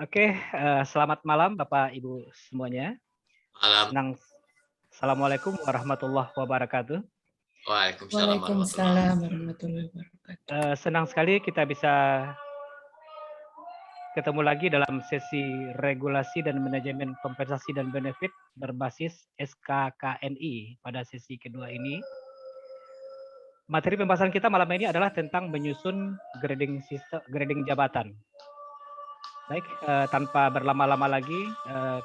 Oke, selamat malam Bapak Ibu semuanya. Malam. Senang Assalamualaikum warahmatullahi wabarakatuh. Waalaikumsalam warahmatullahi. Waalaikumsalam warahmatullahi wabarakatuh. Senang sekali kita bisa ketemu lagi dalam sesi regulasi dan manajemen kompensasi dan benefit berbasis SKKNI pada sesi kedua ini. Materi pembahasan kita malam ini adalah tentang menyusun grading jabatan. Baik, tanpa berlama-lama lagi,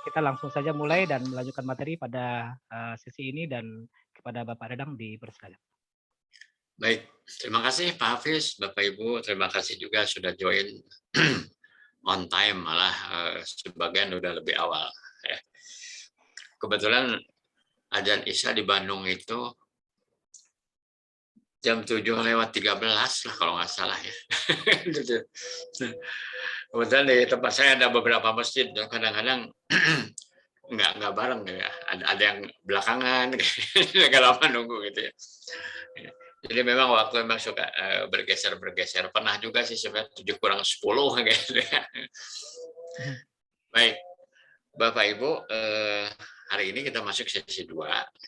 kita langsung saja mulai dan melanjutkan materi pada sesi ini dan kepada Bapak Dadang dipersilakan. Baik, terima kasih Pak Hafiz, Bapak Ibu, terima kasih juga sudah join on time, malah sebagian udah lebih awal. Ya. Kebetulan azan Isya di Bandung itu jam 7:13 lah kalau nggak salah ya. Kebetulan di tempat saya ada beberapa masjid, kadang-kadang nggak bareng ya, ada yang belakangan, agak lama nunggu gitu ya. Jadi memang waktu memang suka bergeser. Pernah juga sih sebenarnya 7:50 gitu ya. Baik, Bapak Ibu, hari ini kita masuk sesi 2.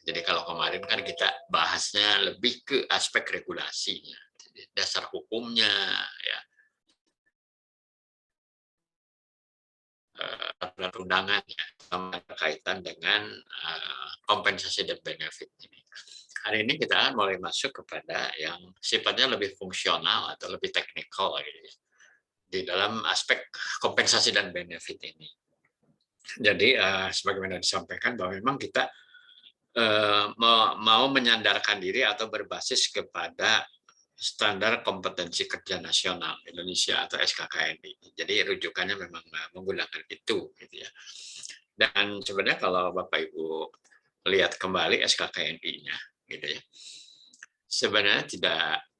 Jadi kalau kemarin kan kita bahasnya lebih ke aspek regulasinya, dasar hukumnya, ya, perundangan ya, berkaitan dengan kompensasi dan benefit ini. Hari ini kita akan mulai masuk kepada yang sifatnya lebih fungsional atau lebih teknikal gitu ya, di dalam aspek kompensasi dan benefit ini. Jadi sebagaimana disampaikan bahwa memang kita mau menyandarkan diri atau berbasis kepada standar kompetensi kerja nasional Indonesia atau SKKNI. Jadi rujukannya memang menggunakan itu gitu ya. Dan sebenarnya kalau Bapak Ibu lihat kembali SKKNI-nya gitu ya, sebenarnya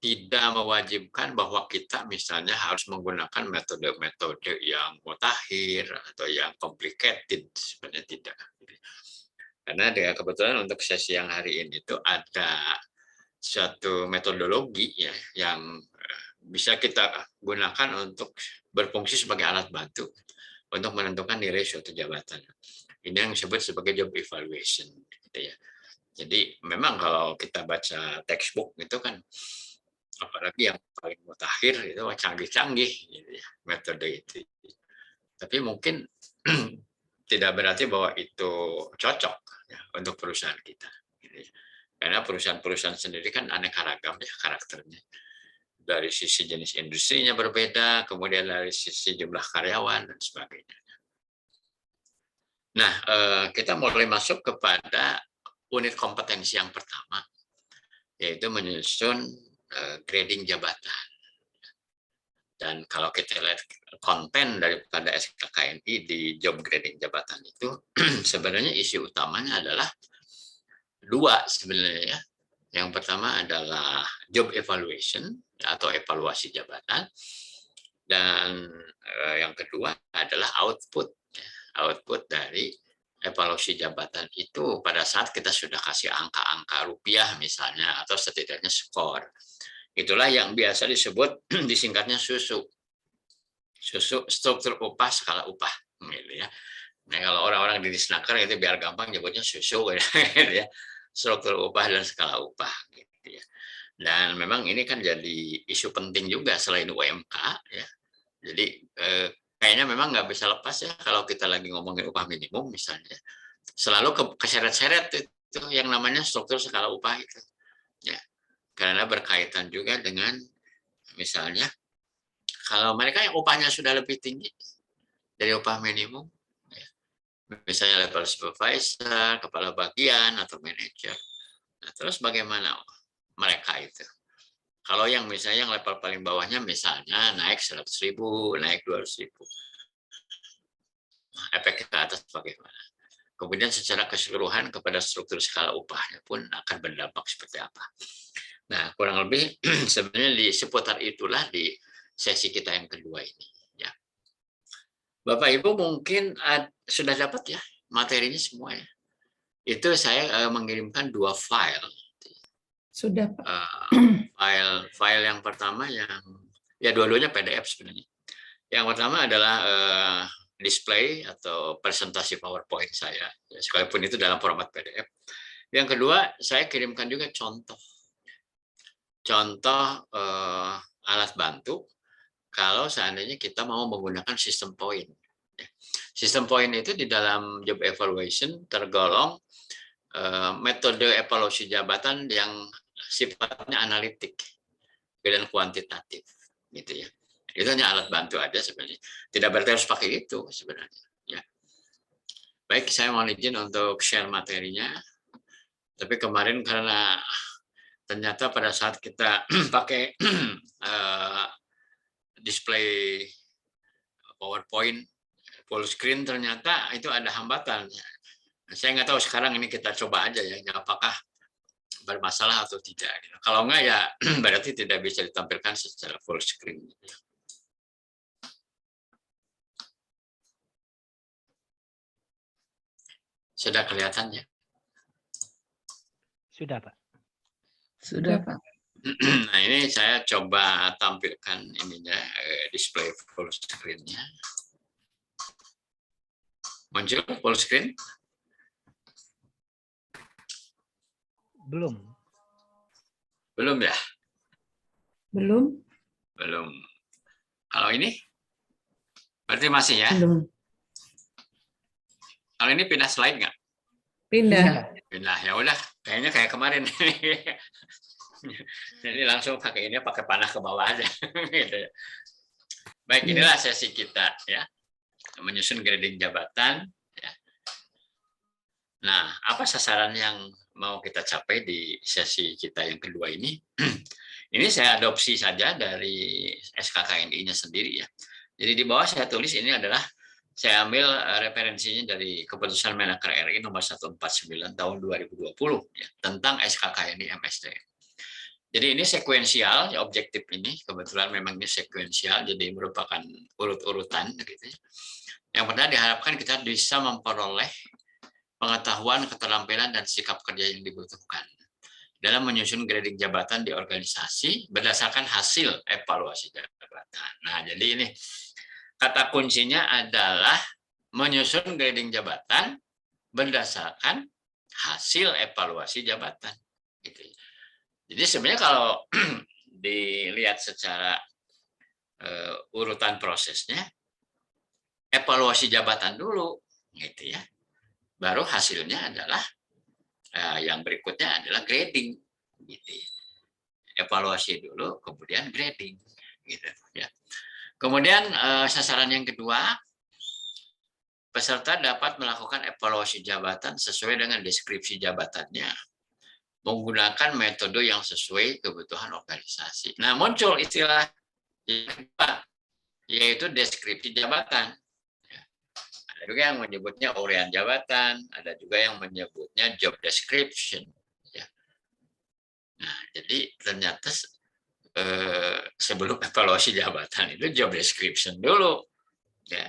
tidak mewajibkan bahwa kita misalnya harus menggunakan metode-metode yang mutakhir atau yang complicated, sebenarnya tidak. Karena kebetulan untuk sesi yang hari ini itu ada suatu metodologi ya yang bisa kita gunakan untuk berfungsi sebagai alat bantu untuk menentukan nilai suatu jabatan. Ini yang disebut sebagai job evaluation gitu ya. Jadi memang kalau kita baca textbook itu kan, apalagi yang paling mutakhir itu canggih-canggih gitu ya, metode itu. Tapi mungkin tidak berarti bahwa itu cocok ya, untuk perusahaan kita. Gitu ya. Karena perusahaan-perusahaan sendiri kan aneka ragam ya karakternya. Dari sisi jenis industrinya berbeda, kemudian dari sisi jumlah karyawan dan sebagainya. Nah, kita mulai masuk kepada unit kompetensi yang pertama, yaitu menyusun grading jabatan. Dan kalau kita lihat konten daripada SKKNI di job grading jabatan itu, sebenarnya isi utamanya adalah dua sebenarnya. Yang pertama adalah job evaluation atau evaluasi jabatan, dan yang kedua adalah output dari evaluasi jabatan itu pada saat kita sudah kasih angka-angka rupiah misalnya atau setidaknya skor. Itulah yang biasa disebut disingkatnya SUSU. SUSU, struktur upah skala upah gitu ya. Nah, kalau orang-orang di Disnaker itu biar gampang nyebutnya SUSU gitu ya. Struktur upah dan skala upah gitu ya. Dan memang ini kan jadi isu penting juga selain UMK ya. Jadi kayaknya memang nggak bisa lepas ya kalau kita lagi ngomongin upah minimum misalnya. Selalu keseret-seret itu yang namanya struktur skala upah itu. Ya. Karena berkaitan juga dengan misalnya kalau mereka yang upahnya sudah lebih tinggi dari upah minimum, ya, misalnya level supervisor, kepala bagian atau manajer. Nah, terus bagaimana mereka itu? Kalau yang misalnya yang level paling bawahnya misalnya naik 100.000, naik 200.000, nah, efek ke atas bagaimana? Kemudian secara keseluruhan kepada struktur skala upahnya pun akan berdampak seperti apa. Nah, kurang lebih sebenarnya di seputar itulah di sesi kita yang kedua ini. Ya. Bapak Ibu mungkin sudah dapat ya materinya semua ya. Itu saya mengirimkan 2 file. Sudah, Pak. File yang pertama yang ya dua-duanya PDF sebenarnya. Yang pertama adalah display atau presentasi PowerPoint saya, sekalipun itu dalam format PDF. Yang kedua, saya kirimkan juga contoh alat bantu kalau seandainya kita mau menggunakan sistem point. Sistem point itu di dalam job evaluation tergolong metode evaluasi jabatan yang sifatnya analitik dan kuantitatif, gitu ya. Itu hanya alat bantu aja sebenarnya. Tidak berarti harus pakai itu sebenarnya. Ya. Baik, saya mohon izin untuk share materinya. Tapi kemarin karena ternyata pada saat kita pakai display PowerPoint full screen, ternyata itu ada hambatan. Saya nggak tahu sekarang ini kita coba aja ya, apakah bermasalah atau tidak. Kalau enggak ya berarti tidak bisa ditampilkan secara full screen. Sudah kelihatan ya? Sudah, Pak. Sudah, Pak. Nah, ini saya coba tampilkan ininya, display full screen-nya. Muncul full screen? Belum. Belum ya? Belum? Belum. Kalau ini? Berarti masih ya? Belum. Kalau ini pindah slide nggak? Pindah. Pindah, ya udah. Kayaknya kayak kemarin. Jadi langsung pakai ini, pakai panah ke bawah aja. Gitu ya. Baik, inilah sesi kita ya, menyusun grading jabatan. Ya. Nah, apa sasaran yang mau kita capai di sesi kita yang kedua ini? Ini saya adopsi saja dari SKKNI-nya sendiri ya. Jadi di bawah saya tulis ini adalah saya ambil referensinya dari Keputusan Menaker RI nomor 149 tahun 2020 ya, tentang SKKNI MSDM. Jadi ini sekuensial, ya, objektif ini kebetulan memang ini sekuensial, jadi merupakan urut-urutan gitu. Yang pertama diharapkan kita bisa memperoleh pengetahuan, keterampilan, dan sikap kerja yang dibutuhkan dalam menyusun grading jabatan di organisasi berdasarkan hasil evaluasi jabatan. Nah, jadi ini kata kuncinya adalah menyusun grading jabatan berdasarkan hasil evaluasi jabatan. Gitu. Jadi sebenarnya kalau dilihat secara urutan prosesnya, evaluasi jabatan dulu, gitu ya. Baru hasilnya adalah yang berikutnya adalah grading, gitu ya. Evaluasi dulu, kemudian grading, gitu ya. Kemudian sasaran yang kedua, peserta dapat melakukan evaluasi jabatan sesuai dengan deskripsi jabatannya, menggunakan metode yang sesuai kebutuhan organisasi. Nah, muncul istilah yang kedua, yaitu deskripsi jabatan. Ada juga yang menyebutnya uraian jabatan, ada juga yang menyebutnya job description. Nah, jadi ternyata sebelum evaluasi jabatan itu job description dulu, ya.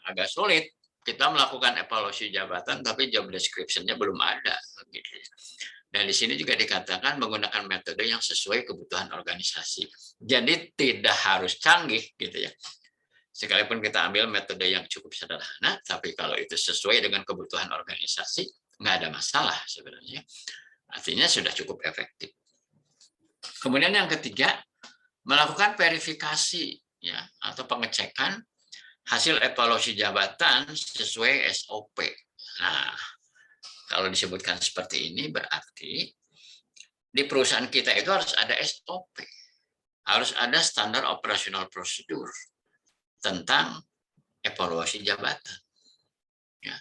Agak sulit kita melakukan evaluasi jabatan tapi job description-nya belum ada, gitu. Dan di sini juga dikatakan menggunakan metode yang sesuai kebutuhan organisasi. Jadi tidak harus canggih, gitu ya. Sekalipun kita ambil metode yang cukup sederhana, tapi kalau itu sesuai dengan kebutuhan organisasi, nggak ada masalah sebenarnya. Artinya sudah cukup efektif. Kemudian yang ketiga, melakukan verifikasi ya atau pengecekan hasil evaluasi jabatan sesuai SOP. Nah, kalau disebutkan seperti ini berarti di perusahaan kita itu harus ada SOP, harus ada standar operasional prosedur tentang evaluasi jabatan. Ya.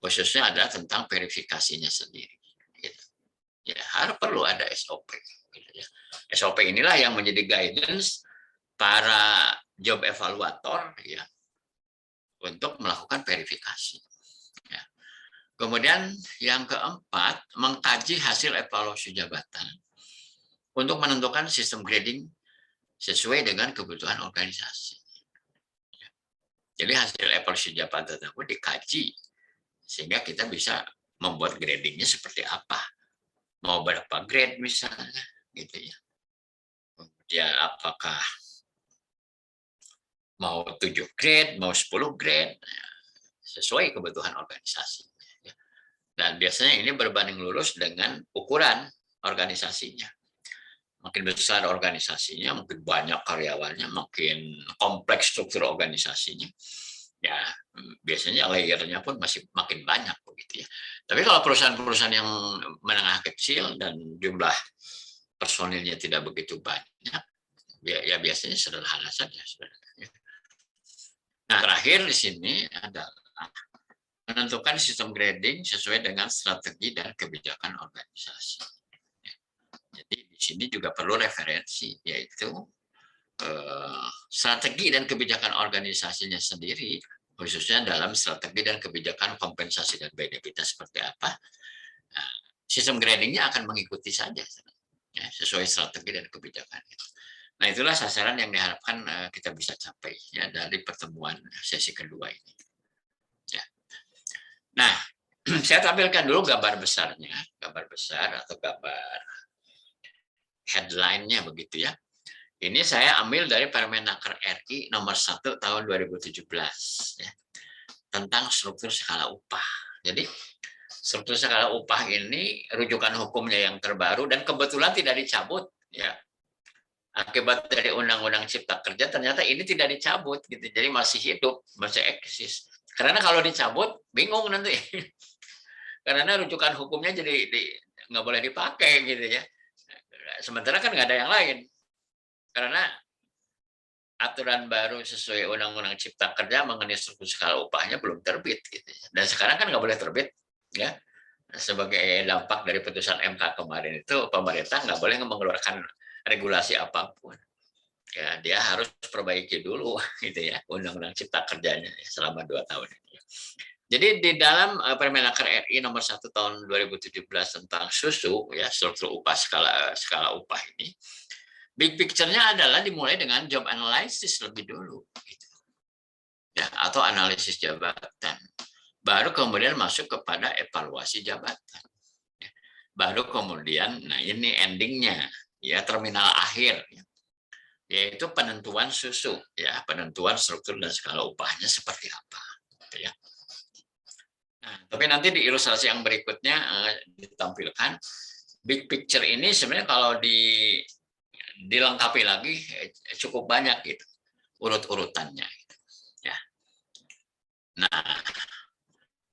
Khususnya ada tentang verifikasinya sendiri. Gitu. Ya, harus perlu ada SOP. Gitu ya. SOP inilah yang menjadi guidance para job evaluator ya untuk melakukan verifikasi. Ya. Kemudian yang keempat, mengkaji hasil evaluasi jabatan untuk menentukan sistem grading sesuai dengan kebutuhan organisasi. Ya. Jadi hasil evaluasi jabatan tersebut dikaji sehingga kita bisa membuat gradingnya seperti apa, mau berapa grade misalnya, gitu ya. Kemudian apakah mau 7 grade, mau 10 grade, sesuai kebutuhan organisasi. Dan biasanya ini berbanding lurus dengan ukuran organisasinya. Makin besar organisasinya, makin banyak karyawannya, makin kompleks struktur organisasinya, ya biasanya layernya pun masih makin banyak begitu ya. Tapi kalau perusahaan-perusahaan yang menengah kecil dan jumlah personilnya tidak begitu banyak, ya biasanya sederhana saja. Nah, terakhir di sini adalah menentukan sistem grading sesuai dengan strategi dan kebijakan organisasi. Jadi di sini juga perlu referensi, yaitu strategi dan kebijakan organisasinya sendiri, khususnya dalam strategi dan kebijakan kompensasi dan benefitnya seperti apa. Nah, sistem gradingnya akan mengikuti saja ya, sesuai strategi dan kebijakan itu. Nah, itulah sasaran yang diharapkan kita bisa capai ya dari pertemuan sesi kedua ini. Ya. Nah, saya tampilkan dulu gambar besarnya, gambar besar atau gambar headline-nya begitu ya. Ini saya ambil dari Permenaker RI nomor 1 tahun 2017 ya, tentang struktur skala upah. Jadi struktur skala upah ini rujukan hukumnya yang terbaru dan kebetulan tidak dicabut ya. Akibat dari Undang-Undang Cipta Kerja ternyata ini tidak dicabut gitu. Jadi masih hidup, masih eksis. Karena kalau dicabut bingung nanti. Karena rujukan hukumnya jadi nggak boleh dipakai gitu ya. Sementara kan nggak ada yang lain. Karena aturan baru sesuai Undang-Undang Cipta Kerja mengenai struktur skala upahnya belum terbit gitu. Dan sekarang kan nggak boleh terbit ya. Sebagai dampak dari putusan MK kemarin itu pemerintah nggak boleh mengeluarkan regulasi apapun. Ya, dia harus perbaiki dulu gitu ya Undang-Undang Cipta Kerjanya ya, selama 2 tahun ini. Jadi di dalam Permenaker RI nomor 1 tahun 2017 tentang susu ya struktur upah skala upah ini, big picture-nya adalah dimulai dengan job analysis lebih dulu gitu. Ya, atau analisis jabatan. Baru kemudian masuk kepada evaluasi jabatan. Baru kemudian, nah ini endingnya, ya terminal akhir, yaitu penentuan susu, ya penentuan struktur dan skala upahnya seperti apa. Gitu ya. Nah, tapi nanti di ilustrasi yang berikutnya ditampilkan big picture ini sebenarnya kalau dilengkapi lagi cukup banyak gitu urut-urutannya. Gitu. Ya. Nah.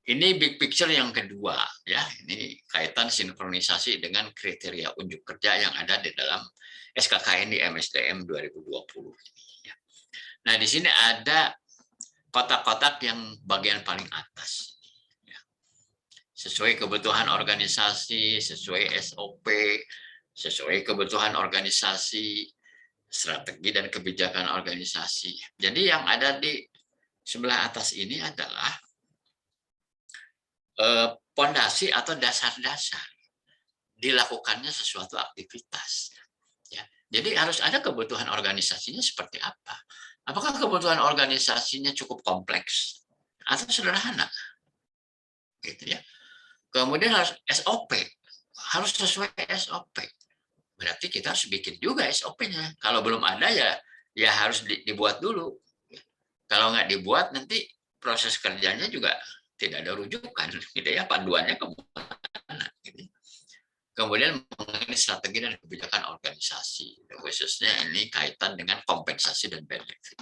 Ini big picture yang kedua, ya. Ini kaitan sinkronisasi dengan kriteria unjuk kerja yang ada di dalam SKKN di MSDM 2020. Ya. Nah, di sini ada kotak-kotak yang bagian paling atas. Ya. Sesuai kebutuhan organisasi, sesuai SOP, sesuai kebutuhan organisasi, strategi dan kebijakan organisasi. Jadi yang ada di sebelah atas ini adalah pondasi atau dasar-dasar dilakukannya sesuatu aktivitas. Ya. Jadi harus ada kebutuhan organisasinya seperti apa. Apakah kebutuhan organisasinya cukup kompleks atau sederhana? Gitu ya. Kemudian harus SOP, harus sesuai SOP. Berarti kita harus bikin juga SOP-nya. Kalau belum ada ya harus dibuat dulu. Kalau nggak dibuat nanti proses kerjanya juga tidak ada rujukan, gitu ya, panduannya kemana. Gitu. Kemudian mengenai strategi dan kebijakan organisasi, khususnya ini kaitan dengan kompensasi dan benefit.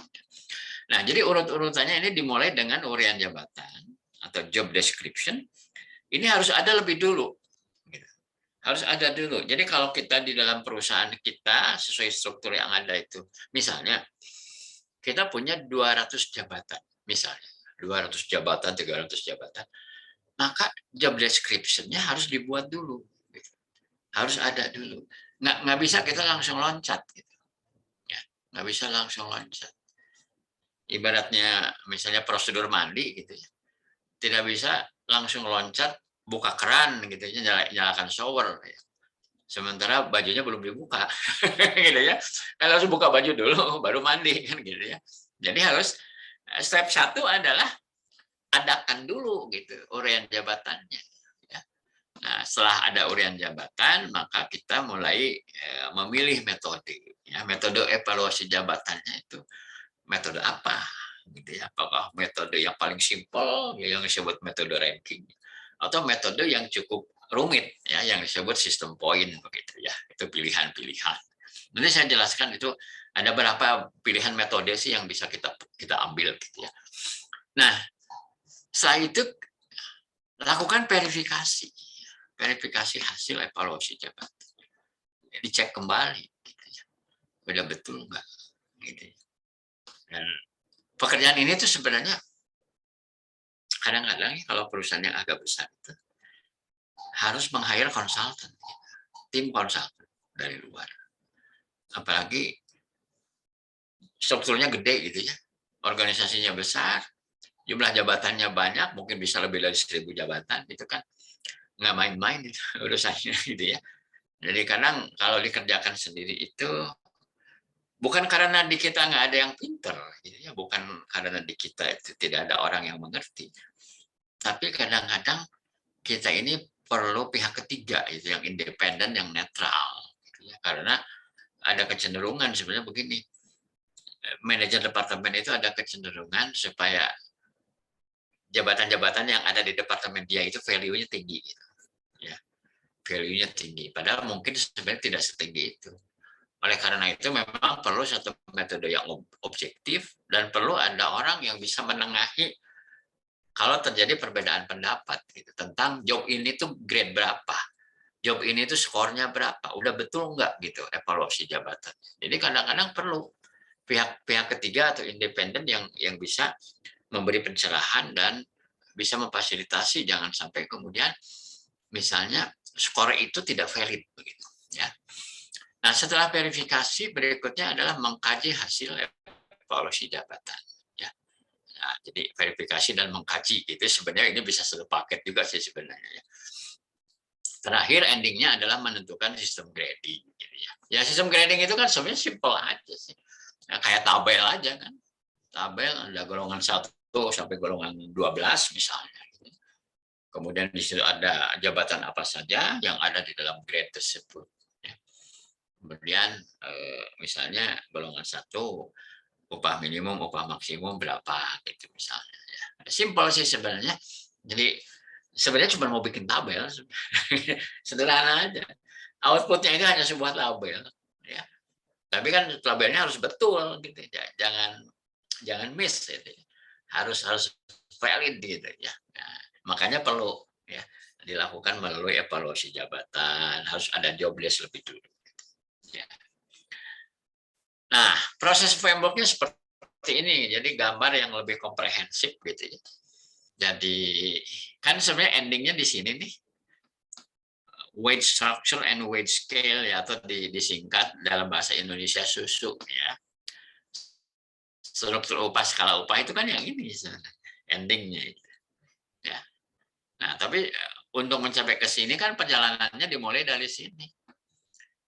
Nah, jadi urut-urutannya ini dimulai dengan urian jabatan atau job description. Ini harus ada lebih dulu. Gitu. Harus ada dulu. Jadi kalau kita di dalam perusahaan kita sesuai struktur yang ada itu, misalnya kita punya 200 jabatan, misalnya. 200 jabatan, 300 jabatan, maka job description-nya harus dibuat dulu. Gitu. Harus ada dulu. Nggak bisa kita langsung loncat. Gitu. Ya, nggak bisa langsung loncat. Ibaratnya misalnya prosedur mandi, gitu ya. Tidak bisa langsung loncat, buka keran, gitu ya, nyalakan shower. Ya. Sementara bajunya belum dibuka. Gitu ya. Kan harus buka baju dulu, baru mandi. Kan gitu ya. Jadi harus step 1 adalah adakan dulu gitu urian jabatannya. Ya. Nah, setelah ada urian jabatan, maka kita mulai memilih metode. Ya, metode evaluasi jabatannya itu metode apa, gitu ya? Apakah metode yang paling simpel yang disebut metode ranking, atau metode yang cukup rumit ya yang disebut sistem poin begitu ya? Itu pilihan-pilihan. Nanti saya jelaskan itu ada berapa pilihan metode sih yang bisa kita ambil gitu ya. Nah, setelah itu lakukan verifikasi hasil evaluasi jabatan. Jadi cek kembali, gitu ya. Udah betul nggak? Gitu. Dan pekerjaan ini tuh sebenarnya kadang-kadang kalau perusahaan yang agak besar itu harus meng-hire konsultan, tim konsultan dari luar. Apalagi strukturnya gede gitu ya, organisasinya besar, jumlah jabatannya banyak, mungkin bisa lebih dari 1.000 jabatan, itu kan nggak main-main itu urusannya gitu ya. Jadi kadang kalau dikerjakan sendiri itu bukan karena di kita nggak ada yang pinter, gitu ya, bukan karena di kita itu tidak ada orang yang mengerti, tapi kadang-kadang kita ini perlu pihak ketiga itu yang independen, yang netral, gitu ya. Karena ada kecenderungan sebenarnya begini, manajer departemen itu ada kecenderungan supaya jabatan-jabatan yang ada di departemen dia itu value-nya tinggi, gitu. Ya, value-nya tinggi. Padahal mungkin sebenarnya tidak setinggi itu. Oleh karena itu memang perlu satu metode yang objektif dan perlu ada orang yang bisa menengahi kalau terjadi perbedaan pendapat gitu, tentang job ini tuh grade berapa, job ini tuh skornya berapa, udah betul nggak gitu evaluasi jabatan. Jadi kadang-kadang perlu pihak ketiga atau independen yang bisa memberi pencerahan dan bisa memfasilitasi jangan sampai kemudian misalnya skor itu tidak valid begitu ya. Nah, setelah verifikasi berikutnya adalah mengkaji hasil evaluasi jabatan ya. Nah, jadi verifikasi dan mengkaji itu sebenarnya ini bisa satu paket juga sih sebenarnya ya. Terakhir endingnya adalah menentukan sistem grading gitu ya. Ya sistem grading itu kan sebenarnya simple aja sih. Nah, kayak tabel aja kan. Tabel ada golongan 1 sampai golongan 12 misalnya. Kemudian di situ ada jabatan apa saja yang ada di dalam grade tersebut. Kemudian misalnya golongan 1 upah minimum, upah maksimum berapa gitu misalnya. Simpel sih sebenarnya. Jadi sebenarnya cuma mau bikin tabel, sederhana aja. Outputnya itu hanya sebuah tabel. Ya. Tapi kan tabelnya harus betul gitu. Jangan miss gitu. Harus valid gitu ya. Nah, makanya perlu ya dilakukan melalui evaluasi jabatan, harus ada job list lebih dulu. Ya. Nah, proses framework-nya seperti ini, jadi gambar yang lebih komprehensif gitu ya. Jadi kan sebenarnya endingnya di sini nih, wage structure and wage scale ya, atau disingkat dalam bahasa Indonesia SUSU ya. Struktur upah, skala upah itu kan yang ini sebenarnya endingnya itu. Ya. Nah, tapi untuk mencapai ke sini kan perjalanannya dimulai dari sini.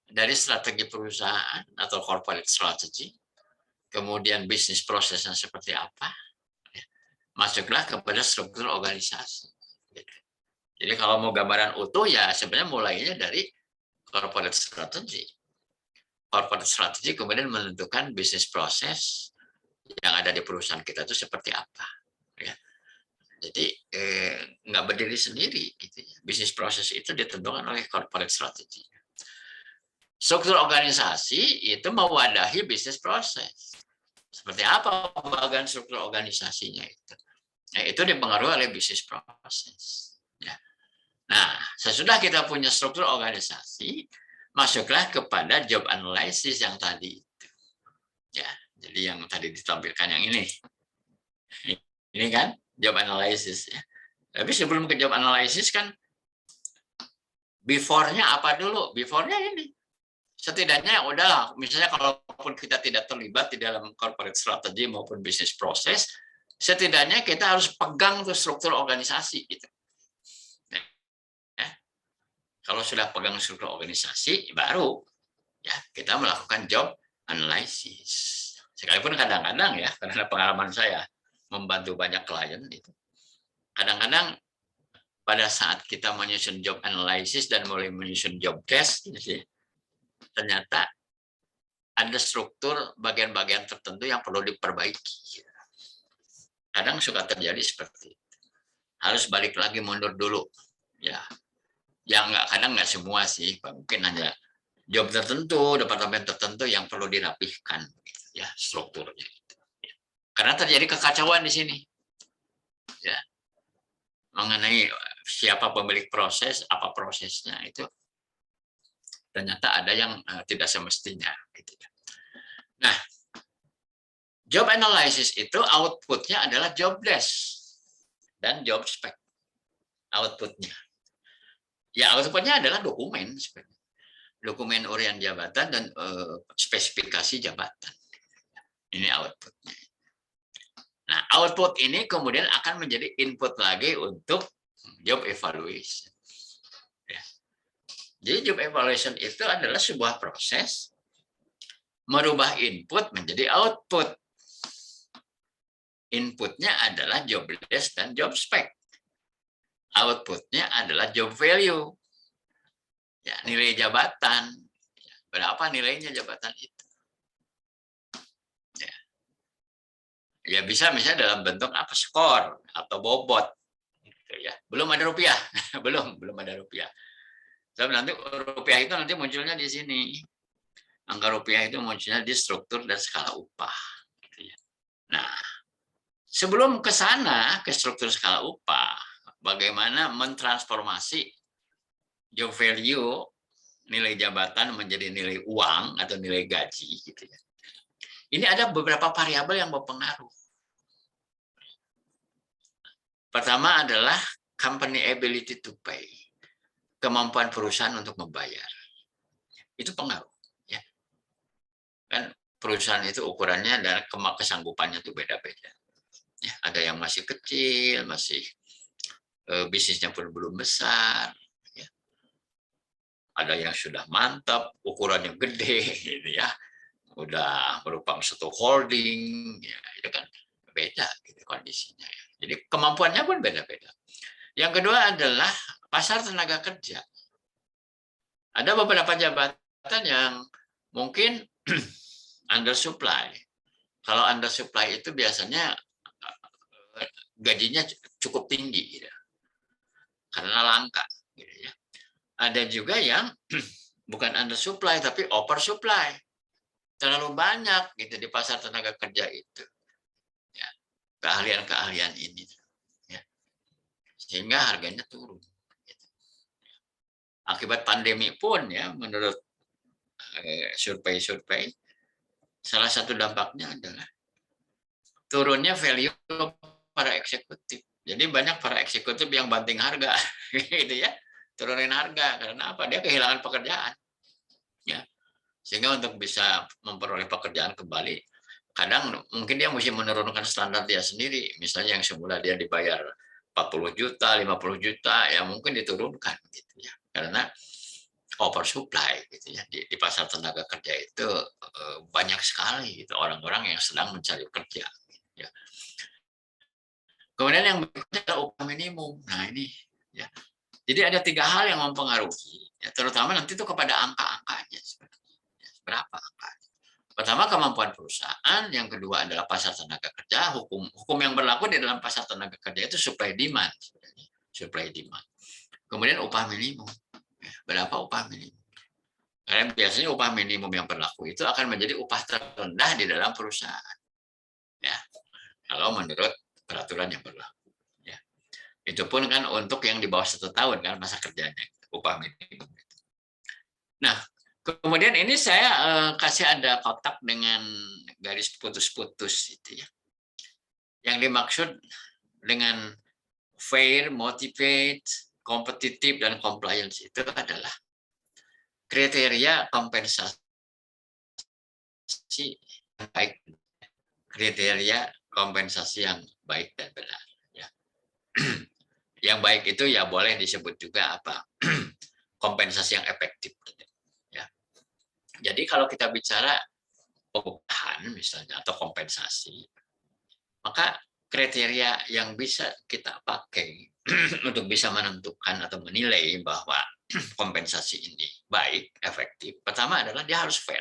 Dari strategi perusahaan atau corporate strategy, kemudian bisnis prosesnya seperti apa, masuklah kepada struktur organisasi. Jadi kalau mau gambaran utuh ya sebenarnya mulainya dari corporate strategy. Corporate strategy kemudian menentukan bisnis proses yang ada di perusahaan kita itu seperti apa. Ya. Jadi nggak berdiri sendiri. Gitu. Bisnis proses itu ditentukan oleh corporate strategy. Struktur organisasi itu mewadahi bisnis proses. Seperti apa pembagian struktur organisasinya itu? Nah, itu dipengaruhi oleh bisnis proses. Ya. Nah, sesudah kita punya struktur organisasi, masuklah kepada job analysis yang tadi itu. Ya, jadi yang tadi ditampilkan yang ini. Ini kan job analysis ya. Tapi sebelum ke job analysis kan before-nya apa dulu? Before-nya ini. Setidaknya udahlah, misalnya kalaupun kita tidak terlibat di dalam corporate strategy maupun bisnis proses, setidaknya kita harus pegang tuh struktur organisasi gitu. Ya. Kalau sudah pegang struktur organisasi, baru ya kita melakukan job analysis. Sekalipun kadang-kadang ya, karena pengalaman saya membantu banyak klien itu, kadang-kadang pada saat kita menyusun job analysis dan mulai menyusun job desk, gitu, ternyata ada struktur bagian-bagian tertentu yang perlu diperbaiki. Kadang suka terjadi seperti itu. Harus balik lagi mundur dulu. Ya, kadang nggak semua sih, mungkin hanya job tertentu, departemen tertentu yang perlu dirapihkan, ya strukturnya. Karena terjadi kekacauan di sini, ya mengenai siapa pemilik proses, apa prosesnya itu ternyata ada yang tidak semestinya. Gitu. Nah, job analysis itu outputnya adalah job desk dan job spec. Outputnya, ya outputnya adalah dokumen sebenarnya. Dokumen urian jabatan dan spesifikasi jabatan. Ini outputnya. Nah, output ini kemudian akan menjadi input lagi untuk job evaluation. Ya. Jadi job evaluation itu adalah sebuah proses merubah input menjadi output. Inputnya adalah job desk dan job spec. Outputnya adalah job value. Ya, nilai jabatan. Berapa nilainya jabatan itu? Ya bisa misalnya dalam bentuk apa, skor atau bobot. Gitu ya. Belum ada rupiah. belum ada rupiah. Sebab nanti rupiah itu nanti munculnya di sini. Angka rupiah itu munculnya di struktur dan skala upah. Gitu ya. Nah, sebelum ke sana, ke struktur skala upah, bagaimana mentransformasi job value, nilai jabatan menjadi nilai uang atau nilai gaji. Gitu ya. Ini ada beberapa variabel yang berpengaruh. Pertama adalah company ability to pay. Kemampuan perusahaan untuk membayar. Itu pengaruh. Ya. Kan perusahaan itu ukurannya dan kesanggupannya itu beda-beda. Ya, ada yang masih kecil, masih bisnisnya pun belum besar. Ya. Ada yang sudah mantap, ukurannya gede, gitu ya. Udah merupakan satu holding, ya, itu kan beda gitu kondisinya. Ya. Jadi kemampuannya pun beda-beda. Yang kedua adalah pasar tenaga kerja. Ada beberapa jabatan yang mungkin undersupply. Kalau undersupply itu biasanya gajinya cukup tinggi, gitu. Karena langka. Gitu ya. Ada juga yang bukan undersupply tapi oversupply. Terlalu banyak gitu di pasar tenaga kerja itu. Ya. Keahlian-keahlian ini. Ya. Sehingga harganya turun. Akibat pandemi pun ya menurut survei-survei salah satu dampaknya adalah turunnya value para eksekutif. Jadi banyak para eksekutif yang banting harga gitu ya. Turunin harga karena apa? Dia kehilangan pekerjaan. Ya. Sehingga untuk bisa memperoleh pekerjaan kembali kadang mungkin dia mesti menurunkan standar dia sendiri. Misalnya yang semula dia dibayar 40 juta, 50 juta ya mungkin diturunkan gitu ya. Karena oversupply gitu ya di pasar tenaga kerja itu banyak sekali gitu orang-orang yang sedang mencari kerja gitu, ya. Kemudian yang berikutnya adalah upah minimum. Nah ini ya. Jadi ada 3 hal yang mempengaruhi ya, terutama nanti itu kepada angka-angkanya berapa angkanya. Pertama kemampuan perusahaan, yang kedua adalah pasar tenaga kerja, hukum yang berlaku di dalam pasar tenaga kerja itu supply demand sebenarnya. Supply demand. Kemudian upah minimum. Berapa upah minimum? Karena biasanya upah minimum yang berlaku itu akan menjadi upah terendah di dalam perusahaan. Ya, kalau menurut peraturan yang berlaku. Ya. Itu pun kan untuk yang di bawah 1 tahun kan masa kerjanya, upah minimum. Nah, kemudian ini saya kasih ada kotak dengan garis putus-putus itu ya. Yang dimaksud dengan fair, motivate, kompetitif dan compliance itu adalah kriteria kompensasi yang baik, kriteria kompensasi yang baik dan benar. Ya. Yang baik itu ya boleh disebut juga apa kompensasi yang efektif. Ya. Jadi kalau kita bicara pengupahan misalnya atau kompensasi, maka kriteria yang bisa kita pakai untuk bisa menentukan atau menilai bahwa kompensasi ini baik, efektif. Pertama adalah dia harus fair.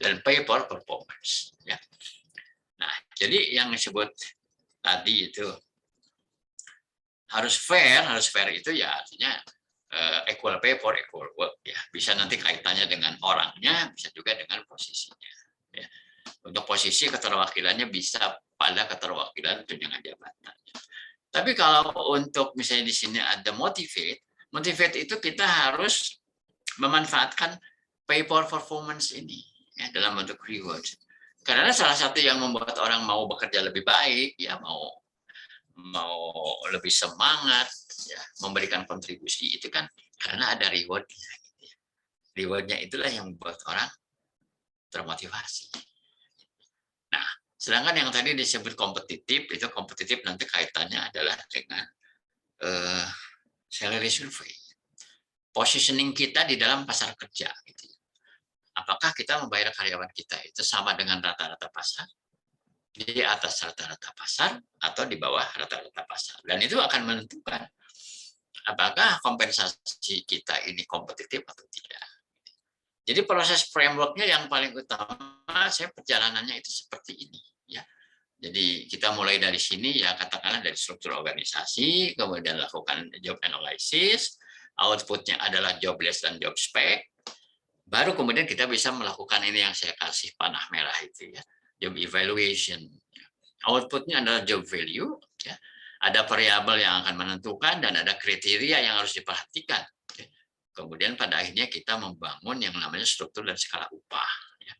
dan pay for performance. Ya. Nah, jadi yang disebut tadi itu harus fair itu ya artinya equal pay for equal work. Ya, bisa nanti kaitannya dengan orangnya, bisa juga dengan posisinya. Ya. Untuk posisi keterwakilannya bisa pada keterwakilan tunjangan jabatan. Tapi kalau untuk misalnya di sini ada motivate itu kita harus memanfaatkan pay for performance ini ya, dalam bentuk reward. Karena salah satu yang membuat orang mau bekerja lebih baik, ya mau lebih semangat, ya, memberikan kontribusi itu kan karena ada rewardnya. Gitu ya. Rewardnya itulah yang membuat orang termotivasi. Nah, sedangkan yang tadi disebut kompetitif, itu kompetitif nanti kaitannya adalah dengan salary survey. Positioning kita di dalam pasar kerja. Gitu. Apakah kita membayar karyawan kita itu sama dengan rata-rata pasar, di atas rata-rata pasar, atau di bawah rata-rata pasar. Dan itu akan menentukan apakah kompensasi kita ini kompetitif atau tidak. Jadi proses framework-nya yang paling utama, saya perjalanannya itu seperti ini. Ya. Jadi kita mulai dari sini, ya katakanlah dari struktur organisasi, kemudian lakukan job analysis, output-nya adalah job list dan job spec, baru kemudian kita bisa melakukan ini yang saya kasih panah merah itu ya, job evaluation. Output-nya adalah job value, ya. Ada variabel yang akan menentukan dan ada kriteria yang harus diperhatikan. Kemudian pada akhirnya kita membangun yang namanya struktur dan skala upah. Ya.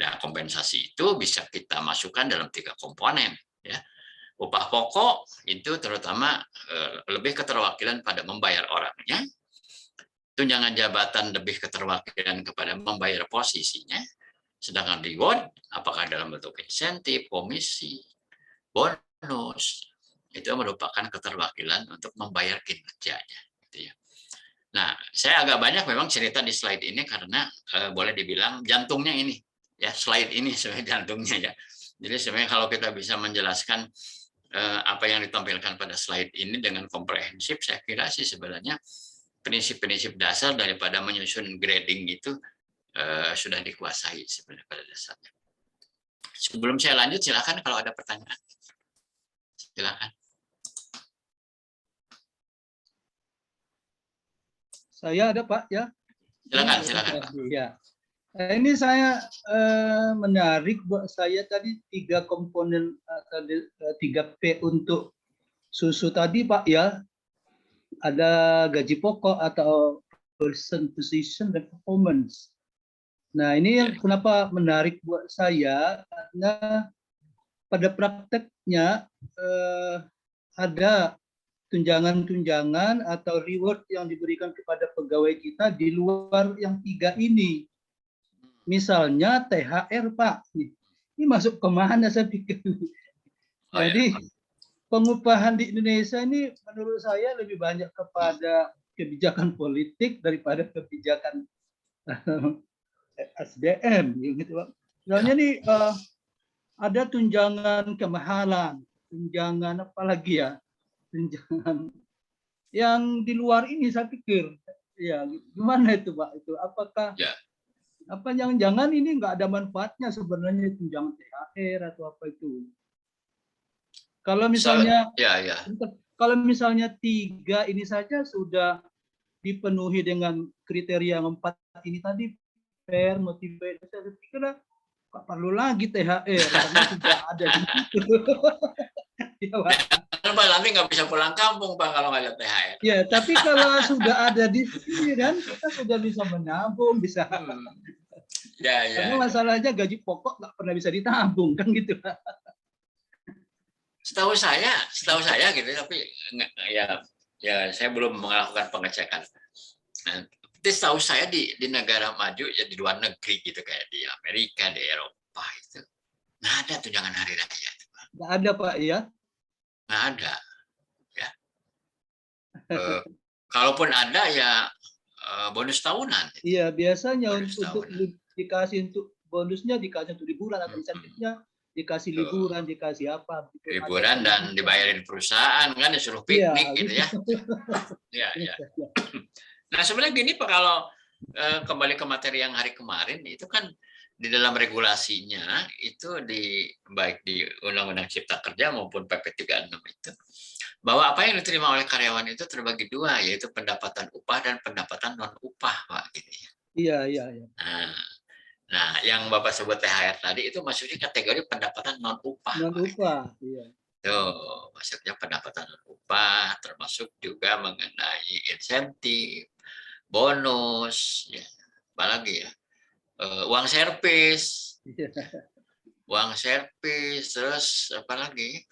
Nah, kompensasi itu bisa kita masukkan dalam 3 komponen. Ya. Upah pokok itu terutama lebih keterwakilan pada membayar orangnya. Tunjangan jabatan lebih keterwakilan kepada membayar posisinya. Sedangkan reward, apakah dalam bentuk insentif, komisi, bonus, itu merupakan keterwakilan untuk membayar kinerjanya. Gitu ya. Nah, saya agak banyak memang cerita di slide ini karena boleh dibilang jantungnya ini, ya slide ini sebenarnya jantungnya ya. Jadi sebenarnya kalau kita bisa menjelaskan apa yang ditampilkan pada slide ini dengan komprehensif, saya kira sih sebenarnya prinsip-prinsip dasar daripada menyusun grading itu sudah dikuasai sebenarnya pada dasarnya. Sebelum saya lanjut, silakan kalau ada pertanyaan. Silakan. Saya ada Pak ya. Silakan Pak. Ya. Ini saya menarik buat saya tadi 3 komponen 3P untuk susu tadi Pak ya. Ada gaji pokok atau person, position, dan performance. Nah ini yang kenapa menarik buat saya karena pada prakteknya ada tunjangan-tunjangan atau reward yang diberikan kepada pegawai kita di luar yang 3 ini. Misalnya THR Pak, ini masuk kemana saya pikir. Jadi pengupahan di Indonesia ini menurut saya lebih banyak kepada kebijakan politik daripada kebijakan SDM. Gitu Pak. Misalnya nih ada tunjangan kemahalan, tunjangan apa lagi ya? Tunjangan yang di luar ini saya pikir ya gimana itu Pak itu apakah apa jangan-jangan ini nggak ada manfaatnya sebenarnya tunjangan THR atau apa itu kalau misalnya kalau misalnya 3 ini saja sudah dipenuhi dengan kriteria yang 4 ini tadi fair, motivate, saya pikir nggak perlu lagi THR karena sudah ada di situ. Ya, Pak. Pak, nanti nggak bisa pulang kampung Pak kalau nggak ada THR. Ya, tapi kalau sudah ada di sini kan kita sudah bisa menabung, bisa. Karena masalahnya gaji pokok nggak pernah bisa ditabung kan gitu. Setahu saya gitu, tapi ya saya belum melakukan pengecekan. Nah, setahu saya di negara maju ya di luar negeri gitu kayak di Amerika, di Eropa itu nggak ada tunjangan hari raya. Nggak ada Pak ya. Nggak ada, ya. Kalaupun ada ya bonus tahunan. Iya biasanya untuk dikasih untuk bonusnya dikasih untuk liburan atau insentifnya dikasih liburan, dikasih apa? Liburan dan dibayarin perusahaan kan disuruh piknik gitu ya. Ya. Nah sebenarnya gini Pak kalau kembali ke materi yang hari kemarin itu kan di dalam regulasinya itu baik di Undang-Undang Cipta Kerja maupun PP 36 itu, bahwa apa yang diterima oleh karyawan itu terbagi dua, yaitu pendapatan upah dan pendapatan non upah, Pak. Gitu ya. Iya. Nah, yang Bapak sebut THR tadi itu maksudnya kategori pendapatan non upah. Non upah. Iya. Tuh, maksudnya pendapatan non upah, termasuk juga mengenai insentif, bonus, ya, apalagi ya, uang servis, terus apa lagi?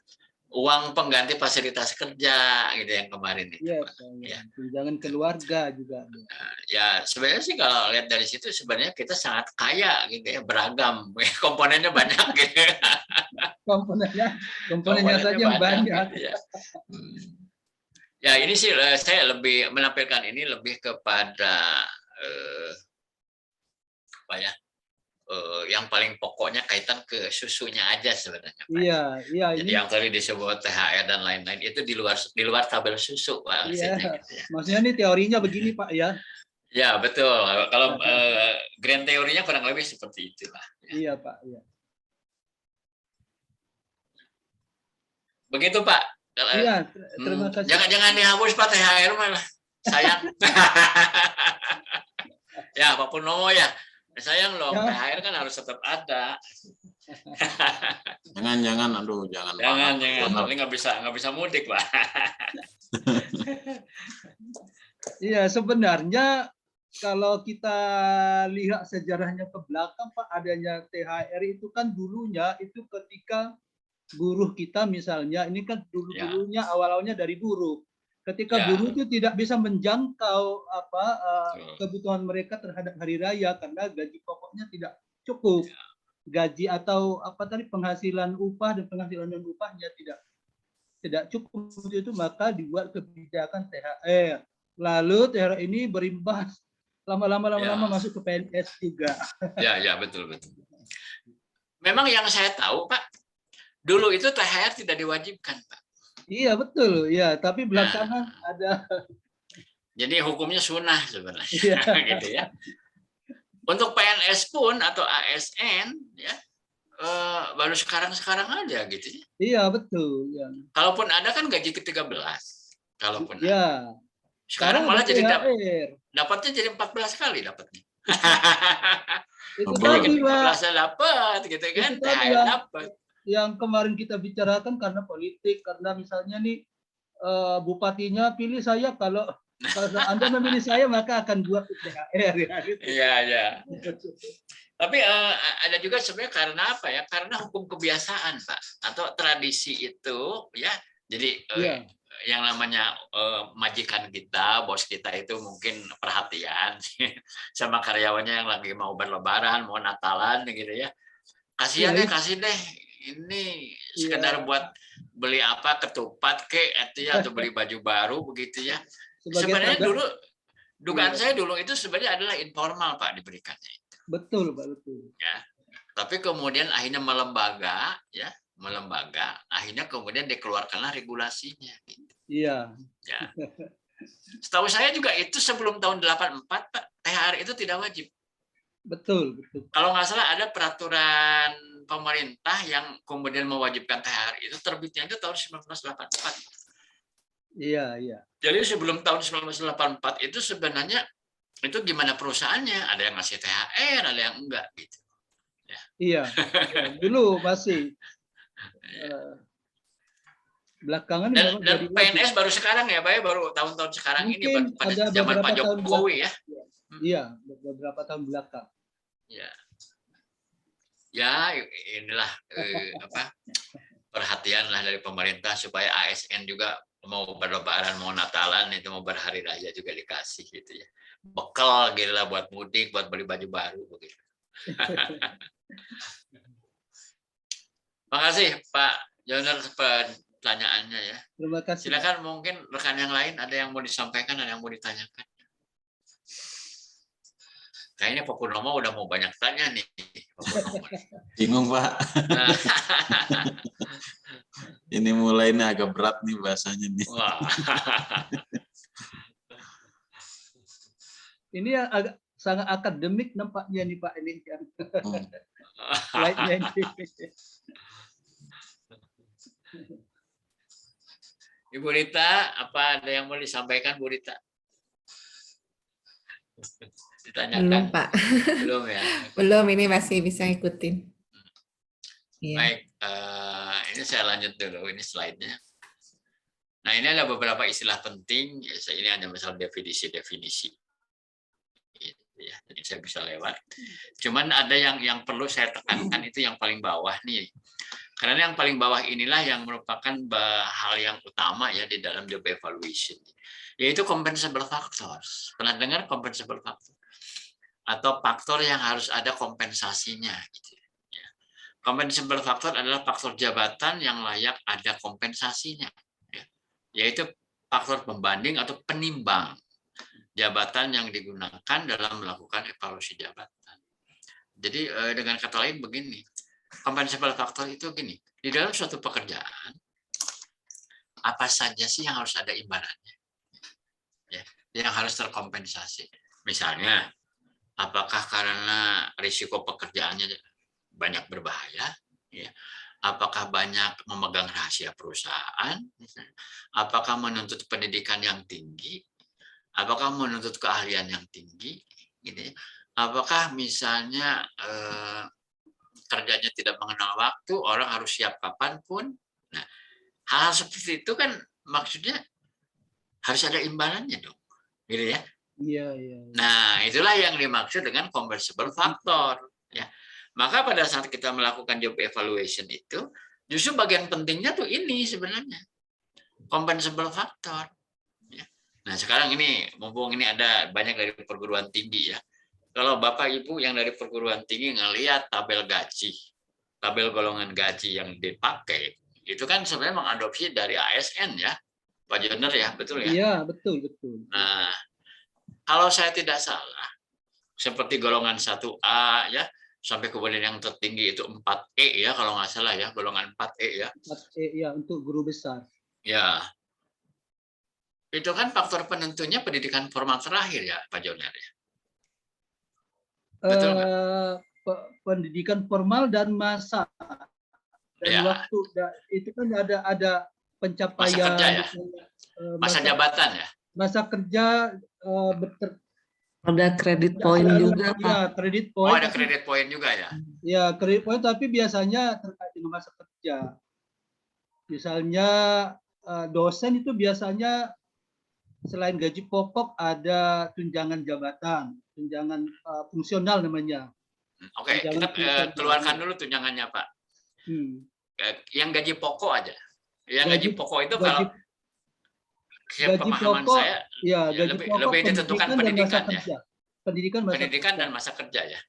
Uang pengganti fasilitas kerja gitu yang kemarin itu. Iya, Ya. tunjangan keluarga juga. Ya sebenarnya sih kalau lihat dari situ sebenarnya kita sangat kaya gitu ya, beragam, komponennya banyak gitu. Komponennya saja yang banyak. Gitu ya. Ya ini sih saya lebih menampilkan ini lebih kepada apa ya? Yang paling pokoknya kaitan ke susunya aja sebenarnya, Pak. Iya. Jadi yang tadi disebut THR dan lain-lain itu di luar tabel susu, Pak. Iya. Gitu ya. Maksudnya ini teorinya begini, Pak ya. Ya betul. Kalau grand teorinya kurang lebih seperti itulah. Ya. Iya, Pak. Iya. Begitu, Pak. Iya, terima kasih. Jangan dihapus, Pak, THR malah. Sayang. Ya, Pak Purnomo ya. Sayang loh, THR kan harus tetap ada. Jangan. Ini nggak bisa mudik, Pak. Iya, sebenarnya kalau kita lihat sejarahnya ke belakang, Pak, adanya THR itu kan dulunya itu ketika buruh kita misalnya, ini kan dulunya awalnya dari buruh. Ketika buruh itu tidak bisa menjangkau kebutuhan mereka terhadap hari raya karena gaji pokoknya tidak cukup, gaji atau penghasilan upah dan penghasilan non upahnya tidak cukup, itu maka dibuat kebijakan THR. Lalu THR ini berimbas lama-lama masuk ke PNS juga. Ya betul. Memang yang saya tahu, Pak, dulu itu THR tidak diwajibkan, Pak. Iya betul, ya. Tapi belakangan ada. Jadi hukumnya sunnah sebenarnya, gitu ya. Untuk PNS pun atau ASN, ya baru sekarang aja, gitu ya. Iya betul. Ya. Kalaupun ada kan gaji ke-13, kalaupun. Ya. Sekarang malah jadi dapatnya jadi 14 kali dapatnya. Itu tadi, Pak. Dapat, gitu kan? THR dapat. Yang kemarin kita bicarakan karena politik, karena misalnya nih bupatinya pilih saya, kalau Anda memilih saya maka akan buat THR ya. Iya. Tapi ada juga sebenarnya karena apa ya? Karena hukum kebiasaan, Pak, atau tradisi itu ya. Jadi yang namanya majikan kita, bos kita itu mungkin perhatian sama karyawannya yang lagi mau berlebaran, mau Natalan gitu ya. Kasih deh. Ini sekedar buat beli ketupat atau beli baju baru begitu ya. Sebenarnya dulu dugaan saya dulu itu sebenarnya adalah informal, Pak, diberikannya. Betul, Pak, betul. Ya. Tapi kemudian akhirnya melembaga, akhirnya kemudian dikeluarkanlah regulasinya. Gitu. Iya. Ya. Setahu saya juga itu sebelum tahun 84, Pak, THR itu tidak wajib. Betul. Kalau nggak salah ada peraturan pemerintah yang kemudian mewajibkan THR itu terbitnya itu tahun 1984. Iya. Jadi sebelum tahun 1984 itu sebenarnya itu gimana perusahaannya? Ada yang ngasih THR, ada yang enggak gitu. Ya. Iya. Dulu masih. Belakangan dan PNS baru sekarang ya, Pak, baru tahun-tahun sekarang mungkin ini pada zaman Pak Jokowi ya. Iya, beberapa tahun belakang. Ya, inilah perhatian lah dari pemerintah supaya ASN juga mau berlebaran, mau Natalan, itu mau berhari raya juga dikasih gitu ya. Bekal gitu lah buat mudik, buat beli baju baru begitu. Makasih Pak Joner pertanyaannya ya. Terima kasih. Silakan mungkin rekan yang lain ada yang mau disampaikan, ada yang mau ditanyakan. Kayaknya Pak Purnomo udah mau banyak tanya nih. Bingung, Pak. Ini mulainya agak berat nih bahasanya nih. Wah. Ini agak sangat akademik nampaknya nih Pak ini yang Hmm. slide-nya ini. Ibu Rita, apa ada yang mau disampaikan Bu Rita? Ditanyakan? Belum, Pak. Belum ya. Belum, ini masih bisa ikutin. Iya. Baik, ini saya lanjut dulu, ini slide-nya. Nah, ini ada beberapa istilah penting, ini hanya masalah definisi-definisi. Ya, jadi saya bisa lewat. Cuman ada yang perlu saya tekankan, itu yang paling bawah nih. Karena yang paling bawah inilah yang merupakan hal yang utama ya di dalam job evaluation, yaitu compensable factors. Pernah dengar compensable factor? Atau faktor yang harus ada kompensasinya. Gitu. Ya. Compensable factor adalah faktor jabatan yang layak ada kompensasinya, ya. Yaitu faktor pembanding atau penimbang jabatan yang digunakan dalam melakukan evaluasi jabatan. Jadi dengan kata lain begini, compensable factor itu gini, di dalam suatu pekerjaan apa saja sih yang harus ada imbalannya, ya, yang harus terkompensasi. Misalnya, apakah karena risiko pekerjaannya banyak berbahaya, ya, apakah banyak memegang rahasia perusahaan, apakah menuntut pendidikan yang tinggi, apakah menuntut keahlian yang tinggi, gitu ya. Apakah misalnya kerjanya tidak mengenal waktu, orang harus siap kapanpun. Nah, hal seperti itu kan maksudnya harus ada imbalannya dong, gitu ya. Iya, iya. Nah, itulah yang dimaksud dengan compensable factor. Ya, maka pada saat kita melakukan job evaluation itu, justru bagian pentingnya tuh ini sebenarnya compensable factor. Nah, sekarang ini, mumpung ini ada banyak dari perguruan tinggi ya. Kalau Bapak Ibu yang dari perguruan tinggi ngelihat tabel gaji, tabel golongan gaji yang dipakai, itu kan sebenarnya mengadopsi dari ASN ya, Pak Joner ya, betul ya? Iya, betul, betul. Nah, kalau saya tidak salah, seperti golongan 1A ya, sampai kemudian yang tertinggi itu 4E ya, kalau nggak salah ya, golongan 4E ya. 4E ya, untuk guru besar. Ya, itu kan faktor penentunya pendidikan formal terakhir ya, Pak Joner ya. Betul nggak? Pendidikan formal dan masa dan Ya. waktu itu kan ada pencapaian Masa kerja ya? Masa jabatan ya? masa kerja Ada kredit point juga, Pak. ya, kredit Oh, point. ada kredit point juga ya? Ya, kredit point tapi biasanya terkait dengan masa kerja. Misalnya dosen itu biasanya selain gaji pokok ada tunjangan jabatan, tunjangan fungsional namanya. Oke, kita keluarkan dulu tunjangannya, Pak. Yang gaji pokok aja. Yang gaji pokok itu kalau pemahaman pokok, saya ya, gaji pokok, lebih ditentukan pendidikan ya. Kerja. Pendidikan dan masa kerja ya.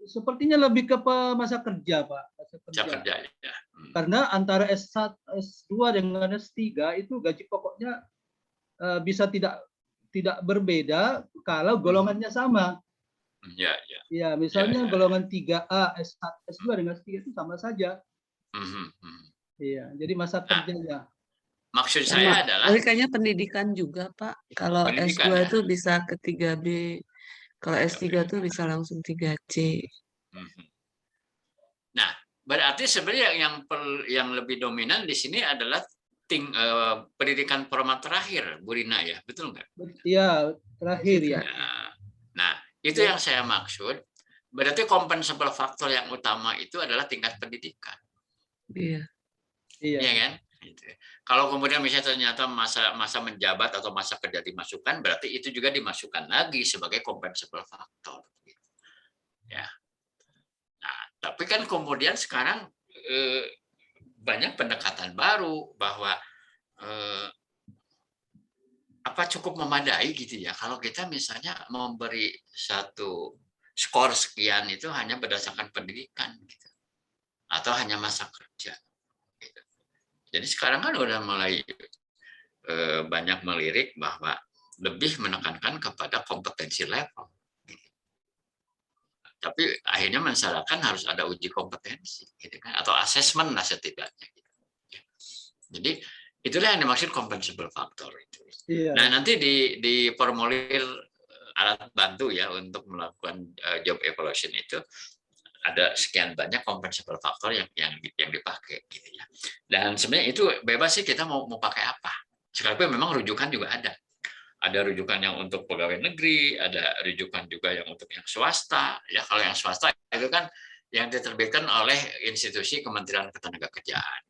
Sepertinya lebih ke masa kerja, Pak. Masa kerja ya. Karena antara S1, S2 dengan S3 itu gaji pokoknya bisa tidak berbeda kalau golongannya sama. Ya, ya. Ya, misalnya golongan 3A, S2 dengan S3 itu sama saja. Iya, jadi masa kerjanya. Maksud saya adalah kayaknya pendidikan juga, Pak. Kalau S2 ya? itu bisa ke 3B. Kalau S3 itu bisa langsung 3C. Nah, berarti sebenarnya yang lebih dominan di sini adalah pendidikan formal terakhir, Bu Rina ya, betul nggak? Iya, terakhir ya. Nah, itu yang saya maksud. Berarti compensable factor yang utama itu adalah tingkat pendidikan. Iya. Iya kan? Gitu. Kalau kemudian misalnya ternyata masa menjabat atau masa kerja dimasukkan, berarti itu juga dimasukkan lagi sebagai compensable factor. Ya. Nah, tapi kan kemudian sekarang banyak pendekatan baru bahwa apa cukup memadai gitu ya kalau kita misalnya memberi satu skor sekian itu hanya berdasarkan pendidikan gitu. Atau hanya masa kerja gitu. Jadi sekarang kan udah mulai banyak melirik bahwa lebih menekankan kepada kompetensi level. Tapi akhirnya mensyaratkan harus ada uji kompetensi gitu kan, atau asesmen lah setidaknya gitu. Jadi itulah yang dimaksud compensable factor itu. Iya. Nah, nanti di formulir alat bantu ya untuk melakukan job evaluation itu ada sekian banyak compensable faktor yang dipakai gitu ya. Dan sebenarnya itu bebas sih kita mau pakai apa. Sekalipun memang rujukan juga ada. Ada rujukan yang untuk pegawai negeri, ada rujukan juga yang untuk yang swasta. Ya kalau yang swasta itu kan yang diterbitkan oleh institusi Kementerian Ketenagakerjaan.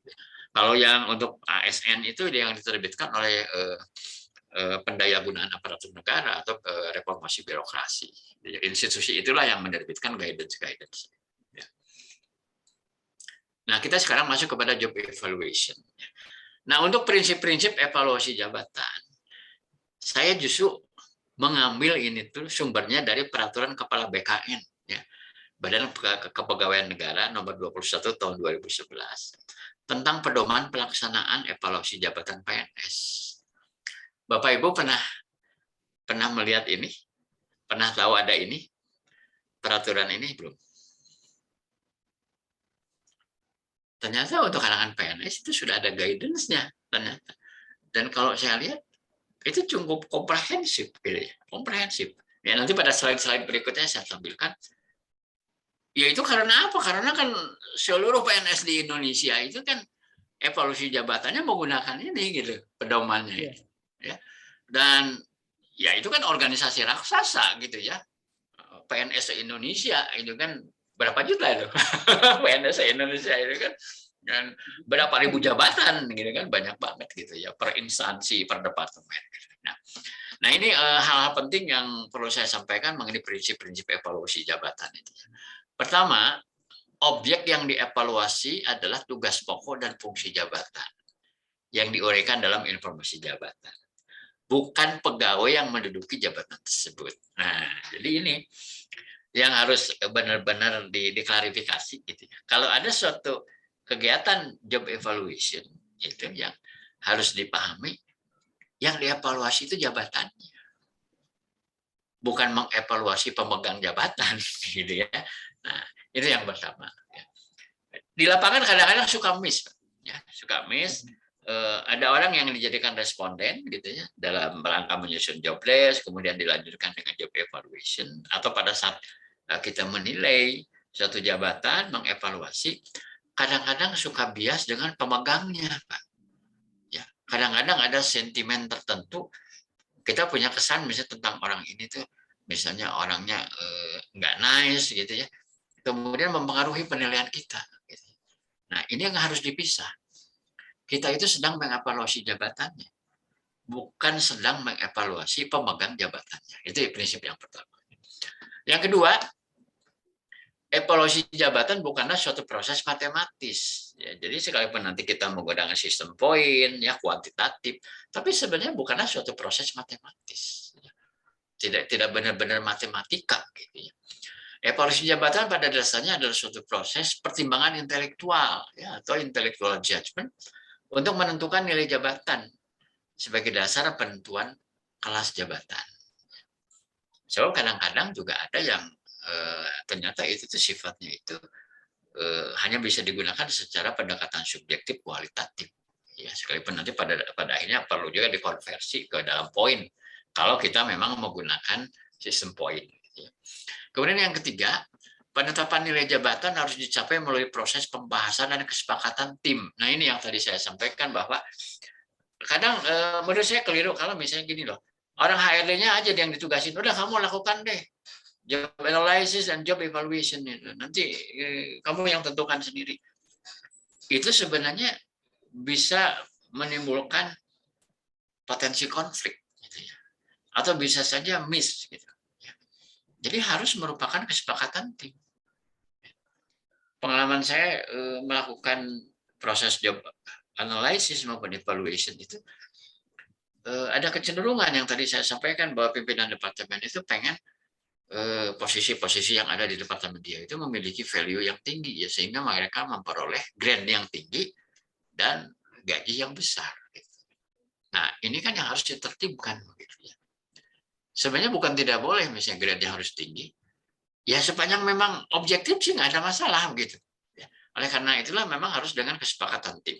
Kalau yang untuk ASN itu yang diterbitkan oleh pendayagunaan aparatur negara atau reformasi birokrasi. Institusi itulah yang menerbitkan guidance. Nah, kita sekarang masuk kepada job evaluation. Nah, untuk prinsip-prinsip evaluasi jabatan, saya justru mengambil ini tuh sumbernya dari peraturan Kepala BKN, ya, Badan Kepegawaian Negara nomor 21 tahun 2011 tentang pedoman pelaksanaan evaluasi jabatan PNS. Bapak Ibu pernah melihat ini? Pernah tahu ada ini? Peraturan ini belum? Ternyata untuk kalangan PNS itu sudah ada guidance-nya ternyata. Dan kalau saya lihat itu cukup komprehensif, gitu ya. Komprehensif. Ya, nanti pada slide-slide berikutnya saya tampilkan. Ya itu karena apa? Karena kan seluruh PNS di Indonesia itu kan evaluasi jabatannya menggunakan ini gitu, pedomannya. Ya. Dan ya itu kan organisasi raksasa gitu ya. PNS Indonesia itu kan berapa juta itu? PNS Indonesia itu kan dan berapa ribu jabatan gitu kan, banyak banget gitu ya, per instansi, per departemen. Nah ini hal-hal penting yang perlu saya sampaikan mengenai prinsip-prinsip evaluasi jabatan itu. Pertama, objek yang dievaluasi adalah tugas pokok dan fungsi jabatan yang diuraikan dalam informasi jabatan, bukan pegawai yang menduduki jabatan tersebut. Nah, jadi ini yang harus benar-benar diklarifikasi gitu. Kalau ada suatu kegiatan job evaluation itu yang harus dipahami, yang dievaluasi itu jabatannya, bukan mengevaluasi pemegang jabatan gitu ya. Nah, itu yang pertama. Di lapangan kadang-kadang suka miss, ya, suka miss. Ada orang yang dijadikan responden gitu ya dalam rangka menyusun job desk, kemudian dilanjutkan dengan job evaluation, atau pada saat kita menilai suatu jabatan, mengevaluasi, kadang-kadang suka bias dengan pemegangnya, Pak. Ya, kadang-kadang ada sentimen tertentu, kita punya kesan misalnya tentang orang ini tuh, misalnya orangnya nggak nice gitu ya, kemudian mempengaruhi penilaian kita. Gitu. Nah, ini yang harus dipisah. Kita itu sedang mengevaluasi jabatannya, bukan sedang mengevaluasi pemegang jabatannya. Itu prinsip yang pertama. Yang kedua, evaluasi jabatan bukanlah suatu proses matematis. Ya, jadi sekalipun nanti kita menggunakan sistem poin, ya kuantitatif, tapi sebenarnya bukanlah suatu proses matematis. Tidak benar-benar matematika. Gitu ya. Evaluasi jabatan pada dasarnya adalah suatu proses pertimbangan intelektual, ya, atau intellectual judgment untuk menentukan nilai jabatan sebagai dasar penentuan kelas jabatan. So kadang-kadang juga ada yang ternyata itu sifatnya itu hanya bisa digunakan secara pendekatan subjektif kualitatif. Ya, sekalipun nanti pada akhirnya perlu juga dikonversi ke dalam poin kalau kita memang menggunakan sistem poin. Gitu ya. Kemudian yang ketiga, penetapan nilai jabatan harus dicapai melalui proses pembahasan dan kesepakatan tim. Nah ini yang tadi saya sampaikan bahwa kadang menurut saya keliru kalau misalnya gini loh, orang HRD-nya aja yang ditugasin, udah kamu lakukan deh job analysis dan job evaluation itu. Nanti kamu yang tentukan sendiri. Itu sebenarnya bisa menimbulkan potensi konflik, gitu ya. Atau bisa saja miss. Gitu. Jadi harus merupakan kesepakatan tim. Pengalaman saya melakukan proses job analysis maupun evaluation itu ada kecenderungan yang tadi saya sampaikan bahwa pimpinan departemen itu pengen posisi-posisi yang ada di departemen dia itu memiliki value yang tinggi ya, sehingga mereka memperoleh grade yang tinggi dan gaji yang besar. Nah ini kan yang harus ditertibkan. Gitu ya. Sebenarnya bukan tidak boleh misalnya grade-nya harus tinggi, ya sepanjang memang objektif sih nggak ada masalah begitu. Ya. Oleh karena itulah memang harus dengan kesepakatan tim.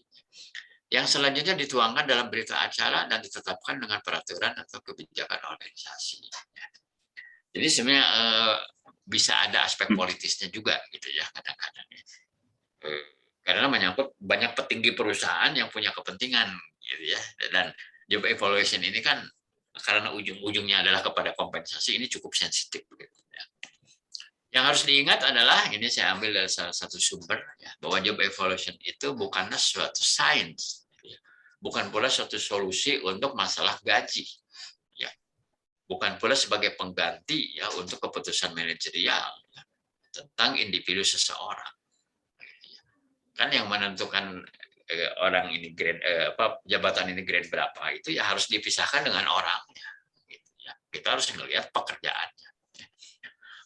Yang selanjutnya dituangkan dalam berita acara dan ditetapkan dengan peraturan atau kebijakan organisasi. Jadi sebenarnya bisa ada aspek politisnya juga gitu ya kadang-kadang. Karena menyangkut banyak petinggi perusahaan yang punya kepentingan gitu ya, dan job evaluation ini kan karena ujung-ujungnya adalah kepada kompensasi, ini cukup sensitif gitu ya. Yang harus diingat adalah, ini saya ambil dari salah satu sumber ya, bahwa job evaluation itu bukanlah suatu sains ya. Bukan pula suatu solusi untuk masalah gaji ya. Bukan pula sebagai pengganti ya untuk keputusan manajerial ya, tentang individu seseorang. Kan yang menentukan orang ini grade jabatan ini grade berapa itu ya harus dipisahkan dengan orangnya gitu ya. Kita harus melihat pekerjaannya,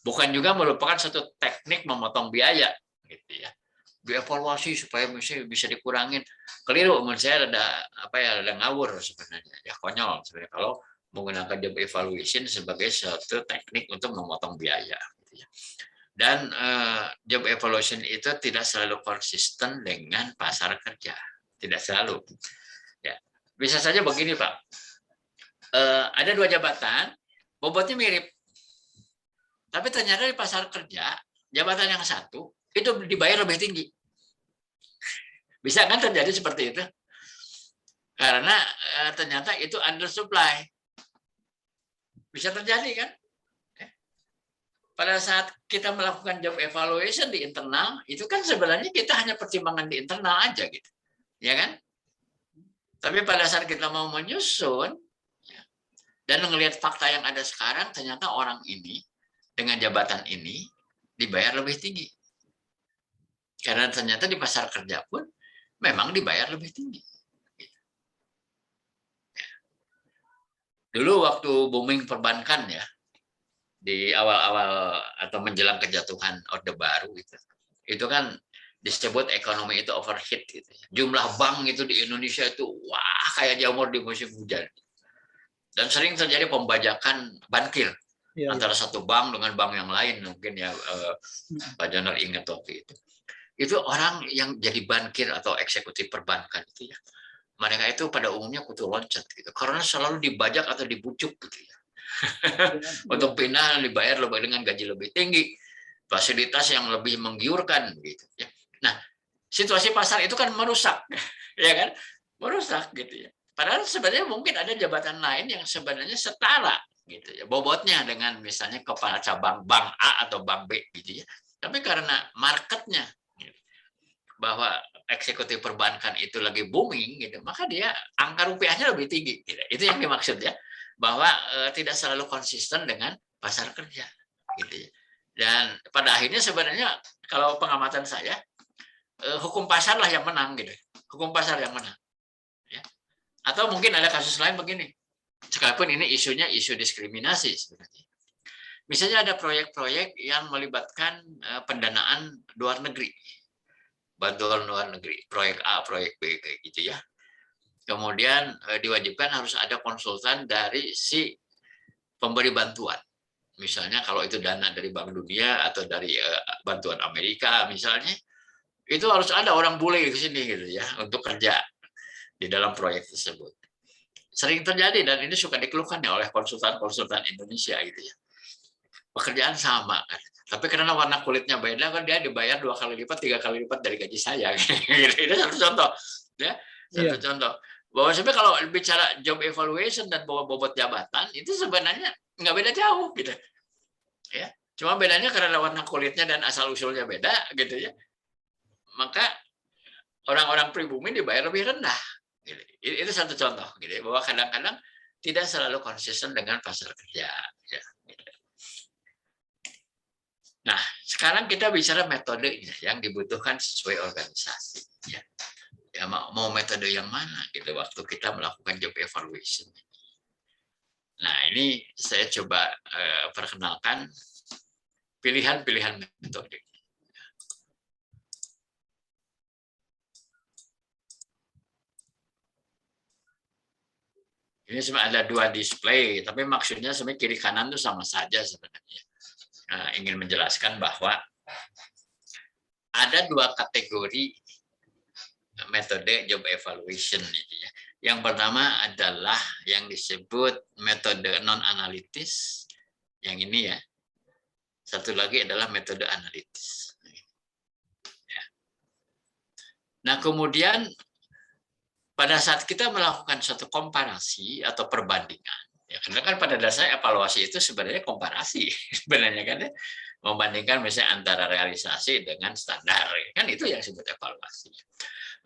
bukan juga merupakan satu teknik memotong biaya gitu ya, dievaluasi supaya bisa dikurangin. Keliru menurut saya, ada ngawur sebenarnya ya, konyol sebenarnya kalau menggunakan job evaluation sebagai satu teknik untuk memotong biaya gitu ya. Dan job evaluation itu tidak selalu konsisten dengan pasar kerja, tidak selalu. Ya, bisa saja begini Pak, ada dua jabatan, bobotnya mirip, tapi ternyata di pasar kerja jabatan yang satu itu dibayar lebih tinggi. Bisa kan terjadi seperti itu? Karena ternyata itu under supply. Bisa terjadi kan? Pada saat kita melakukan job evaluation di internal, itu kan sebenarnya kita hanya pertimbangan di internal aja gitu, ya kan? Tapi pada saat kita mau menyusun ya, dan melihat fakta yang ada sekarang, ternyata orang ini dengan jabatan ini dibayar lebih tinggi. Karena ternyata di pasar kerja pun memang dibayar lebih tinggi. Dulu waktu booming perbankan ya, di awal-awal atau menjelang kejatuhan Orde Baru itu kan disebut ekonomi itu overheat gitu. Jumlah bank itu di Indonesia itu wah kayak jamur di musim hujan. Dan sering terjadi pembajakan bankir antara satu bank dengan bank yang lain, mungkin ya Pak Jonar ingat waktu itu. Itu orang yang jadi bankir atau eksekutif perbankan itu ya, mereka itu pada umumnya kutu loncat gitu, karena selalu dibajak atau dibujuk gitu ya. Untuk pindah dibayar dengan gaji lebih tinggi, fasilitas yang lebih menggiurkan gitu ya. Nah, situasi pasar itu kan merusak ya kan? Merusak gitu ya. Padahal sebenarnya mungkin ada jabatan lain yang sebenarnya setara gitu ya, bobotnya dengan misalnya kepala cabang bank A atau bank B gitu ya. Tapi karena marketnya gitu, bahwa eksekutif perbankan itu lagi booming gitu, maka dia angka rupiahnya lebih tinggi gitu. Itu yang dimaksud ya, bahwa tidak selalu konsisten dengan pasar kerja gitu ya. Dan pada akhirnya sebenarnya kalau pengamatan saya, hukum pasar lah yang menang gitu, hukum pasar yang menang ya. Atau mungkin ada kasus lain begini, sekalipun ini isunya isu diskriminasi sebenarnya, misalnya ada proyek-proyek yang melibatkan pendanaan luar negeri, bantuan luar negeri, proyek A, proyek B kayak gitu ya. Kemudian diwajibkan harus ada konsultan dari si pemberi bantuan. Misalnya kalau itu dana dari Bank Dunia atau dari bantuan Amerika misalnya, itu harus ada orang bule di sini gitu ya untuk kerja di dalam proyek tersebut. Sering terjadi dan ini suka dikeluhkan ya oleh konsultan-konsultan Indonesia gitu ya. Pekerjaan sama kan, tapi karena warna kulitnya beda kan dia dibayar 2 kali lipat, 3 kali lipat dari gaji saya. Itu satu contoh ya, satu contoh. Bahwa sebenarnya kalau bicara job evaluation dan bobot jabatan itu sebenarnya nggak beda jauh gitu ya, cuma bedanya karena warna kulitnya dan asal usulnya beda gitu ya, maka orang-orang pribumi dibayar lebih rendah gitu. Itu satu contoh gitu ya, bahwa kadang-kadang tidak selalu konsisten dengan pasar kerja ya, gitu. Nah sekarang kita bicara metode yang dibutuhkan sesuai organisasi ya. Ya, mau metode yang mana gitu waktu kita melakukan job evaluation. Nah ini saya coba perkenalkan pilihan-pilihan metode. Ini sebenarnya ada 2 display, tapi maksudnya sebenarnya kiri kanan itu sama saja sebenarnya. Ingin menjelaskan bahwa ada 2 kategori metode job evaluation gitu ya. Yang pertama adalah yang disebut metode non-analitis, yang ini ya. Satu lagi adalah metode analitis. Nah, kemudian pada saat kita melakukan suatu komparasi atau perbandingan, ya karena kan pada dasarnya evaluasi itu sebenarnya komparasi, sebenarnya kan ya, membandingkan misalnya antara realisasi dengan standar, kan itu yang disebut evaluasi.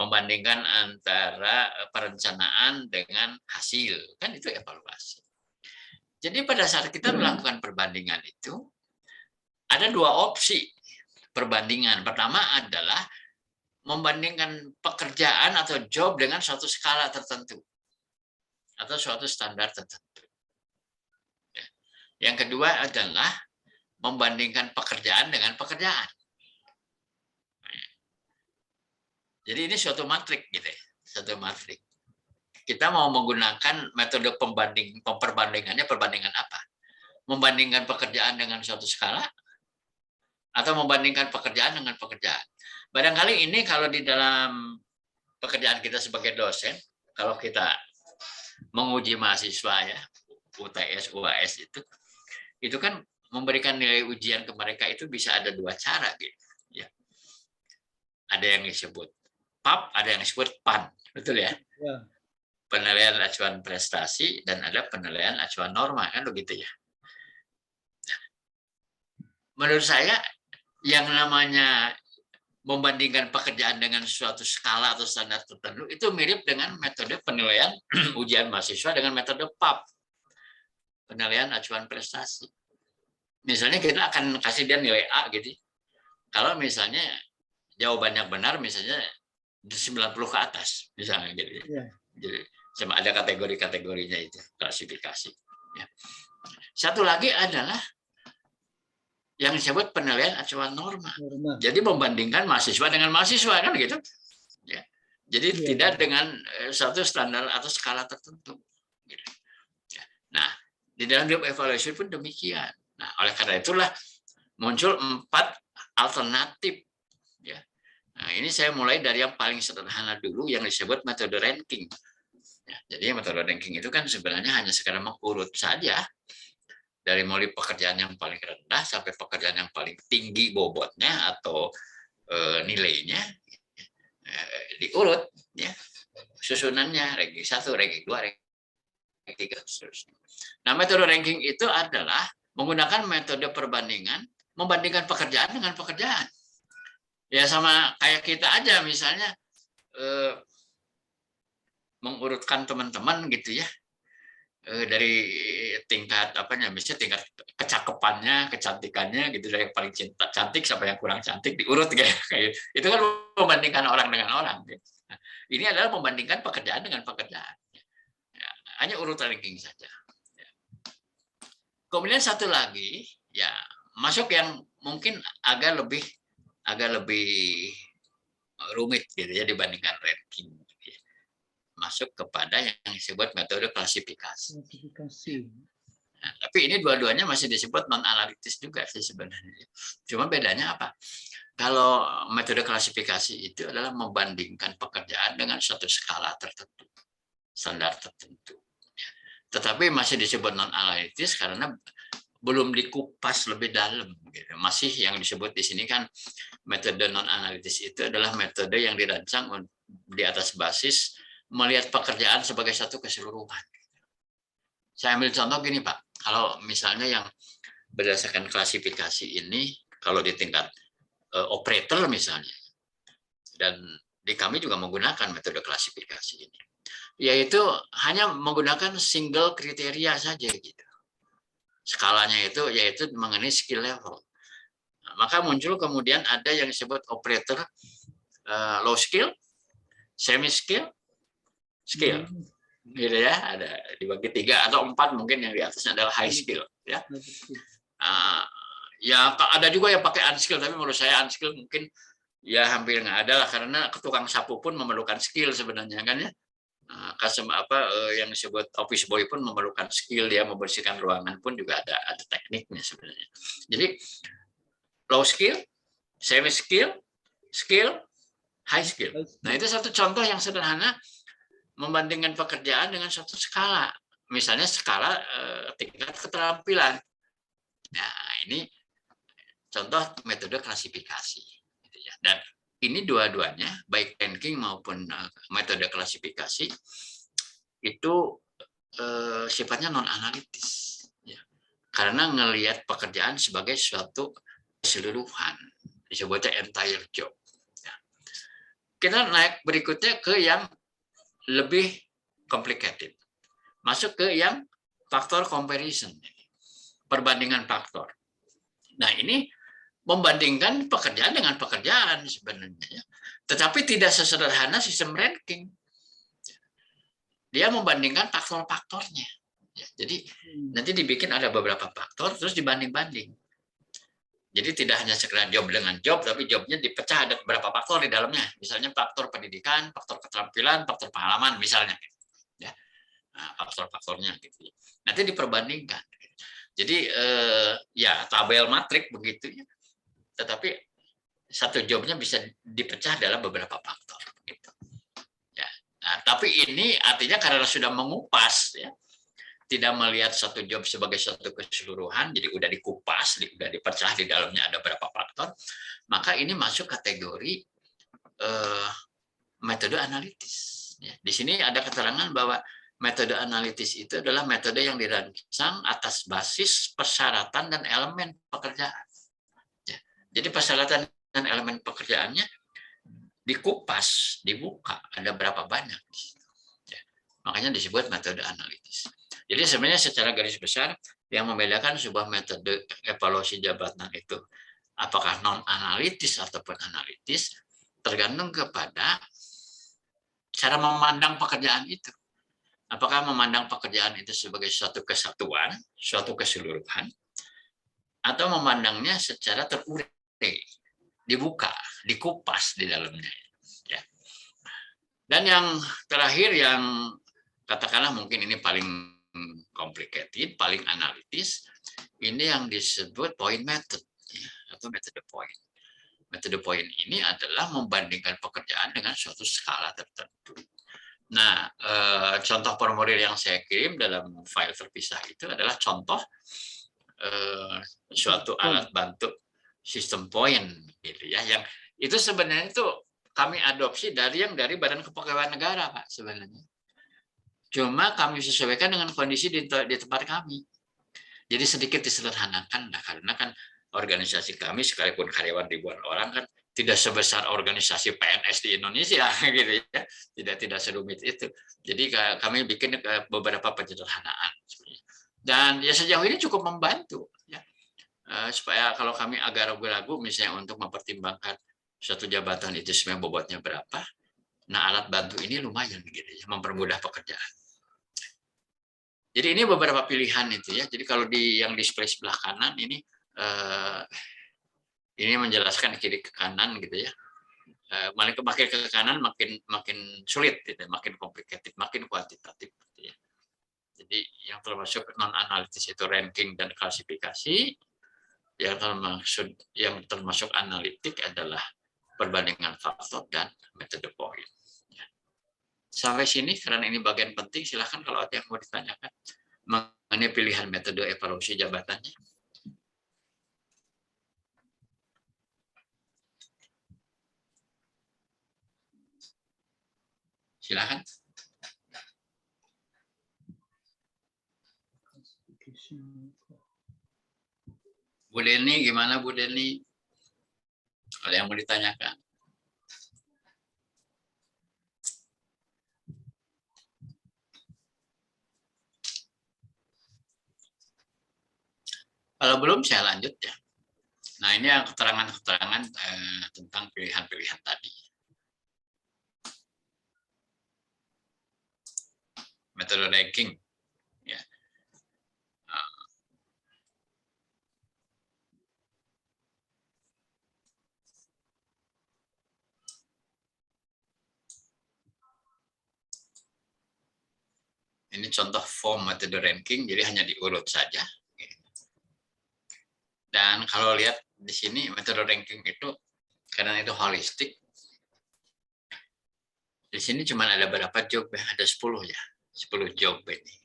Membandingkan antara perencanaan dengan hasil, kan itu evaluasi. Jadi pada saat kita melakukan perbandingan itu, ada dua opsi perbandingan. Pertama adalah membandingkan pekerjaan atau job dengan suatu skala tertentu atau suatu standar tertentu. Yang kedua adalah membandingkan pekerjaan dengan pekerjaan. Jadi ini suatu matrik gitu ya, suatu matrik. Kita mau menggunakan metode perbandingannya perbandingan apa? Membandingkan pekerjaan dengan suatu skala atau membandingkan pekerjaan dengan pekerjaan. Barangkali ini kalau di dalam pekerjaan kita sebagai dosen, kalau kita menguji mahasiswa ya, UTS, UAS itu kan memberikan nilai ujian ke mereka itu bisa ada dua cara gitu. Ya. Ada yang disebut PAP, ada yang disebut PAN, betul ya? Ya. Penilaian acuan prestasi dan ada penilaian acuan norma, kan begitu ya. Menurut saya yang namanya membandingkan pekerjaan dengan suatu skala atau standar tertentu itu mirip dengan metode penilaian ujian mahasiswa dengan metode PAP, penilaian acuan prestasi. Misalnya kita akan kasih dia nilai A gitu. Kalau misalnya jawabannya benar misalnya 90 ke atas misalnya gitu. Ya. Jadi sama ada kategori-kategorinya itu, klasifikasi. Ya. Satu lagi adalah yang disebut penilaian acuan norma. Jadi membandingkan mahasiswa dengan mahasiswa kan gitu. Ya. Jadi tidak dengan satu standar atau skala tertentu. Gitu. Ya. Nah, di dalam job evaluation pun demikian. Nah, oleh karena itulah muncul 4 alternatif. Ya. Nah, ini saya mulai dari yang paling sederhana dulu yang disebut metode ranking. Ya, jadi metode ranking itu kan sebenarnya hanya sekedar mengurut saja dari mulai pekerjaan yang paling rendah sampai pekerjaan yang paling tinggi bobotnya atau nilainya diurut ya susunannya ranking 1, ranking 2, ranking 3 seterusnya. Nah, metode ranking itu adalah menggunakan metode perbandingan membandingkan pekerjaan dengan pekerjaan. Ya sama kayak kita aja misalnya mengurutkan teman-teman gitu ya dari tingkat apanya misalnya tingkat kecakapannya, kecantikannya gitu dari yang paling cantik sampai yang kurang cantik diurut kayak itu kan membandingkan orang dengan orang. Nah, ini adalah membandingkan pekerjaan dengan pekerjaan. Ya, hanya urutan ranking saja. Ya. Kemudian satu lagi ya masuk yang mungkin agak lebih rumit gitu ya dibandingkan ranking. Masuk kepada yang disebut metode klasifikasi. Nah, tapi ini dua-duanya masih disebut non-analitis juga sih sebenarnya. Cuma bedanya apa? Kalau metode klasifikasi itu adalah membandingkan pekerjaan dengan suatu skala tertentu, standar tertentu. Tetapi masih disebut non-analitis karena belum dikupas lebih dalam. Masih yang disebut di sini kan metode non-analitis itu adalah metode yang dirancang di atas basis melihat pekerjaan sebagai satu keseluruhan. Saya ambil contoh gini Pak, kalau misalnya yang berdasarkan klasifikasi ini, kalau di tingkat operator misalnya, dan di kami juga menggunakan metode klasifikasi ini, yaitu hanya menggunakan single kriteria saja gitu. Skalanya itu yaitu mengenai skill level. Nah, maka muncul kemudian ada yang disebut operator low skill, semi skill, skill, gitu ya, ada dibagi 3 atau 4 mungkin yang di atasnya adalah high skill, ya. Ya ada juga yang pakai unskill, tapi menurut saya unskill mungkin ya hampir nggak ada lah karena tukang sapu pun memerlukan skill sebenarnya kan ya. Yang disebut office boy pun memerlukan skill, dia membersihkan ruangan pun juga ada tekniknya sebenarnya. Jadi low skill, semi skill, skill, high skill. Nah itu satu contoh yang sederhana membandingkan pekerjaan dengan suatu skala, misalnya skala tingkat keterampilan. Nah, ini contoh metode klasifikasi. Gitu ya. Dan ini dua-duanya, baik ranking maupun metode klasifikasi, itu sifatnya non-analitis. Ya. Karena ngelihat pekerjaan sebagai suatu keseluruhan, disebutnya entire job. Ya. Kita naik berikutnya ke yang lebih complicated. Masuk ke yang faktor comparison, perbandingan faktor. Nah, ini membandingkan pekerjaan dengan pekerjaan sebenarnya. Tetapi tidak sesederhana sistem ranking. Dia membandingkan faktor-faktornya. Ya, jadi nanti dibikin ada beberapa faktor, terus dibanding-banding. Jadi tidak hanya sekedar job dengan job, tapi jobnya dipecah ada beberapa faktor di dalamnya. Misalnya faktor pendidikan, faktor keterampilan, faktor pengalaman, misalnya. Ya, nah, faktor-faktornya gitu. Nanti diperbandingkan. Jadi ya tabel matrik begitu ya. Tetapi satu jobnya bisa dipecah dalam beberapa faktor. Gitu. Ya. Nah, tapi ini artinya karena sudah mengupas, ya, tidak melihat satu job sebagai satu keseluruhan, jadi udah dikupas, udah dipecah di dalamnya ada berapa faktor, maka ini masuk kategori metode analitis. Ya. Di sini ada keterangan bahwa metode analitis itu adalah metode yang dirancang atas basis persyaratan dan elemen pekerjaan. Ya. Jadi persyaratan dan elemen pekerjaannya dikupas, dibuka, ada berapa banyak. Ya. Makanya disebut metode analitis. Jadi sebenarnya secara garis besar yang membedakan sebuah metode evaluasi jabatan itu apakah non-analitis ataupun analitis tergantung kepada cara memandang pekerjaan itu. Apakah memandang pekerjaan itu sebagai suatu kesatuan, suatu keseluruhan, atau memandangnya secara terurai, dibuka, dikupas di dalamnya. Ya. Dan yang terakhir yang katakanlah mungkin ini paling complicated, paling analitis, ini yang disebut point method atau metode point. Metode point ini adalah membandingkan pekerjaan dengan suatu skala tertentu. Nah, contoh formulir yang saya kirim dalam file terpisah itu adalah contoh suatu alat bantu sistem point, gitu ya. Yang itu sebenarnya itu kami adopsi dari Badan Kepegawaian Negara, Pak, sebenarnya. Cuma kami sesuaikan dengan kondisi di tempat kami. Jadi sedikit disederhanakan, nah, karena kan organisasi kami sekalipun karyawan ribuan orang kan tidak sebesar organisasi PNS di Indonesia, gitu ya. Tidak serumit itu. Jadi kami bikin beberapa penyederhanaan. Dan ya sejauh ini cukup membantu, ya. Supaya kalau kami agak ragu-ragu, misalnya untuk mempertimbangkan suatu jabatan itu sebenarnya bobotnya berapa, nah alat bantu ini lumayan, gitu ya, mempermudah pekerjaan. Jadi ini beberapa pilihan itu ya. Jadi kalau yang display sebelah kanan ini menjelaskan kiri ke kanan gitu ya. Makin ke kanan makin sulit gitu, makin complicated, makin kuantitatif gitu ya. Jadi yang termasuk non analitis itu ranking dan klasifikasi, yang termasuk analitik adalah perbandingan faktor dan metode point. Ya. Sampai sini karena ini bagian penting, silahkan kalau ada yang mau ditanyakan mengenai pilihan metode evaluasi jabatannya. Silakan. Bu Deni, gimana Bu Deni? Ada yang mau ditanyakan? Kalau belum, saya lanjut ya. Nah, ini yang keterangan-keterangan tentang pilihan-pilihan tadi. Metode ranking. Ya. Ini contoh form metode ranking, jadi hanya diurut saja. Dan kalau lihat di sini metode ranking itu karena itu holistik. Di sini cuma ada berapa job ya? Ada 10 ya. 10 job ini.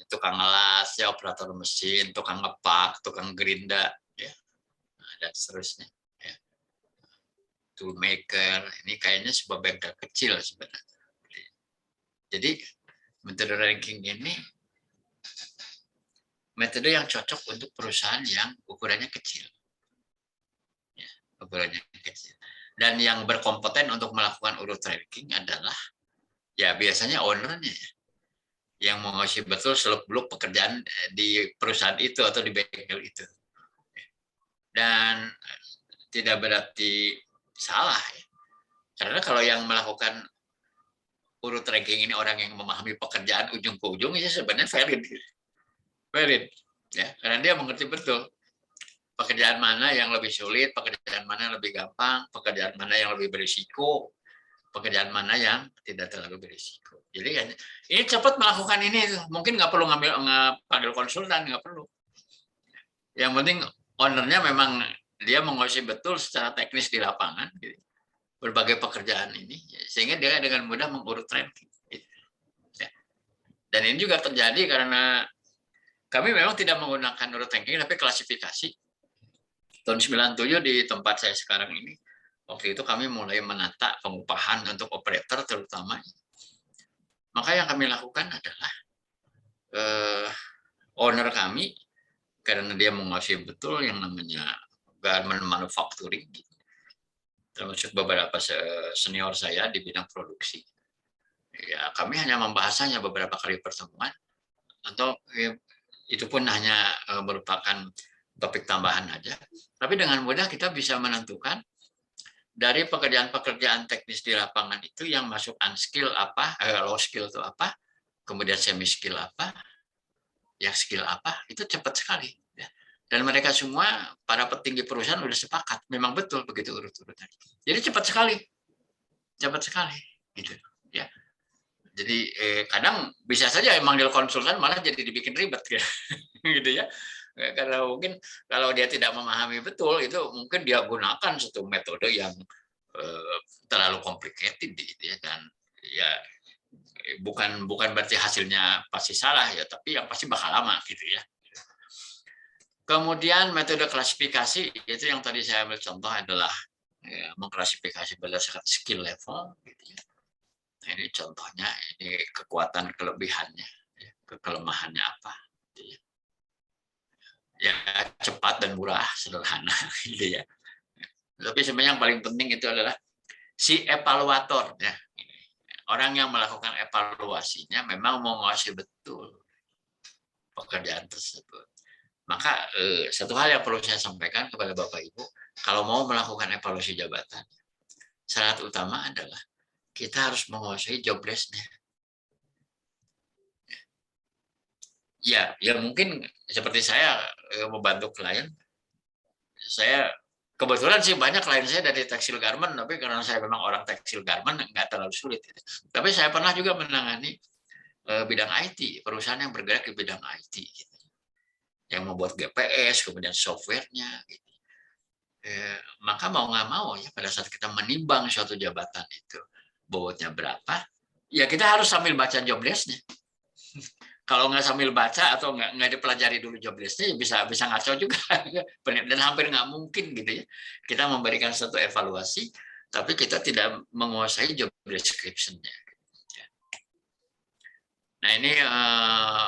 tukang ngelas, ya operator mesin, tukang ngepak, tukang gerinda, ya, dan seterusnya. Ya. Toolmaker, ini kayaknya sebuah bengkel kecil sebenarnya. Jadi metode ranking ini metode yang cocok untuk perusahaan yang ukurannya kecil. Ya, ukurannya kecil. Dan yang berkompeten untuk melakukan urut ranking adalah ya biasanya ownernya yang menguasai betul seluk-beluk pekerjaan di perusahaan itu atau di bengkel itu. Dan tidak berarti salah ya. Karena kalau yang melakukan urut ranking ini orang yang memahami pekerjaan ujung ke ujung, itu sebenarnya valid. Valid. Ya, karena dia mengerti betul pekerjaan mana yang lebih sulit, pekerjaan mana yang lebih gampang, pekerjaan mana yang lebih berisiko, pekerjaan mana yang tidak terlalu berisiko. Jadi kan ini cepat melakukan ini, mungkin nggak perlu panggil konsultan, nggak perlu. Yang penting ownernya memang dia menguasai betul secara teknis di lapangan gitu, berbagai pekerjaan ini, sehingga dia dengan mudah mengurut ranking. Gitu. Ya. Dan ini juga terjadi karena kami memang tidak menggunakan urut ranking, tapi klasifikasi. Tahun 97 di tempat saya sekarang ini, waktu itu kami mulai menata pengupahan untuk operator terutama. Maka yang kami lakukan adalah owner kami, karena dia menguasai betul yang namanya garment manufacturing, termasuk beberapa senior saya di bidang produksi. Ya, kami hanya membahasanya beberapa kali pertemuan, atau ya, itu pun hanya merupakan topik tambahan aja. Tapi dengan mudah kita bisa menentukan dari pekerjaan-pekerjaan teknis di lapangan itu yang masuk unskill apa, low skill itu apa, kemudian semi skill apa, yang skill apa, itu cepat sekali. Ya. Dan mereka semua, para petinggi perusahaan sudah sepakat, memang betul begitu urut-urutan. Jadi cepat sekali, gitu. Ya. Jadi kadang bisa saja manggil konsultan malah jadi dibikin ribet, gitu ya. Karena mungkin kalau dia tidak memahami betul, itu mungkin dia gunakan satu metode yang terlalu complicated, gitu ya. Dan ya bukan berarti hasilnya pasti salah ya, tapi yang pasti bakal lama, gitu ya. Kemudian metode klasifikasi itu yang tadi saya ambil contoh adalah ya, mengklasifikasi berdasarkan skill level, gitu ya. Nah, ini contohnya, ini kekuatan kelebihannya, ya, kelemahannya apa, gitu ya. Ya cepat dan murah, sederhana, gitu ya. Tapi sebenarnya yang paling penting itu adalah si evaluator, ya. Orang yang melakukan evaluasinya memang menguasai betul pekerjaan tersebut. Maka satu hal yang perlu saya sampaikan kepada Bapak Ibu, kalau mau melakukan evaluasi jabatan, syarat utama adalah kita harus menguasai job desk-nya. Ya mungkin seperti saya membantu klien, saya kebetulan sih banyak klien saya dari tekstil garment, tapi karena saya memang orang tekstil garment nggak terlalu sulit. Tapi saya pernah juga menangani bidang IT, perusahaan yang bergerak di bidang IT, gitu. Yang membuat GPS, kemudian softwarenya. Gitu. Maka mau nggak mau ya pada saat kita menimbang suatu jabatan itu bobotnya berapa, ya kita harus sambil baca job desk-nya. Kalau nggak sambil baca atau nggak dipelajari dulu job desk-nya, bisa ngaco juga. Dan hampir nggak mungkin gitu ya. Kita memberikan satu evaluasi, tapi kita tidak menguasai job description-nya. Nah ini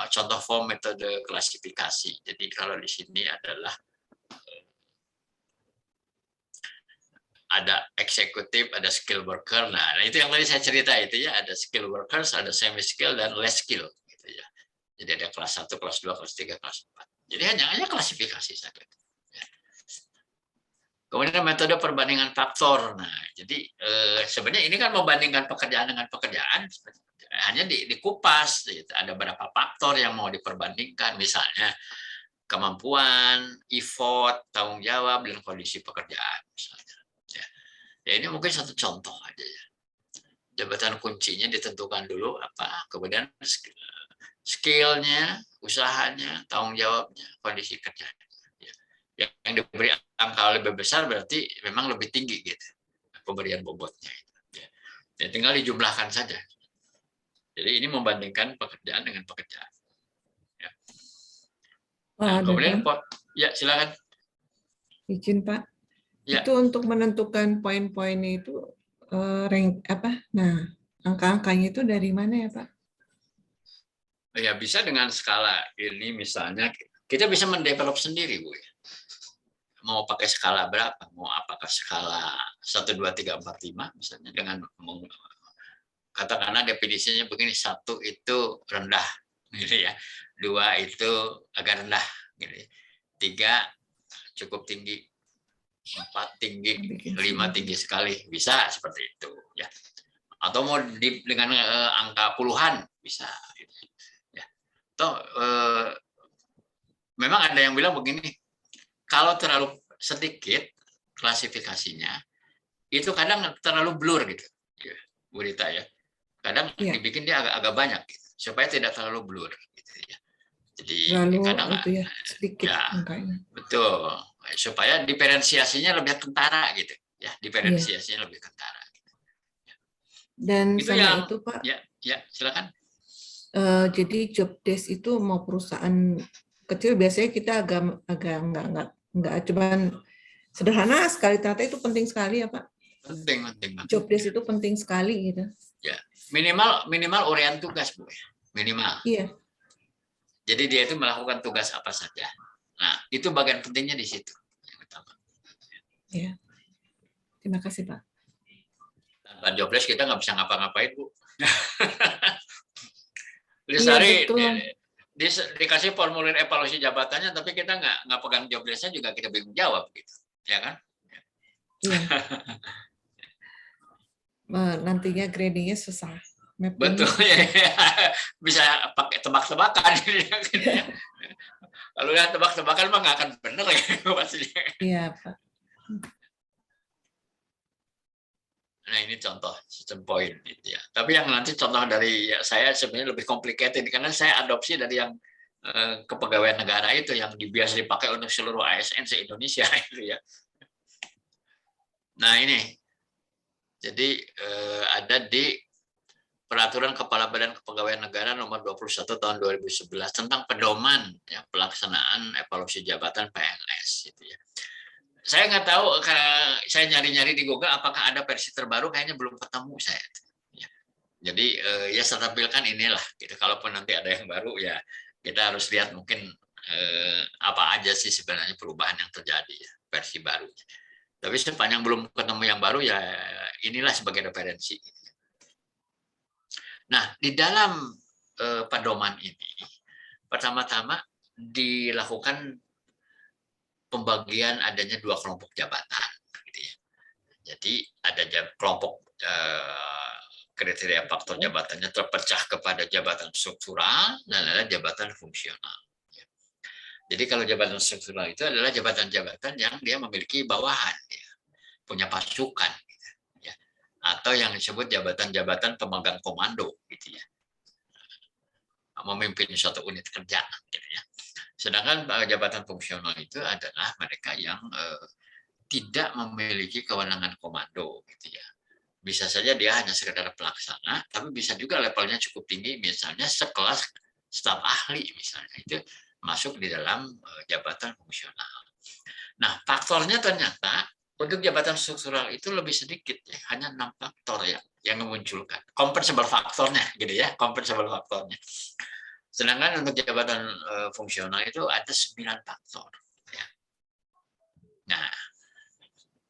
contoh form metode klasifikasi. Jadi kalau di sini adalah ada eksekutif, ada skill worker. Nah itu yang tadi saya cerita itu ya, ada skill workers, ada semi skill dan less skill. Gitu ya. Jadi ada kelas 1, kelas 2, kelas 3, kelas 4. Jadi hanya klasifikasi saja. Ya. Kemudian metode perbandingan faktor. Nah jadi sebenarnya ini kan membandingkan pekerjaan dengan pekerjaan. Hanya dikupas, gitu. Ada beberapa faktor yang mau diperbandingkan, misalnya kemampuan, effort, tanggung jawab, dan kondisi pekerjaan. Misalnya. Ya ini mungkin satu contoh aja ya. Jabatan kuncinya ditentukan dulu apa, kemudian skillnya, usahanya, tanggung jawabnya, kondisi kerjanya. Ya. Yang diberi angka lebih besar berarti memang lebih tinggi gitu pemberian bobotnya. Ya, tinggal dijumlahkan saja. Jadi ini membandingkan pekerjaan dengan pekerjaan. Pak, ada Kemudian Pak. ya silakan. Izin Pak. Ya. Itu untuk menentukan poin-poinnya itu rank apa? Nah, angka-angkanya itu dari mana ya Pak? Ya bisa dengan skala ini misalnya kita bisa mendevelop sendiri Bu. Mau pakai skala berapa? Mau apakah skala 1, 2, 3, 4, 5 misalnya dengan katakanlah definisinya begini, 1 itu rendah gitu ya. 2 itu agak rendah gitu ya. 3 cukup tinggi. 4 tinggi, 5 tinggi sekali. Bisa seperti itu ya. Atau mau dengan angka puluhan bisa gitu. Ya. Atau memang ada yang bilang begini, kalau terlalu sedikit klasifikasinya, itu kadang terlalu blur gitu, ya, Bu Rita ya. Kadang dibikin dia agak banyak, gitu, supaya tidak terlalu blur. Gitu ya. Jadi Lalu kadang itu ya sedikit ya, angkanya. betul, supaya diferensiasinya lebih kentara gitu, ya, diferensiasinya lebih kentara. Gitu. Dan itu sama yang, itu Pak. Ya, silakan. Jadi job desk itu mau perusahaan kecil biasanya kita agak nggak cuman sederhana sekali, ternyata itu penting sekali ya Pak. Penting. Job desk itu penting sekali gitu. Ya, minimal urian tugas Bu. Minimal. Iya. Jadi dia itu melakukan tugas apa saja. Nah, itu bagian pentingnya di situ. Yang utama. Ya. Terima kasih Pak. Tanpa job desk kita nggak bisa ngapa-ngapain Bu. Iya, betul. Dikasih formulir evaluasi jabatannya, tapi kita nggak pegang job desk-nya juga kita bingung jawab gitu, ya kan? Iya. Nantinya gradingnya susah. Betul ya. Bisa pakai tebak-tebakan. Kalau udah tebak-tebakan mah nggak akan benar ya pastinya. Iya Pak. Nah ini contoh sistem poin gitu ya. Tapi yang nanti contoh dari saya sebenarnya lebih complicated karena saya adopsi dari yang kepegawaian negara itu yang biasa dipakai untuk seluruh ASN se-Indonesia itu ya. Nah ini, jadi ada di Peraturan Kepala Badan Kepegawaian Negara Nomor 21 Tahun 2011 tentang pedoman ya, pelaksanaan evaluasi jabatan PNS gitu ya. Saya nggak tahu karena saya nyari-nyari di Google apakah ada versi terbaru, kayaknya belum ketemu saya. Ya. Jadi ya saya tampilkan inilah gitu. Kalaupun nanti ada yang baru ya kita harus lihat mungkin apa aja sih sebenarnya perubahan yang terjadi ya, versi baru. Tapi sepanjang belum ketemu yang baru ya inilah sebagai referensi. Nah, di dalam pedoman ini, pertama-tama dilakukan pembagian adanya 2 kelompok jabatan. Gitu ya. Jadi ada kelompok kriteria faktor jabatannya terpecah kepada jabatan struktural dan ada jabatan fungsional. Jadi kalau jabatan struktural itu adalah jabatan-jabatan yang dia memiliki bawahan, ya, punya pasukan. Atau yang disebut jabatan-jabatan pemegang komando gitu ya, memimpin suatu unit kerja gitu ya. Sedangkan jabatan fungsional itu adalah mereka yang tidak memiliki kewenangan komando gitu ya. Bisa saja dia hanya sekedar pelaksana, tapi bisa juga levelnya cukup tinggi, misalnya sekelas staf ahli misalnya, itu masuk di dalam jabatan fungsional. Nah, faktornya ternyata untuk jabatan struktural itu lebih sedikit, ya, hanya 6 faktor ya yang memunculkan compensable faktornya, gitu ya, compensable faktornya. Sedangkan untuk jabatan fungsional itu ada 9 faktor. Ya. Nah,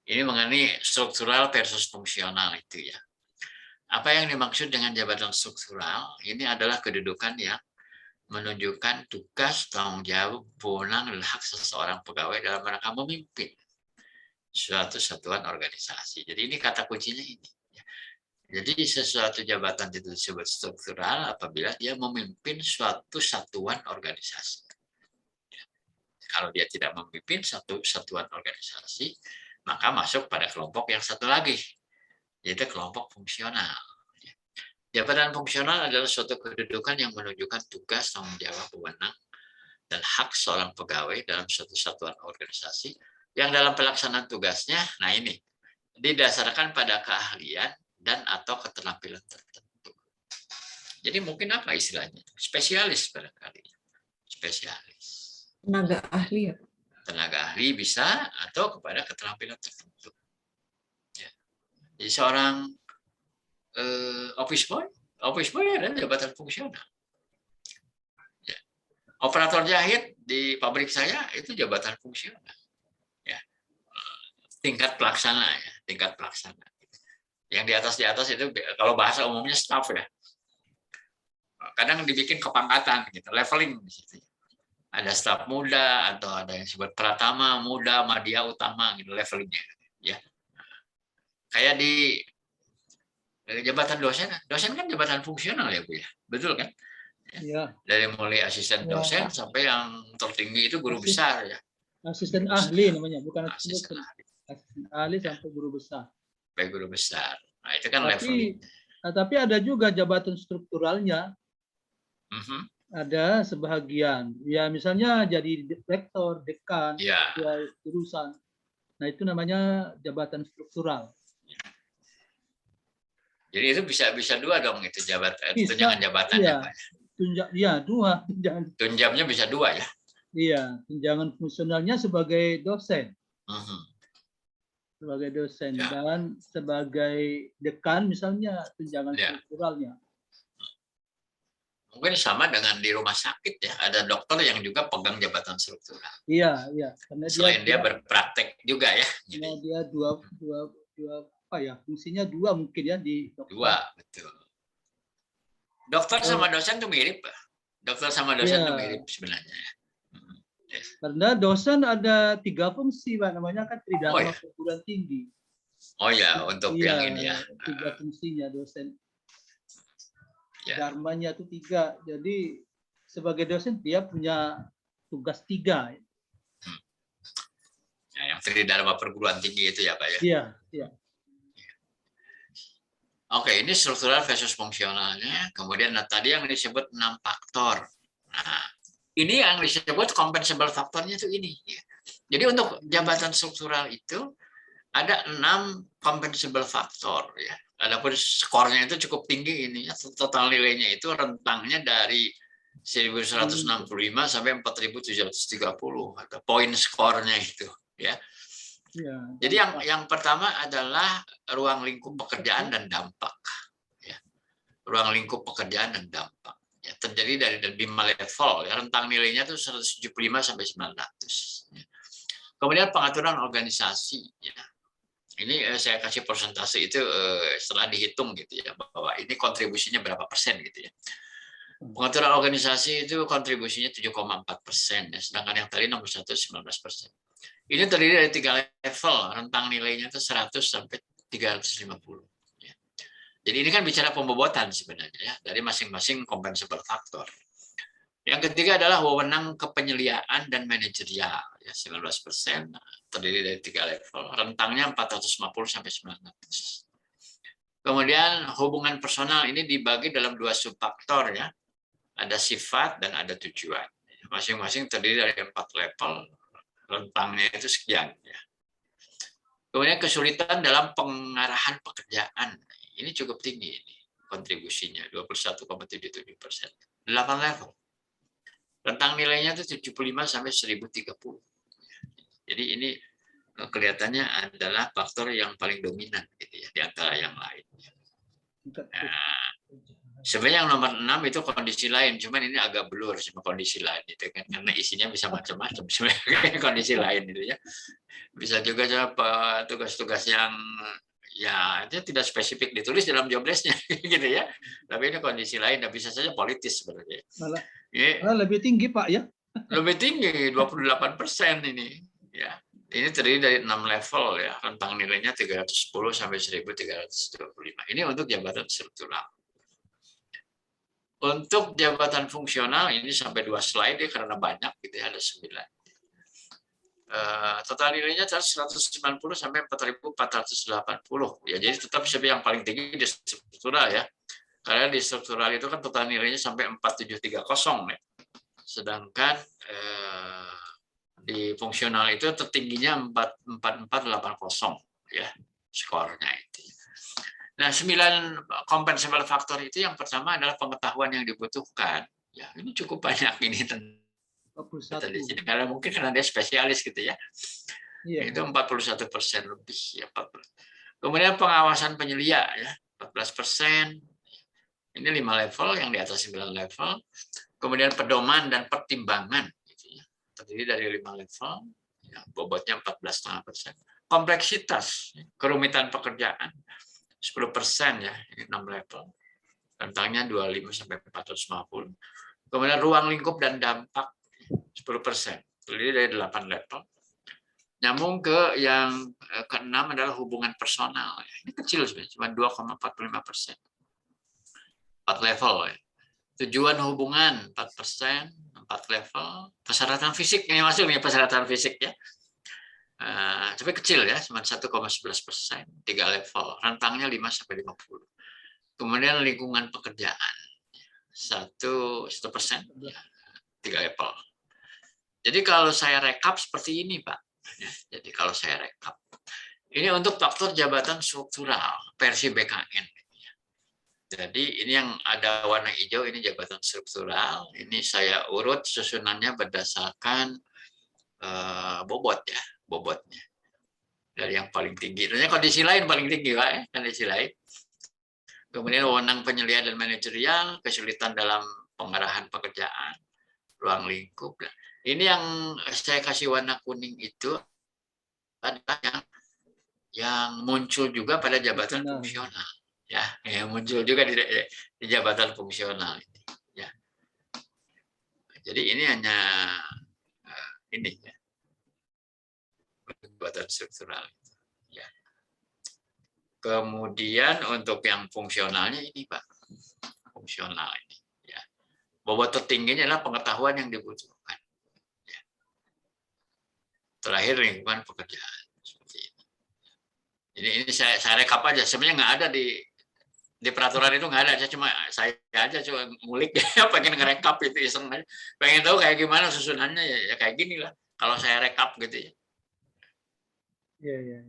ini mengenai struktural versus fungsional itu ya. Apa yang dimaksud dengan jabatan struktural? Ini adalah kedudukan yang menunjukkan tugas, tanggung jawab, wewenang, dan hak seseorang pegawai dalam rangka memimpin suatu satuan organisasi. Jadi ini kata kuncinya ini. Jadi sesuatu jabatan itu disebut struktural apabila dia memimpin suatu satuan organisasi. Kalau dia tidak memimpin satu satuan organisasi, maka masuk pada kelompok yang satu lagi, yaitu kelompok fungsional. Jabatan fungsional adalah suatu kedudukan yang menunjukkan tugas, tanggung jawab, wewenang, dan hak seorang pegawai dalam suatu satuan organisasi yang dalam pelaksanaan tugasnya, nah ini, didasarkan pada keahlian dan atau keterampilan tertentu. Jadi mungkin apa istilahnya? Spesialis barangkali. Spesialis. Tenaga ahli ya. Tenaga ahli bisa atau kepada keterampilan tertentu. Ya. Jadi seorang office boy adalah jabatan fungsional. Ya. Operator jahit di pabrik saya itu jabatan fungsional. Ya. Tingkat pelaksana ya, tingkat pelaksana. Yang di atas itu kalau bahasa umumnya staff ya. Kadang dibikin kepangkatan gitu, leveling di situ. Ada staf muda atau ada yang disebut pratama, muda, madya, utama gitu levelingnya ya. Kayak di jabatan dosen, dosen kan jabatan fungsional ya Bu ya. Betul kan? Ya, Dari mulai asisten Ya. dosen sampai yang tertinggi itu guru Asis- besar ya. asisten Guru ahli besar. namanya, bukan Asisten ahli asisten ahli sampai guru besar. sampai guru besar. Nah, itu kan leveling. Tapi ada juga jabatan strukturalnya, Mhm. ada sebahagian. Ya misalnya jadi rektor, dekan, Ya, ketua jurusan. Nah itu namanya jabatan struktural. jadi itu bisa dua dong itu jabatan, Bisa, tunjangan jabatannya iya. Pak. Dua tunjangan. Tunjamnya bisa dua ya. Iya, tunjangan fungsionalnya sebagai dosen, Mhm. Ya. dan sebagai dekan misalnya tunjangan Ya. strukturalnya. Mungkin sama dengan di rumah sakit ya, ada dokter yang juga pegang jabatan struktural. Iya, karena Selain dia berpraktek juga ya. karena Jadi dia dua apa ya, fungsinya dua mungkin ya di dokter. dua, betul. Dokter sama dosen tuh mirip, Pak. Dokter sama dosen tuh mirip sebenarnya. Karena dosen ada 3 fungsi, Pak, namanya kan tridharma perguruan tinggi. Oh ya, untuk yang ini ya. 3 fungsinya dosen. Ya. Dharmanya itu 3. Jadi sebagai dosen dia punya tugas 3. Ya, yang tridharma perguruan tinggi itu ya, Pak ya. Iya. Oke, ini struktural versus fungsionalnya. Kemudian tadi yang disebut 6 faktor. Nah, ini yang disebut compensable faktornya itu ini. Jadi untuk jabatan struktural itu ada 6 compensable faktor ya. Adapun skornya itu cukup tinggi ini ya. Total nilainya itu rentangnya dari 1165 sampai 4730 atau poin skornya itu ya. Jadi yang pertama adalah ruang lingkup pekerjaan dan dampak. Ya. Ruang lingkup pekerjaan dan dampak. Ya, terjadi dari 5 level. Ya, rentang nilainya itu 175 sampai 900. Ya. Kemudian pengaturan organisasi. Ya. Ini saya kasih persentase itu setelah dihitung gitu ya, bahwa ini kontribusinya berapa persen gitu ya. Pengaturan organisasi itu kontribusinya 7,4%. Ya. Sedangkan yang tadi nomor 1 19%. Ini terdiri dari 3 level, rentang nilainya itu 100 sampai 350. Ya. Jadi ini kan bicara pembobotan sebenarnya ya, dari masing-masing compensable factor. Yang ketiga adalah wewenang kepenyediaan dan manajerial, ya 19%, terdiri dari 3 level, rentangnya 450 sampai 900. Kemudian hubungan personal ini dibagi dalam 2 subfaktor ya, ada sifat dan ada tujuan. Masing-masing terdiri dari 4 level. Rentangnya itu sekian ya. Kemudian kesulitan dalam pengarahan pekerjaan. Ini cukup tinggi ini kontribusinya 21,77%. 8 level. Rentang nilainya itu 75 sampai 1030. Jadi ini kelihatannya adalah faktor yang paling dominan gitu ya di antara yang lain. Nah, sebenarnya yang nomor 6 itu kondisi lain, cuman ini agak blur sama kondisi lain itu kan, karena isinya bisa macam-macam sebenarnya kondisi lain itu ya. Bisa juga apa tugas-tugas yang ya itu tidak spesifik ditulis dalam job desk-nya gitu ya. Tapi ini kondisi lain dan bisa saja politis sebenarnya. Malah lebih tinggi, Pak ya. Lebih tinggi 28% ini ya. Ini terdiri dari 6 level ya, rentang nilainya 310 sampai 1325. Ini untuk jabatan struktural. Untuk jabatan fungsional ini sampai 2 slide ya, karena banyak gitu ya, ada 9. Total nilainya 190 sampai 4.480 ya, jadi tetap yang paling tinggi di struktural ya, karena di struktural itu kan total nilainya sampai 4730 ya, sedangkan di fungsional itu tertingginya 4480 ya skornya itu. Nah, 9 compensable factor itu yang pertama adalah pengetahuan yang dibutuhkan. Ya, ini cukup banyak ini Betul di 41. sini karena mungkin karena dia spesialis gitu ya. Iya. Itu 41% lebih ya 40. Kemudian pengawasan penyelia ya 14%. Ini 5 level, yang di atas 9 level. Kemudian pedoman dan pertimbangan gitu ya. Terdiri dari 5 level, ya, bobotnya 14,5%. Kompleksitas, kerumitan pekerjaan 10% ya, ini 6 level. Rentangnya 25 sampai 450. Kemudian ruang lingkup dan dampak 10%, terdiri dari 8 level. Nyambung ke yang keenam adalah hubungan personal. Ini kecil sebenarnya, cuma 2,45%. 4 level ya. Tujuan hubungan 4%, 4 level. Persyaratan fisik ini masuk nih, persyaratan fisik ya. Tapi kecil ya, cuma 1,11%, 3 level. Rentangnya 5 sampai 50. Kemudian lingkungan pekerjaan 1%, ya, 3 level. Jadi kalau saya rekap seperti ini, Pak. Ya, jadi kalau saya rekap, ini untuk faktor jabatan struktural versi BKN. Jadi ini yang ada warna hijau, ini jabatan struktural. Ini saya urut susunannya berdasarkan bobot ya, bobotnya. Dari yang paling tinggi. Ternyata kondisi lain paling tinggi, Pak, ya, kondisi lain. Kemudian wewenang penyelian dan manajerial, kesulitan dalam pengarahan pekerjaan, ruang lingkup. Ini yang saya kasih warna kuning itu adalah yang muncul juga pada jabatan fungsional. Ya, yang muncul juga di jabatan fungsional. Ya. Jadi ini hanya ini ya, jabatan struktural. Ya. Kemudian untuk yang fungsionalnya ini, Pak, fungsional ini. Ya. Bobot tertingginya adalah pengetahuan yang dibutuhkan. Ya. Terakhir lingkungan pekerjaan seperti ini. Ini saya rekap aja. Sebenarnya nggak ada di peraturan itu nggak ada, saya aja coba ngulik ya, pengen ngerekap itu iseng aja, pengen tahu kayak gimana susunannya ya kayak gini lah kalau saya rekap gitu ya. Iya.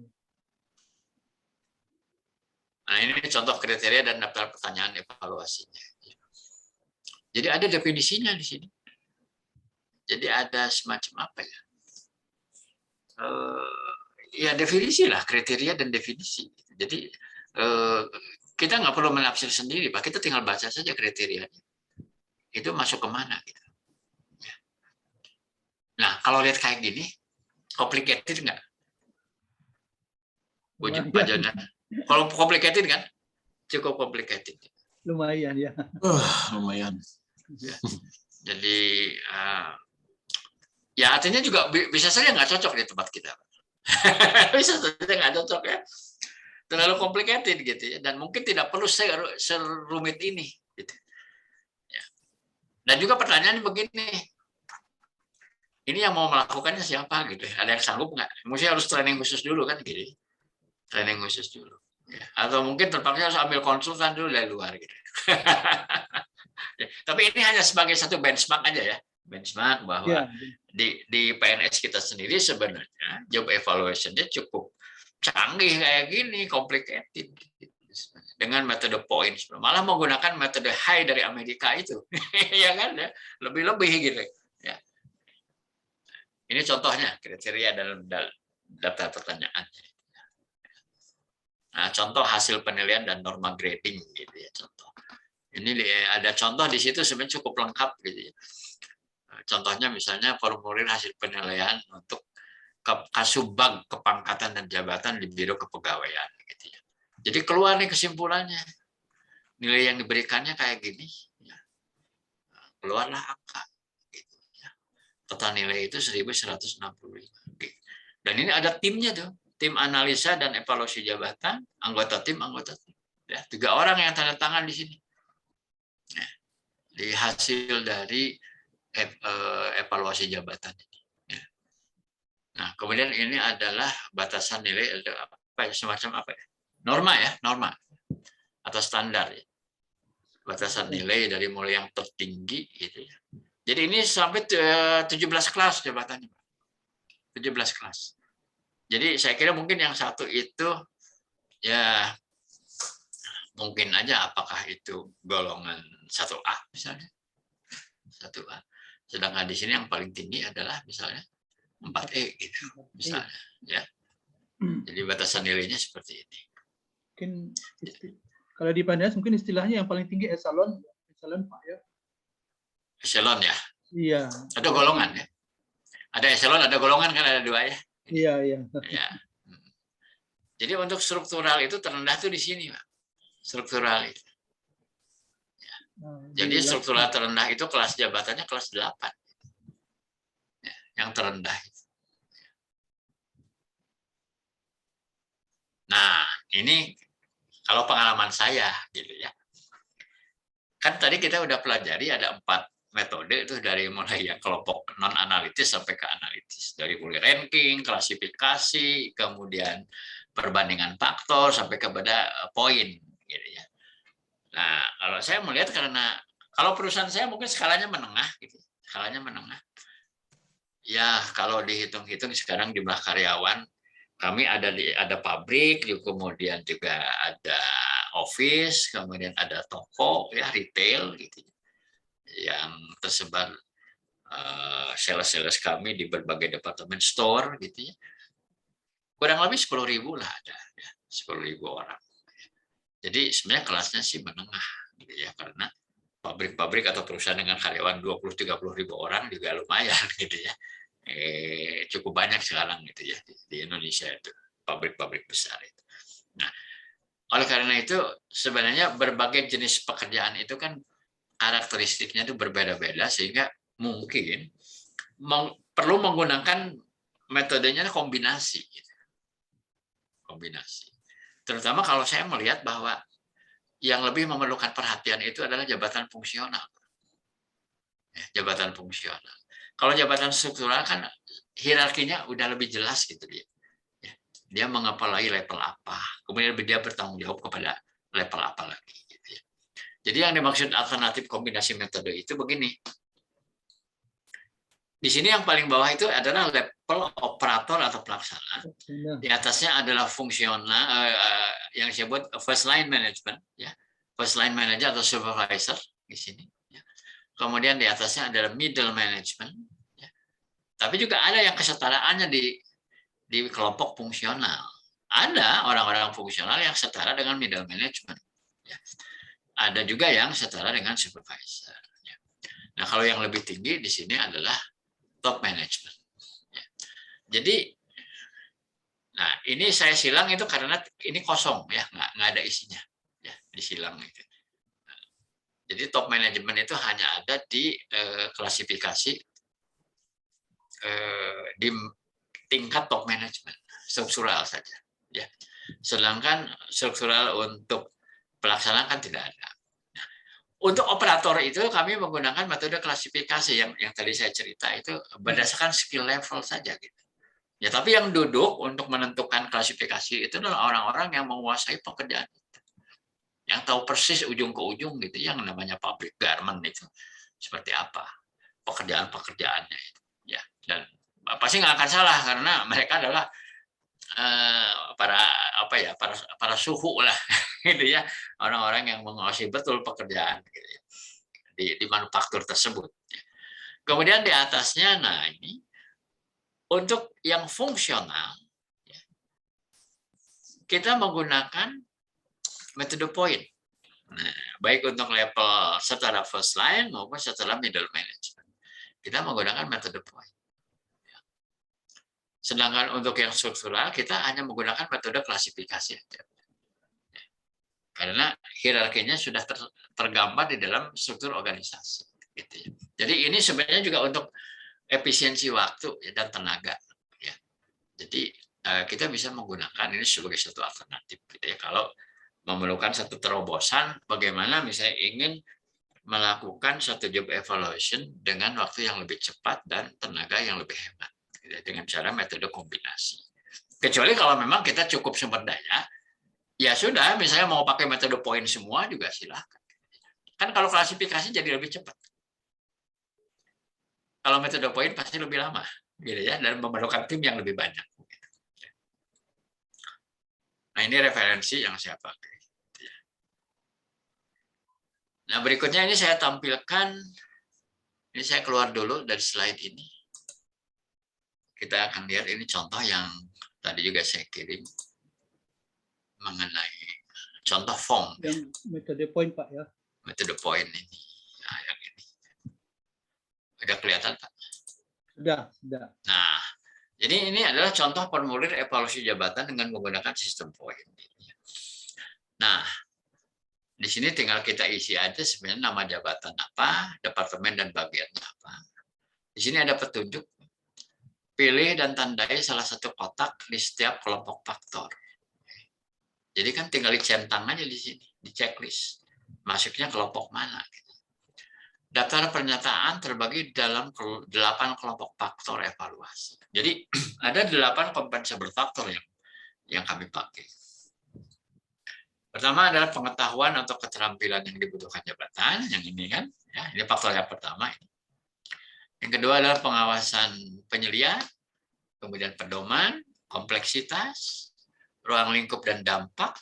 Nah ini contoh kriteria dan daftar pertanyaan evaluasinya. Jadi ada definisinya di sini. Jadi ada semacam apa ya? Ya definisi lah, kriteria dan definisi. Jadi kita nggak perlu menafsir sendiri, Pak. Kita tinggal baca saja kriterianya. Itu masuk kemana? Gitu. Nah, kalau lihat kayak gini, complicated nggak? Pak Jonan. Kalau complicated kan? Cukup complicated. Lumayan ya. Lumayan. Ya. Jadi, ya artinya juga bisa saja nggak cocok di tempat kita. Bisa saja nggak cocok ya. Terlalu complicated gitu ya, dan mungkin tidak perlu serumit ini gitu. Ya. Dan juga pertanyaan begini, ini yang mau melakukannya siapa gitu, ada yang sanggup nggak? Mesti harus training khusus dulu kan gitu, training khusus dulu ya. Atau mungkin terpaksa harus ambil konsultan dulu dari luar gitu. Ya. Tapi ini hanya sebagai satu benchmark aja ya, benchmark bahwa di PNS kita sendiri sebenarnya job evaluation-nya cukup canggih kayak gini, complicated dengan metode points, malah menggunakan metode high dari Amerika itu, ya kan ya, lebih-lebih gitu ya. Ini contohnya kriteria dalam daftar pertanyaan. Nah, contoh hasil penilaian dan norma grading gitu ya, contoh. Ini ada contoh di situ sebenarnya cukup lengkap gitu ya. Contohnya misalnya formulir hasil penilaian untuk Kasubag kepangkatan dan jabatan di Biro Kepegawaian gitu ya. Jadi keluar nih kesimpulannya, nilai yang diberikannya kayak gini ya. Keluarlah angka gitu ya. Total nilai itu 1165 gitu. Dan ini ada timnya tuh, tim analisa dan evaluasi jabatan, anggota tim ya, 3 orang yang tanda tangan di sini ya, di hasil dari evaluasi jabatan. Nah, kemudian ini adalah batasan nilai apa ya, semacam apa ya? Norma ya, norma atau standar ya. Batasan nilai dari mulai yang tertinggi gitu ya. Jadi ini sampai 17 kelas jabatannya. 17 kelas. Jadi saya kira mungkin yang satu itu ya mungkin aja apakah itu golongan 1A misalnya. 1A. Sedangkan di sini yang paling tinggi adalah misalnya 4E gitu, misalnya ya. Jadi batasan nilainya seperti ini. Mungkin kalau di PNS mungkin istilahnya yang paling tinggi eselon Pak ya. Eselon ya. Iya. Ada golongan ya. Ada eselon, ada golongan kan, ada 2 ya. Iya, iya. Ya. Jadi untuk struktural itu terendah tuh di sini, Pak. Struktural itu. Jadi struktural terendah itu kelas jabatannya kelas 8. Ya, yang terendah. Nah, ini kalau pengalaman saya gitu ya. Kan tadi kita udah pelajari ada 4 metode itu dari mulai yang kelompok non analitis sampai ke analitis. Dari mulai ranking, klasifikasi, kemudian perbandingan faktor sampai kepada poin gitu ya. Nah, kalau saya melihat karena kalau perusahaan saya mungkin skalanya menengah gitu. Skalanya menengah. Ya, kalau dihitung-hitung sekarang jumlah karyawan kami ada pabrik, kemudian juga ada office, kemudian ada toko, ya retail gitu, yang tersebar sales kami di berbagai departemen store gitu ya. Kurang lebih 10.000 lah ada, ya, 10.000 orang. Jadi sebenarnya kelasnya sih menengah gitu ya, karena pabrik-pabrik atau perusahaan dengan karyawan 20-30.000 orang juga lumayan gitu ya. Cukup banyak sekarang gitu ya di Indonesia itu pabrik-pabrik besar itu. Nah, oleh karena itu sebenarnya berbagai jenis pekerjaan itu kan karakteristiknya itu berbeda-beda sehingga mungkin perlu menggunakan metodenya kombinasi. Gitu. Kombinasi. Terutama kalau saya melihat bahwa yang lebih memerlukan perhatian itu adalah jabatan fungsional. Jabatan fungsional. Kalau jabatan struktural kan hierarkinya udah lebih jelas gitu dia. Dia mengepalai level apa, kemudian dia bertanggung jawab kepada level apa lagi. Gitu ya. Jadi yang dimaksud alternatif kombinasi metode itu begini. Di sini yang paling bawah itu adalah level operator atau pelaksana. Di atasnya adalah fungsional yang disebut first line management, ya, first line manager atau supervisor di sini. Ya. Kemudian di atasnya adalah middle management. Ya. Tapi juga ada yang kesetaraannya di kelompok fungsional. Ada orang-orang fungsional yang setara dengan middle management. Ya. Ada juga yang setara dengan supervisor. Ya. Nah, kalau yang lebih tinggi di sini adalah top management. Ya. Jadi, nah ini saya silang itu karena ini kosong ya, nggak ada isinya ya disilang itu. Nah, jadi top management itu hanya ada di klasifikasi di tingkat top management struktural saja ya. Sedangkan struktural untuk pelaksanaan kan tidak ada. Nah, untuk operator itu kami menggunakan metode klasifikasi yang tadi saya cerita itu berdasarkan skill level saja gitu. Ya, tapi yang duduk untuk menentukan klasifikasi itu adalah orang-orang yang menguasai pekerjaan itu. Yang tahu persis ujung ke ujung gitu yang namanya pabrik garment itu seperti apa pekerjaan-pekerjaannya itu ya. Dan pasti nggak akan salah karena mereka adalah para suhu lah gitu ya, orang-orang yang menguasai betul pekerjaan gitu ya, di manufaktur tersebut. Kemudian di atasnya, nah ini untuk yang fungsional ya, kita menggunakan metode point. Nah, baik untuk level secara first line maupun setelah middle management, kita menggunakan metode point. Sedangkan untuk yang struktural kita hanya menggunakan metode klasifikasi aja. Karena hierarkinya sudah tergambar di dalam struktur organisasi. Gitu ya. Jadi ini sebenarnya juga untuk efisiensi waktu dan tenaga. Ya. Jadi kita bisa menggunakan ini sebagai satu alternatif. Gitu ya. Kalau memerlukan satu terobosan, bagaimana misalnya ingin melakukan satu job evaluation dengan waktu yang lebih cepat dan tenaga yang lebih hemat. Dengan cara metode kombinasi. Kecuali kalau memang kita cukup sumber daya, ya sudah, misalnya mau pakai metode poin semua juga silakan. Kan kalau klasifikasi jadi lebih cepat. Kalau metode poin pasti lebih lama, gitu ya, dan memerlukan tim yang lebih banyak. Nah, ini referensi yang saya pakai. Nah, berikutnya ini saya tampilkan, ini Ini saya keluar dulu dari slide ini. Kita akan lihat ini contoh yang tadi juga saya kirim mengenai contoh form. Yang metode point, Pak, ya. Metode point ini. Nah, yang ini. Udah kelihatan, Pak? Sudah. Nah, jadi ini adalah contoh formulir evaluasi jabatan dengan menggunakan sistem point. Nah, di sini tinggal kita isi aja sebenarnya nama jabatan apa, departemen dan bagian apa. Di sini ada petunjuk. Pilih dan tandai salah satu kotak di setiap kelompok faktor. Jadi kan tinggal dicentang aja di sini, di checklist. Masuknya kelompok mana. Daftar pernyataan terbagi dalam 8 kelompok faktor evaluasi. Jadi ada 8 kompetensi berfaktor yang kami pakai. Pertama adalah pengetahuan atau keterampilan yang dibutuhkan jabatan, yang ini kan, ya, ini faktor yang pertama. Yang kedua adalah pengawasan penyelia, kemudian pedoman, kompleksitas, ruang lingkup dan dampak,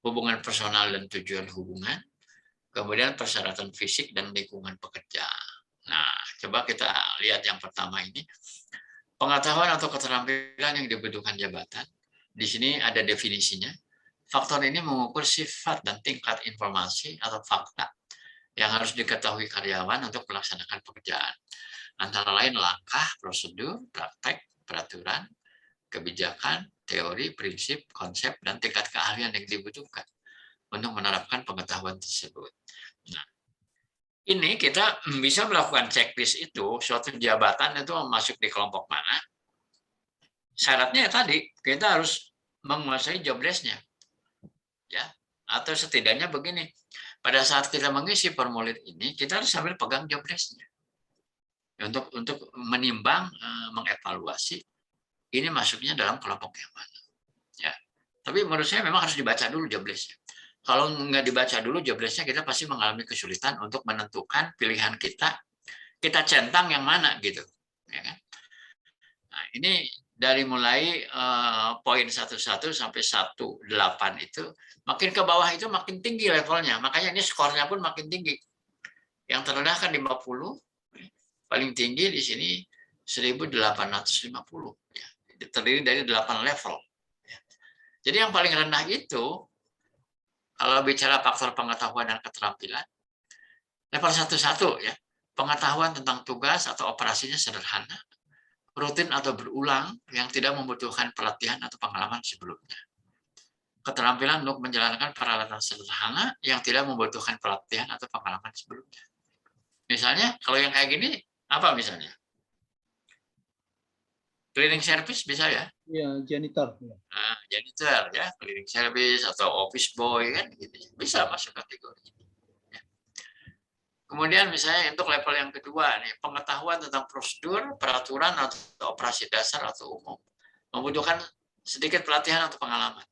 hubungan personal dan tujuan hubungan, kemudian persyaratan fisik dan lingkungan pekerja. Nah, coba kita lihat yang pertama ini. Pengetahuan atau keterampilan yang dibutuhkan jabatan. Di sini ada definisinya. Faktor ini mengukur sifat dan tingkat informasi atau fakta yang harus diketahui karyawan untuk melaksanakan pekerjaan. Antara lain langkah, prosedur, praktek, peraturan, kebijakan, teori, prinsip, konsep, dan tingkat keahlian yang dibutuhkan untuk menerapkan pengetahuan tersebut. Nah, ini kita bisa melakukan checklist itu, suatu jabatan itu masuk di kelompok mana. Syaratnya tadi, kita harus menguasai job desk-nya. Ya, atau setidaknya begini, pada saat kita mengisi formulir ini, kita harus sambil pegang job desk-nya. Untuk menimbang, mengevaluasi ini masuknya dalam kelompok yang mana. Ya. Tapi menurut saya memang harus dibaca dulu job list-nya. Kalau nggak dibaca dulu job list-nya, kita pasti mengalami kesulitan untuk menentukan pilihan kita centang yang mana gitu. Ya kan? Nah, ini dari mulai poin 11 sampai 18 itu, makin ke bawah itu makin tinggi levelnya. Makanya ini skornya pun makin tinggi. Yang terendah kan 50, paling tinggi di sini 1850. Ya. Terdiri dari 8 level. Ya. Jadi yang paling rendah itu, kalau bicara faktor pengetahuan dan keterampilan, level 11 ya, pengetahuan tentang tugas atau operasinya sederhana, rutin atau berulang yang tidak membutuhkan pelatihan atau pengalaman sebelumnya. Keterampilan untuk menjalankan peralatan sederhana yang tidak membutuhkan pelatihan atau pengalaman sebelumnya. Misalnya, kalau yang kayak gini, apa misalnya? Cleaning service bisa ya? Iya, janitor. Nah, janitor ya, cleaning service atau office boy kan gitu. Bisa masuk kategori ini. Ya. Kemudian misalnya untuk level yang kedua nih, pengetahuan tentang prosedur, peraturan atau operasi dasar atau umum. Membutuhkan sedikit pelatihan atau pengalaman.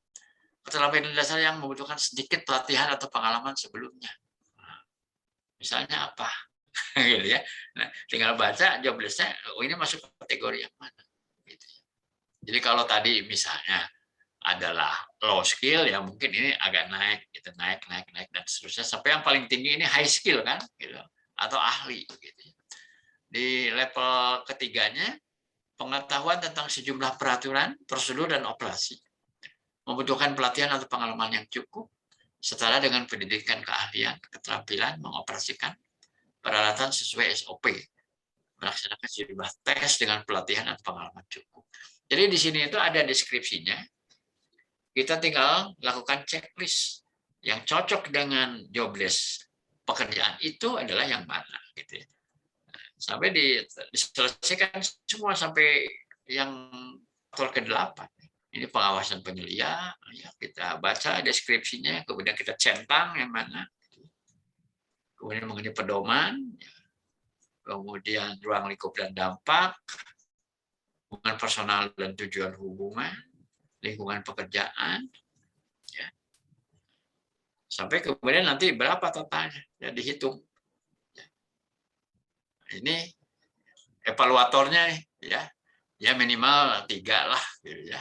Keterampilan dasar yang membutuhkan sedikit pelatihan atau pengalaman sebelumnya. Nah, misalnya apa? Gitu ya. Nah, tinggal baca job list-nya, oh ini masuk kategori yang mana. Gitu. Jadi kalau tadi misalnya adalah low skill, ya mungkin ini agak naik, gitu, naik dan seterusnya sampai yang paling tinggi ini high skill kan, gitu, atau ahli. Gitu. Di level ketiganya pengetahuan tentang sejumlah peraturan, prosedur dan operasi, membutuhkan pelatihan atau pengalaman yang cukup, setara dengan pendidikan keahlian, keterampilan mengoperasikan peralatan sesuai SOP, melaksanakan sejumlah tes dengan pelatihan dan pengalaman cukup. Jadi di sini itu ada deskripsinya. Kita tinggal lakukan checklist yang cocok dengan job desk pekerjaan itu adalah yang mana, gitu ya. Sampai diselesaikan semua sampai yang faktor ke-8. Ini pengawasan penyelia, ya, kita baca deskripsinya, kemudian kita centang yang mana. Kemudian mengenai pedoman, kemudian ruang lingkup dan dampak, hubungan personal dan tujuan hubungan, lingkungan pekerjaan, ya. Sampai kemudian nanti berapa totalnya, ya, dihitung. Ya. Ini evaluatornya, ya minimal 3 lah, gitu ya.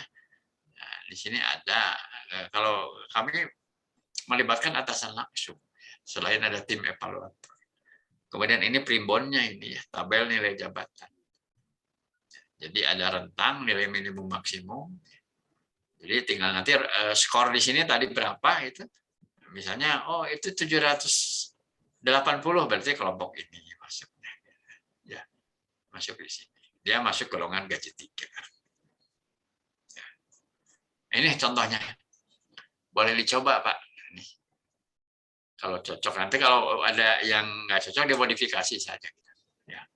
Nah, di sini ada, kalau kami melibatkan atasan langsung, selain ada tim evaluator. Kemudian ini primbonnya ini ya, tabel nilai jabatan. Jadi ada rentang nilai minimum maksimum. Jadi tinggal nanti skor di sini tadi berapa itu. Misalnya itu 780 berarti kelompok ini masuknya. Ya, masuk di sini. Dia masuk golongan gaji 3. Ya. Ini contohnya. Boleh dicoba, Pak. Ini. Kalau cocok, nanti kalau ada yang nggak cocok, dimodifikasi saja. Ya.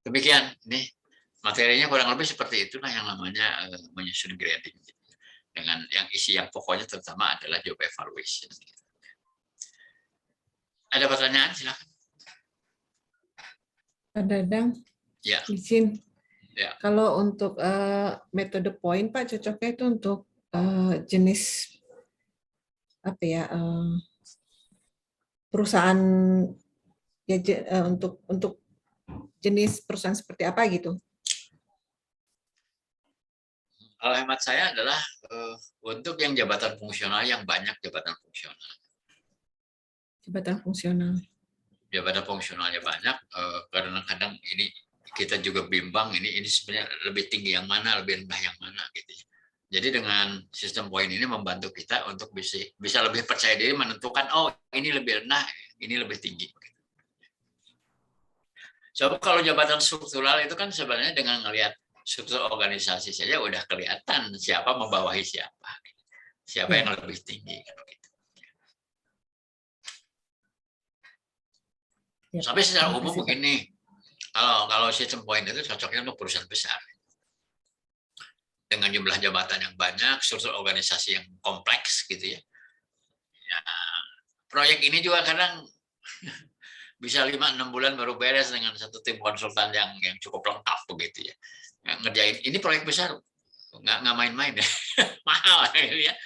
Demikian, nih materinya kurang lebih seperti itulah yang namanya menyusun grading. Dengan yang isi yang pokoknya terutama adalah job evaluation. Ada pertanyaan? Silakan. Pak Dadang, Ya. izin. Ya. Kalau untuk metode point, Pak, cocoknya itu untuk jenis apa ya, perusahaan ya, untuk jenis perusahaan seperti apa gitu? Kalau hemat saya adalah untuk yang jabatan fungsional, yang banyak jabatan fungsional. Jabatan fungsional. Jabatan fungsionalnya banyak, kadang-kadang ini kita juga bimbang ini sebenarnya lebih tinggi yang mana, lebih rendah yang mana gitu. Jadi dengan sistem poin ini membantu kita untuk bisa lebih percaya diri menentukan ini lebih rendah, ini lebih tinggi. So kalau jabatan struktural itu kan sebenarnya dengan melihat struktur organisasi saja udah kelihatan siapa membawahi siapa yang lebih tinggi. Sampai secara umum begini, kalau sistem poin itu cocoknya untuk perusahaan besar. Dengan jumlah jabatan yang banyak, struktur organisasi yang kompleks gitu ya. Proyek ini juga kadang bisa 5-6 bulan baru beres dengan satu tim konsultan yang cukup lengkap begitu ya. Ngerjain ini proyek besar, nggak main-main ya. Mahal ya.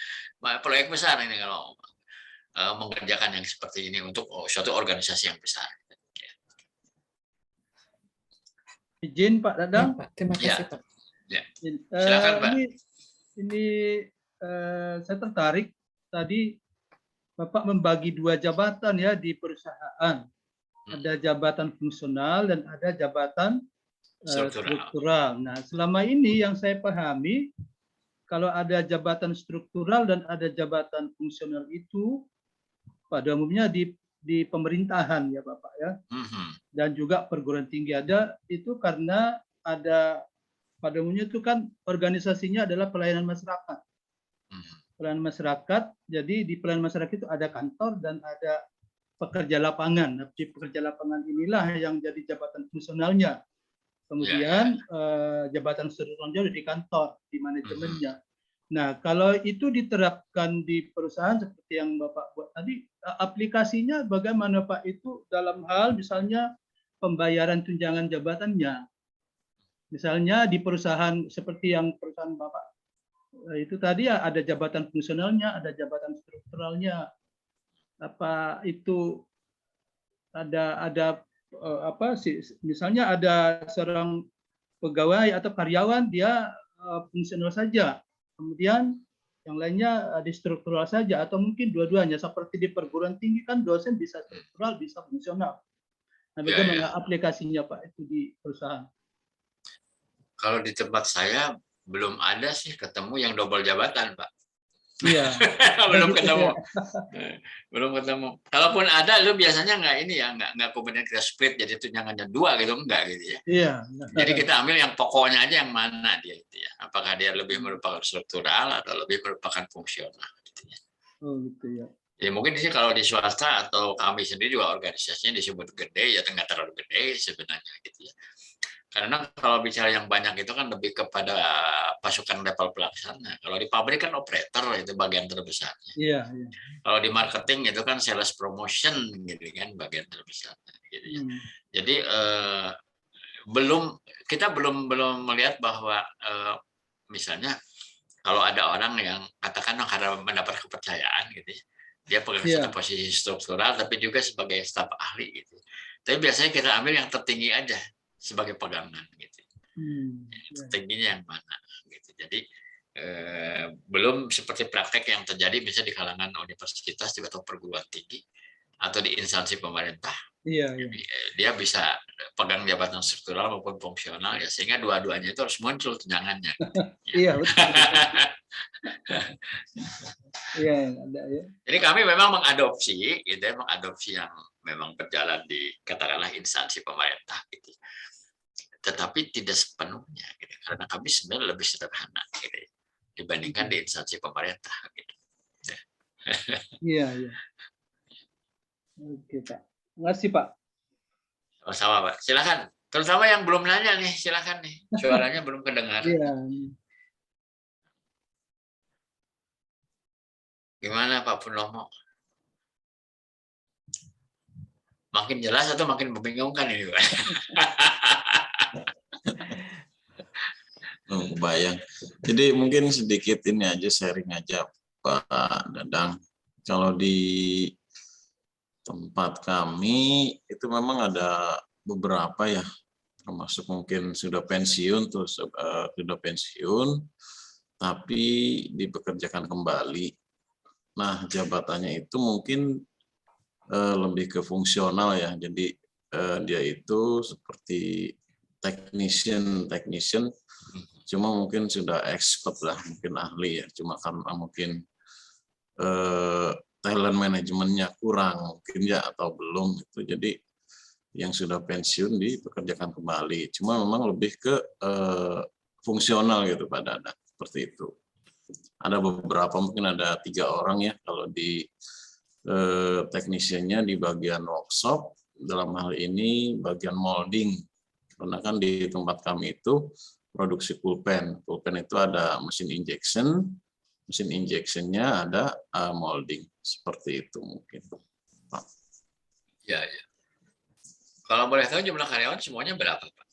Proyek besar ini kalau mengerjakan yang seperti ini untuk suatu organisasi yang besar. Izin Pak Dadang. Ya, Pak. Terima kasih, Ya. Pak. Ya. Silakan, Pak. Ini saya tertarik tadi Bapak membagi 2 jabatan ya di perusahaan. Ada jabatan fungsional dan ada jabatan struktural. Nah, selama ini yang saya pahami kalau ada jabatan struktural dan ada jabatan fungsional itu pada umumnya di pemerintahan ya Bapak ya. Dan juga perguruan tinggi ada itu karena ada pada umumnya itu kan organisasinya adalah pelayanan masyarakat. Pelayanan masyarakat, jadi di pelayanan masyarakat itu ada kantor dan ada pekerja lapangan. Nah, di pekerja lapangan inilah yang jadi jabatan fungsionalnya. Kemudian jabatan strukturalnya di kantor, di manajemennya. Nah, kalau itu diterapkan di perusahaan seperti yang Bapak buat tadi, aplikasinya bagaimana Pak itu dalam hal misalnya pembayaran tunjangan jabatannya. Misalnya di perusahaan seperti yang perusahaan Bapak itu tadi ya ada jabatan fungsionalnya, ada jabatan strukturalnya. Apa itu ada apa sih? Misalnya ada seorang pegawai atau karyawan dia fungsional saja, kemudian yang lainnya di struktural saja atau mungkin dua-duanya. Seperti di perguruan tinggi kan dosen bisa struktural, bisa fungsional. Nah, bagaimana aplikasinya Pak itu di perusahaan? Kalau di tempat saya belum ada sih ketemu yang double jabatan, Pak. Iya. Belum ketemu. Belum ketemu. Kalaupun ada, lu biasanya nggak kemudian kita split jadi tunjangannya 2 gitu, enggak gitu ya. Iya. Jadi kita ambil yang pokoknya aja yang mana dia itu ya. Apakah dia lebih merupakan struktural atau lebih merupakan fungsional gitu ya. Oh gitu ya. Ya mungkin di sini kalau di swasta atau kami sendiri juga organisasinya disebut gede ya, nggak terlalu gede sebenarnya gitu ya. Karena kalau bicara yang banyak itu kan lebih kepada pasukan level pelaksana. Kalau di pabrik kan operator itu bagian terbesarnya. Iya. Kalau di marketing itu kan sales promotion gitu kan bagian terbesarnya. Gitu ya. Jadi kita belum melihat bahwa misalnya kalau ada orang yang katakan karena mendapat kepercayaan gitu ya, dia pegang posisi struktural tapi juga sebagai staf ahli gitu. Tapi biasanya kita ambil yang tertinggi aja sebagai pegangan gitu. Tertingginya yang mana gitu. Jadi belum seperti praktek yang terjadi misalnya di kalangan universitas atau perguruan tinggi atau di instansi pemerintah Iya, iya. Jadi, dia bisa pegang jabatan struktural maupun fungsional ya, sehingga dua-duanya itu harus muncul tunjangannya. Iya, betul. Iya, ada ya. Jadi kami memang mengadopsi, gitu ya, mengadopsi yang memang berjalan di katakanlah instansi pemerintah, gitu. Tetapi tidak sepenuhnya, gitu. Karena kami sebenarnya lebih sederhana, gitu, dibandingkan di instansi pemerintah, gitu. Iya, iya. Oke, Pak. Terima kasih, Pak. Sama, Pak. Silakan. Terutama yang belum nanya nih, silakan nih. Suaranya belum kedengar. Iya. Gimana Pak Purnomo? Makin jelas atau makin membingungkan ini, Pak? Kebayang. Jadi mungkin sedikit ini aja, sharing aja Pak Dadang. Kalau di tempat kami itu memang ada beberapa ya, termasuk mungkin sudah pensiun, terus sudah pensiun, tapi dipekerjakan kembali. Nah, jabatannya itu mungkin lebih ke fungsional ya. Jadi dia itu seperti technician, cuma mungkin sudah expert lah, mungkin ahli ya. Cuma karena mungkin talent manajemennya kurang mungkin ya, atau belum itu. Jadi yang sudah pensiun dipekerjakan kembali. Cuma memang lebih ke fungsional gitu Pak Dada, seperti itu. Ada beberapa, mungkin ada 3 orang ya kalau di teknisiannya di bagian workshop, dalam hal ini bagian molding. Karena kan di tempat kami itu produksi pulpen. Pulpen itu ada mesin injectionnya ada molding. Seperti itu mungkin. Pak. Ya, ya. Kalau boleh tahu jumlah karyawan semuanya berapa, Pak?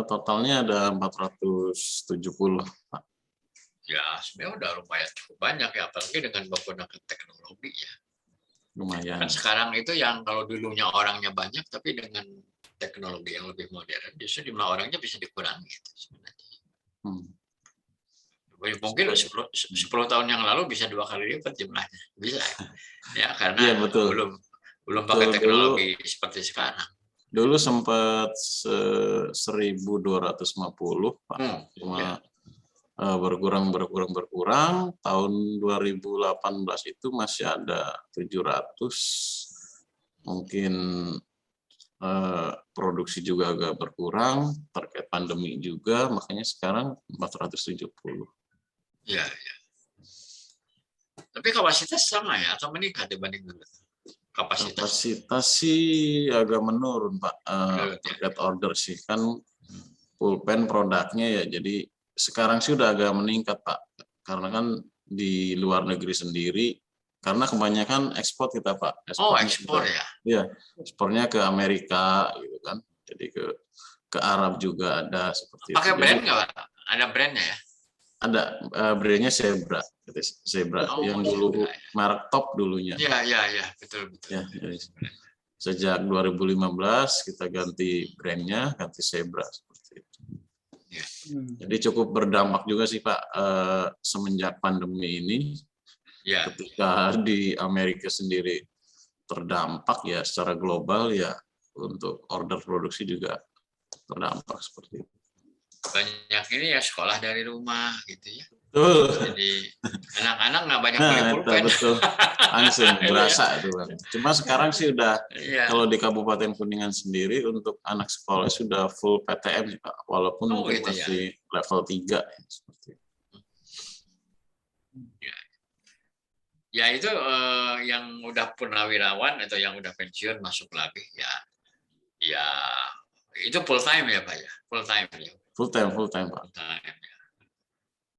Totalnya ada 470, Pak. Ya, sebenarnya udah lumayan cukup banyak ya, apalagi dengan menggunakan teknologi ya. Lumayan. Kan sekarang itu yang kalau dulunya orangnya banyak, tapi dengan teknologi yang lebih modern, justru jumlah orangnya bisa dikurangi gitu, sebenarnya. Mungkin 10 tahun yang lalu bisa 2 kali lipat jumlahnya, bisa ya, karena ya, betul. belum pakai teknologi seperti sekarang. Dulu sempat 1.250 Pak, cuma berkurang. Tahun 2018 itu masih ada 700, mungkin produksi juga agak berkurang terkait pandemi juga, makanya sekarang 470. Ya, ya. Tapi kapasitas sama ya atau meningkat dibanding dulu? Kapasitas sih agak menurun Pak, terkait order sih, kan pulpen produknya ya, jadi sekarang sih udah agak meningkat Pak, karena kan di luar negeri sendiri, karena kebanyakan ekspor kita Pak. Ekspor ya? Iya, ekspornya ke Amerika gitu kan, jadi ke Arab juga ada seperti itu. Pakai brand nggak Pak? Ada brandnya ya? Ada, brandnya Zebra, yang dulu merek top dulunya. Iya, betul. Ya, jadi sejak 2015 kita ganti brandnya, ganti Zebra seperti itu. Ya. Jadi cukup berdampak juga sih Pak, semenjak pandemi ini. Ya. Ketika di Amerika sendiri terdampak ya secara global ya, untuk order produksi juga terdampak seperti itu. Banyak ini ya sekolah dari rumah gitu ya. Betul. Jadi anak-anak nggak banyak beli pulpen. Betul. Langsung berasa itu Bang. Cuma sekarang sih udah kalau di Kabupaten Kuningan sendiri untuk anak sekolah sudah full PTM sih Pak, walaupun mungkin gitu masih level 3 seperti itu. Ya itu yang udah purnawirawan atau yang udah pensiun masuk lagi ya itu full time ya Pak ya, full time ya. Full time Pak. Full time, ya.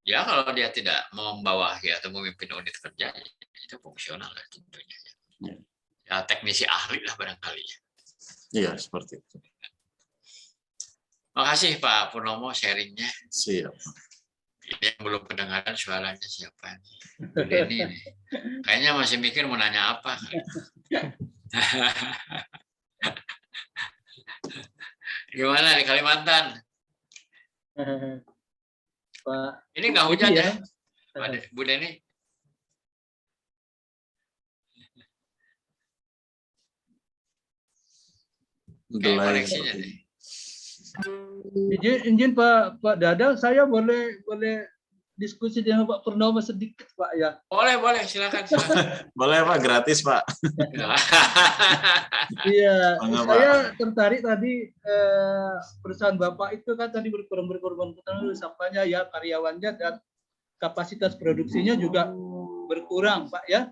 Ya kalau dia tidak membawahi atau memimpin unit kerja itu fungsional lah tentunya. Ya teknisi ahli lah barangkali ya. Iya seperti itu. Makasih Pak Purnomo sharingnya. Siap. Ini yang belum kedengaran suaranya siapa nih? Bu Deni nih. Kayaknya masih mikir mau nanya apa. Gimana di Kalimantan? Pak, ini nggak hujan ya, Bu Deni? Kayak Delay koneksinya seperti deh. ini. Izin Pak Dadang, saya boleh diskusi dengan Pak Purnomo sedikit Pak ya. Boleh, silakan. Boleh Pak, gratis Pak. Iya, Bangga, saya tertarik tadi perusahaan Bapak itu kan tadi berkorban siapanya ya, karyawannya dan kapasitas produksinya juga berkurang Pak ya.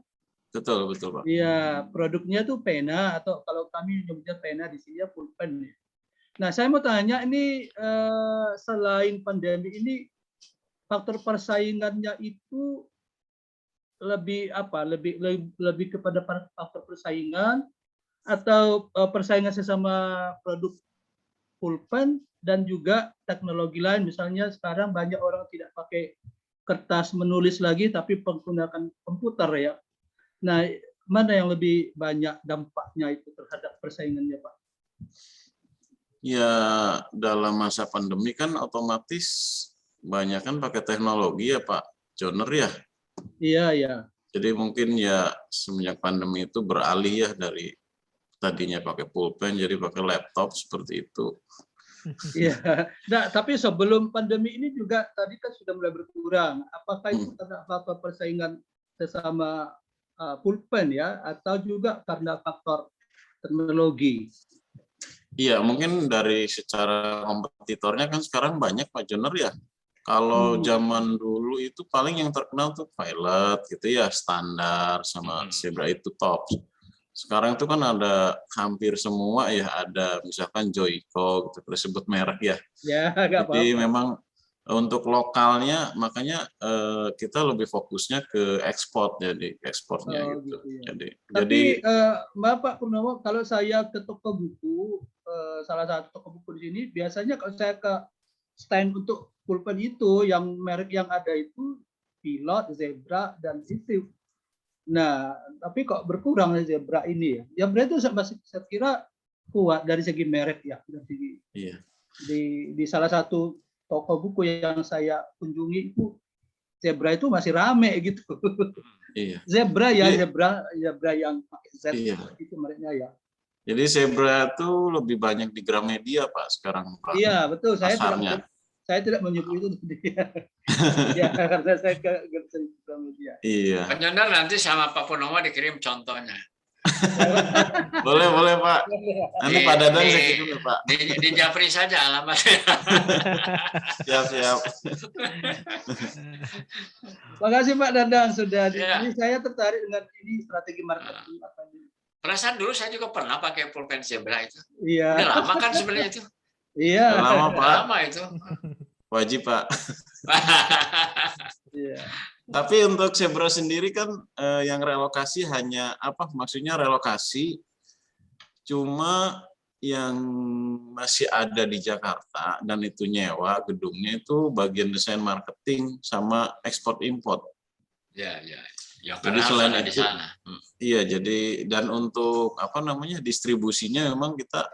Betul Pak. Iya, produknya tuh pena atau kalau kami nyebutnya pena di sini ya pulpen. Nah, saya mau tanya ini selain pandemi ini faktor persaingannya itu lebih apa? Lebih kepada faktor persaingan atau persaingan sesama produk pulpen dan juga teknologi lain, misalnya sekarang banyak orang tidak pakai kertas menulis lagi tapi menggunakan komputer ya. Nah, mana yang lebih banyak dampaknya itu terhadap persaingannya Pak? Ya, dalam masa pandemi kan otomatis banyak kan pakai teknologi ya Pak Joner ya. Iya. Jadi mungkin ya semenjak pandemi itu beralih ya dari tadinya pakai pulpen jadi pakai laptop seperti itu. Iya. Nah, tapi sebelum pandemi ini juga tadi kan sudah mulai berkurang. Apakah itu karena faktor persaingan sesama pulpen ya, atau juga karena faktor teknologi? Iya, mungkin dari secara kompetitornya kan sekarang banyak Pak Joner ya. Kalau zaman dulu itu paling yang terkenal tuh Pilot gitu ya, Standar sama Zebra itu top. Sekarang itu kan ada hampir semua ya, ada misalkan Joico gitu, disebut merek ya. Ya, nggak Jadi apa-apa. memang untuk lokalnya makanya kita lebih fokusnya ke ekspor, jadi ekspornya gitu. Gitu ya. Jadi Tapi Bapak Purnomo, kalau saya ke toko buku, salah satu toko buku di sini, biasanya kalau saya ke stand untuk pulpen itu, yang merek yang ada itu Pilot, Zebra, dan itu. Nah, tapi kok berkurang Zebra ini ya? Zebra itu masih saya kira kuat dari segi merek ya. Dari segi, iya. di salah satu toko buku yang saya kunjungi itu Zebra itu masih rame gitu. Iya. Zebra ya, Jadi, Zebra yang pakai Z iya. itu mereknya ya. Jadi Zebra itu lebih banyak di Gramedia Pak sekarang Pak. Iya betul, saya tidak menyebut itu tadi. Ya, karena saya ke Gramedia. Iya. Pak Joner nanti sama Pak Purnomo dikirim contohnya. Boleh Pak. Nanti Pak Dadang saya kirim ya Pak. Di Japri saja alamatnya. Siap. Makasih Pak Dadang sudah. Ini saya tertarik dengan ini strategi marketing apa ini. Perasaan dulu saya juga pernah pakai pulpen Zebra itu. Iya. Udah lama kan sebenarnya itu. Iya. Lama Pak. Lama itu. Wajib Pak. Iya. Tapi untuk Zebra sendiri kan yang relokasi hanya apa? Maksudnya relokasi cuma yang masih ada di Jakarta dan itu nyewa gedungnya itu bagian desain marketing sama ekspor import. Ya. Jadi selain ada di itu, sana. Iya, jadi dan untuk apa namanya distribusinya memang kita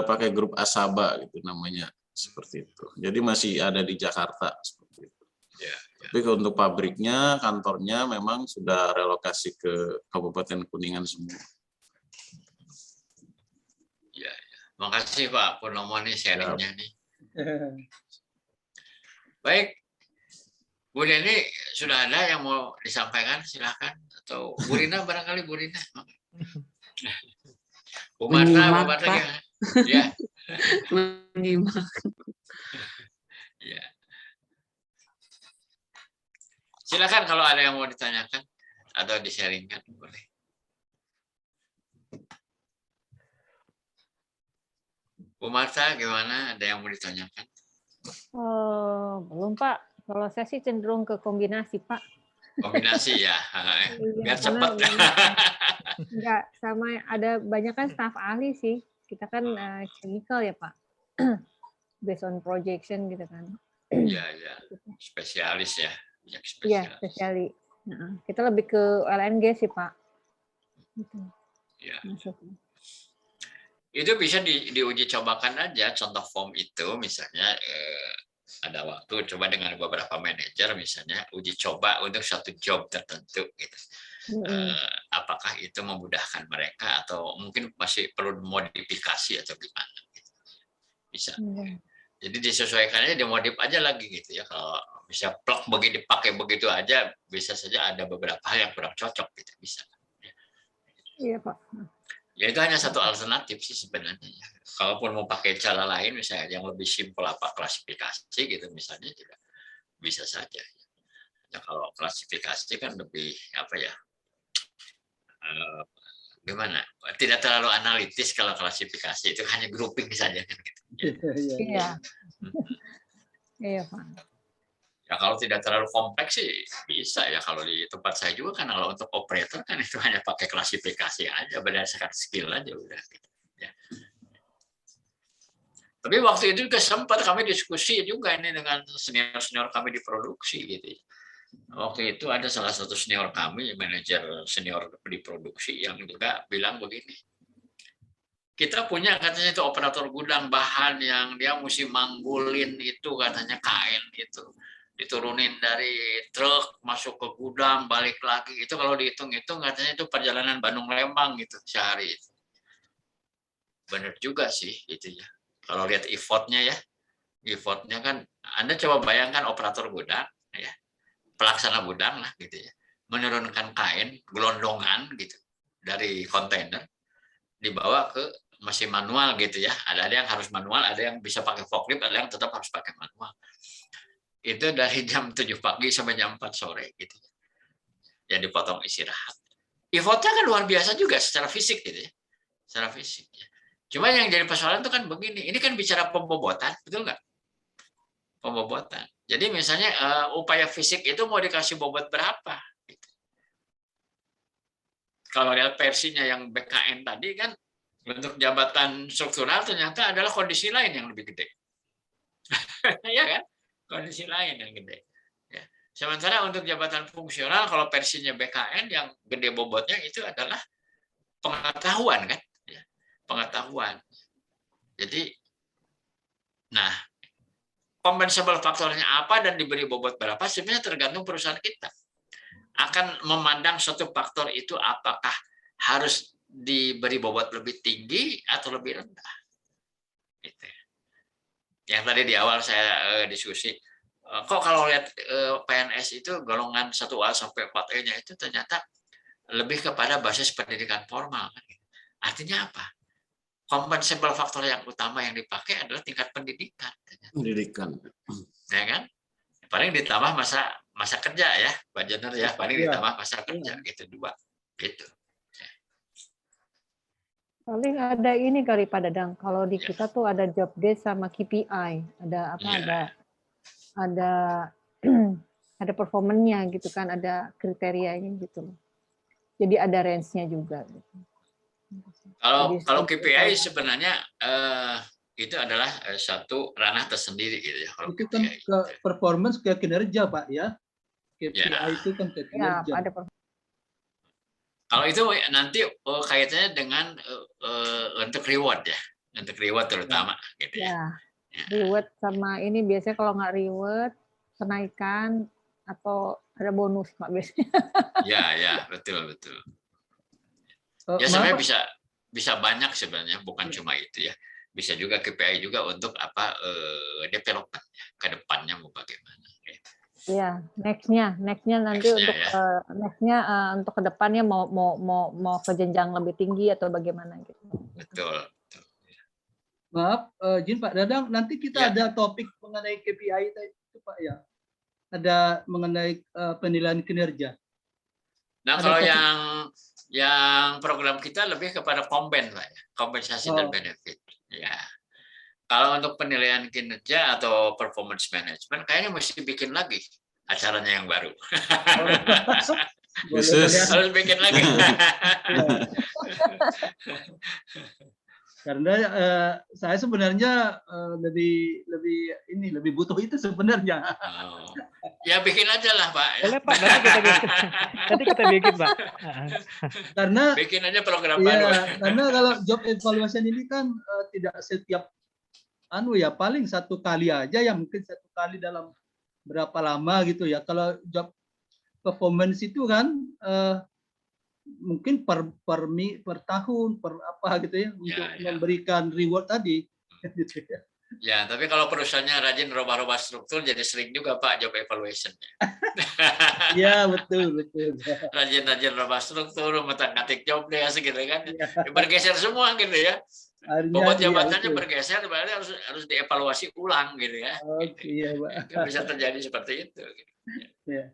pakai grup Asaba gitu namanya seperti itu. Jadi masih ada di Jakarta seperti itu. Ya. Tapi untuk pabriknya, kantornya memang sudah relokasi ke Kabupaten Kuningan semua. Ya. Makasih Pak Purnomo nih sharingnya nih. Baik. Bu Deni, sudah ada yang mau disampaikan? Silakan. Atau Bu Rina barangkali Bu Rina. Bu Marta gimana? Ya. Menyimak. Ya. Silakan kalau ada yang mau ditanyakan atau di-sharingkan boleh. Bu Marta gimana? Ada yang mau ditanyakan? Belum Pak. Kalau saya sih cenderung ke kombinasi Pak. Kombinasi ya, biar cepat. Enggak, sama ada banyak kan staf ahli sih. Kita kan chemical ya Pak. Based on projection gitu kan. Iya. Spesialis ya. Iya, spesialis. Nah, kita lebih ke LNG sih Pak. Gitu. Ya. Maksudnya. Itu bisa diuji cobakan aja contoh form itu misalnya ada waktu coba dengan beberapa manajer misalnya uji coba untuk satu job tertentu gitu. apakah itu memudahkan mereka atau mungkin masih perlu modifikasi atau gimana gitu. Bisa. Jadi disesuaikannya, dimodif aja lagi gitu ya. Kalau bisa plug begini dipakai begitu aja, bisa saja ada beberapa hal yang kurang cocok gitu, bisa. Iya Pak. Ya itu hanya satu alternatif sih sebenarnya. Kalaupun mau pakai cara lain, misalnya yang lebih simpel apa klasifikasi gitu misalnya juga bisa saja. Ya kalau klasifikasi kan lebih apa ya? Gimana? Tidak terlalu analitis kalau klasifikasi, itu hanya grouping saja kan gitu. Iya. Iya Pak. Ya kalau tidak terlalu kompleks sih bisa ya. Kalau di tempat saya juga kan kalau untuk operator kan itu hanya pakai klasifikasi aja berdasarkan skill aja udah gitu. Ya. Tapi waktu itu juga sempat kami diskusi juga ini dengan senior kami di produksi gitu. Waktu itu ada salah satu senior kami, manajer senior di produksi yang juga bilang begini. Kita punya katanya itu operator gudang bahan yang dia mesti manggulin itu katanya kain itu. Diturunin dari truk masuk ke gudang balik lagi itu kalau dihitung-hitung katanya itu perjalanan Bandung Lembang gitu sehari. Benar juga sih itu ya. Kalau lihat effortnya ya, effortnya kan Anda coba bayangkan operator gudang ya, pelaksana gudang lah gitu ya, menurunkan kain gelondongan gitu dari kontainer dibawa ke mesin manual gitu ya. Ada yang harus manual, ada yang bisa pakai forklift, ada yang tetap harus pakai manual. Itu dari jam 7 pagi sampai jam 4 sore gitu. Ya dipotong istirahat. Effortnya kan luar biasa juga secara fisik gitu ya. Secara fisik ya. Cuma yang jadi persoalan itu kan begini, ini kan bicara pembobotan, betul nggak? Pembobotan. Jadi misalnya upaya fisik itu mau dikasih bobot berapa? Gitu. Kalau lihat versinya yang BKN tadi kan, untuk jabatan struktural ternyata adalah kondisi lain yang lebih gede. Ya kan? Kondisi lain yang gede. Ya. Sementara untuk jabatan fungsional, kalau versinya BKN yang gede bobotnya itu adalah pengetahuan kan? Ya. Pengetahuan. Jadi, nah, compensable faktornya apa dan diberi bobot berapa sebenarnya tergantung perusahaan kita. Akan memandang suatu faktor itu apakah harus diberi bobot lebih tinggi atau lebih rendah. Gitu. Yang tadi di awal saya diskusi, kok kalau lihat PNS itu golongan 1A sampai 4E-nya itu ternyata lebih kepada basis pendidikan formal. Artinya apa? Compensable faktor yang utama yang dipakai adalah tingkat pendidikan. Pendidikan. Ya kan? Paling ditambah masa kerja ya, Pak Jenner ya, paling ditambah masa kerja gitu dua. Gitu. Paling ada ini kali Pak Dadang, kalau di kita tuh ada job desk sama KPI, ada apa? Ada performanya gitu kan, ada kriterianya gitu loh. Jadi ada range-nya juga. Gitu. Kalau KPI sebenarnya itu adalah satu ranah tersendiri gitu ya. Kalau itu KPI. kan ke performance ke kinerja Pak ya. KPI itu kan ke kinerja. Ya, ada kalau itu nanti kaitannya dengan untuk reward ya, untuk reward terutama gitu ya. Reward sama ini biasanya kalau nggak reward kenaikan atau ada bonus Pak biasanya. Ya betul. Ya sebenarnya bisa banyak sebenarnya, bukan cuma itu ya. Bisa juga KPI juga untuk apa development ke depannya mau bagaimana. Iya, nextnya nanti untuk ya. Nextnya untuk kedepannya mau ke jenjang lebih tinggi atau bagaimana gitu. Betul. Maaf, Jin Pak Dadang, nanti kita ada topik mengenai KPI itu Pak ya. Ada mengenai penilaian kinerja. Nah kalau yang program kita lebih kepada komben Pak ya, kompensasi dan benefit. Ya. Kalau untuk penilaian kinerja atau performance management, kayaknya mesti bikin lagi acaranya yang baru. Harus bikin lagi. Karena saya sebenarnya lebih butuh itu sebenarnya. Ya bikin aja lah Pak. Boleh Pak, nanti kita bikin Pak. Karena bikin aja program baru. Karena kalau job evaluation ini kan tidak setiap paling satu kali aja ya, mungkin satu kali dalam berapa lama gitu ya. Kalau job performance itu kan mungkin per tahun, per apa gitu ya, untuk memberikan reward tadi. Gitu ya. Ya, tapi kalau perusahaannya rajin robah-robah struktur, jadi sering juga Pak job evaluation. Iya, betul. Rajin-rajin robah struktur, ngotak-ngatik job desk gitu kan. Bergeser semua gitu ya. Bobot jabatannya bergeser, berarti harus dievaluasi ulang gitu ya. Iya, Pak. Bisa terjadi seperti itu. Gitu. Ya.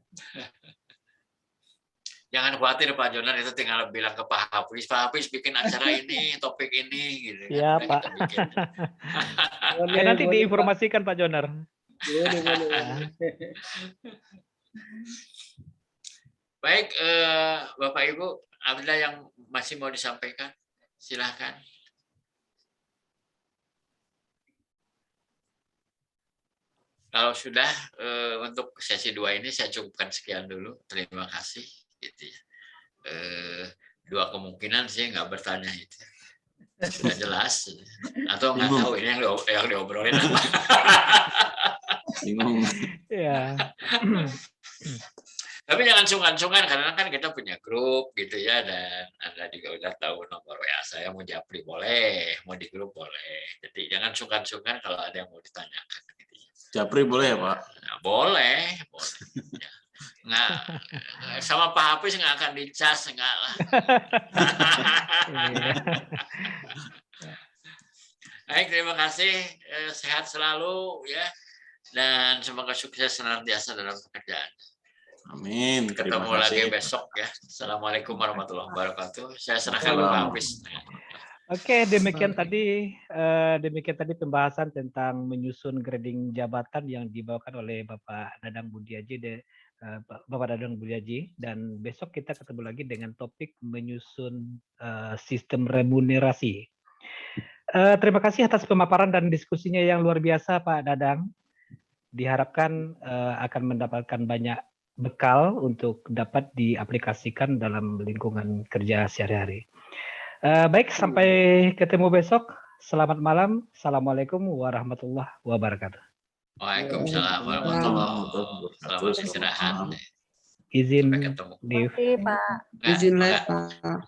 Jangan khawatir Pak Jonan, itu tinggal bilang ke Pak Hafiz bikin acara ini, topik ini gitu. Iya Pak. Nanti diinformasikan Pak Jonar. Boleh. Baik, Bapak Ibu, ada yang masih mau disampaikan? Silahkan. Kalau sudah, untuk sesi 2 ini saya cukupkan sekian dulu. Terima kasih. Gitu ya. 2 kemungkinan sih nggak bertanya itu. Sudah jelas. Atau nggak tahu ini yang diobrolin apa. Bingung. Ya. Tapi jangan sungkan-sungkan karena kan kita punya grup gitu ya, dan Anda juga udah tahu nomor WA saya, mau japri boleh, mau di grup boleh. Jadi jangan sungkan-sungkan kalau ada yang mau ditanyakan. Gitu ya. Japri boleh ya Pak? Nah, boleh. Ya. Nggak, sama Pak Hafiz nggak akan dicas, enggak lah. Baik, terima kasih. Sehat selalu ya, dan semoga sukses senantiasa dalam pekerjaan. Amin. Ketemu lagi besok ya. Assalamualaikum warahmatullahi wabarakatuh. Saya serahkan ke Pak Hafiz. Oke, demikian tadi pembahasan tentang menyusun grading jabatan yang dibawakan oleh Bapak Dadang Budiaji dan besok kita ketemu lagi dengan topik menyusun sistem remunerasi. Terima kasih atas pemaparan dan diskusinya yang luar biasa Pak Dadang. Diharapkan akan mendapatkan banyak bekal untuk dapat diaplikasikan dalam lingkungan kerja sehari-hari. Baik, sampai ketemu besok. Selamat malam. Assalamualaikum warahmatullahi wabarakatuh. Waalaikumsalam warahmatullahi wabarakatuh. Selamat istirahat. Izin Sampai ketemu. live. Terima kasih, Pak. Izin live, Pak.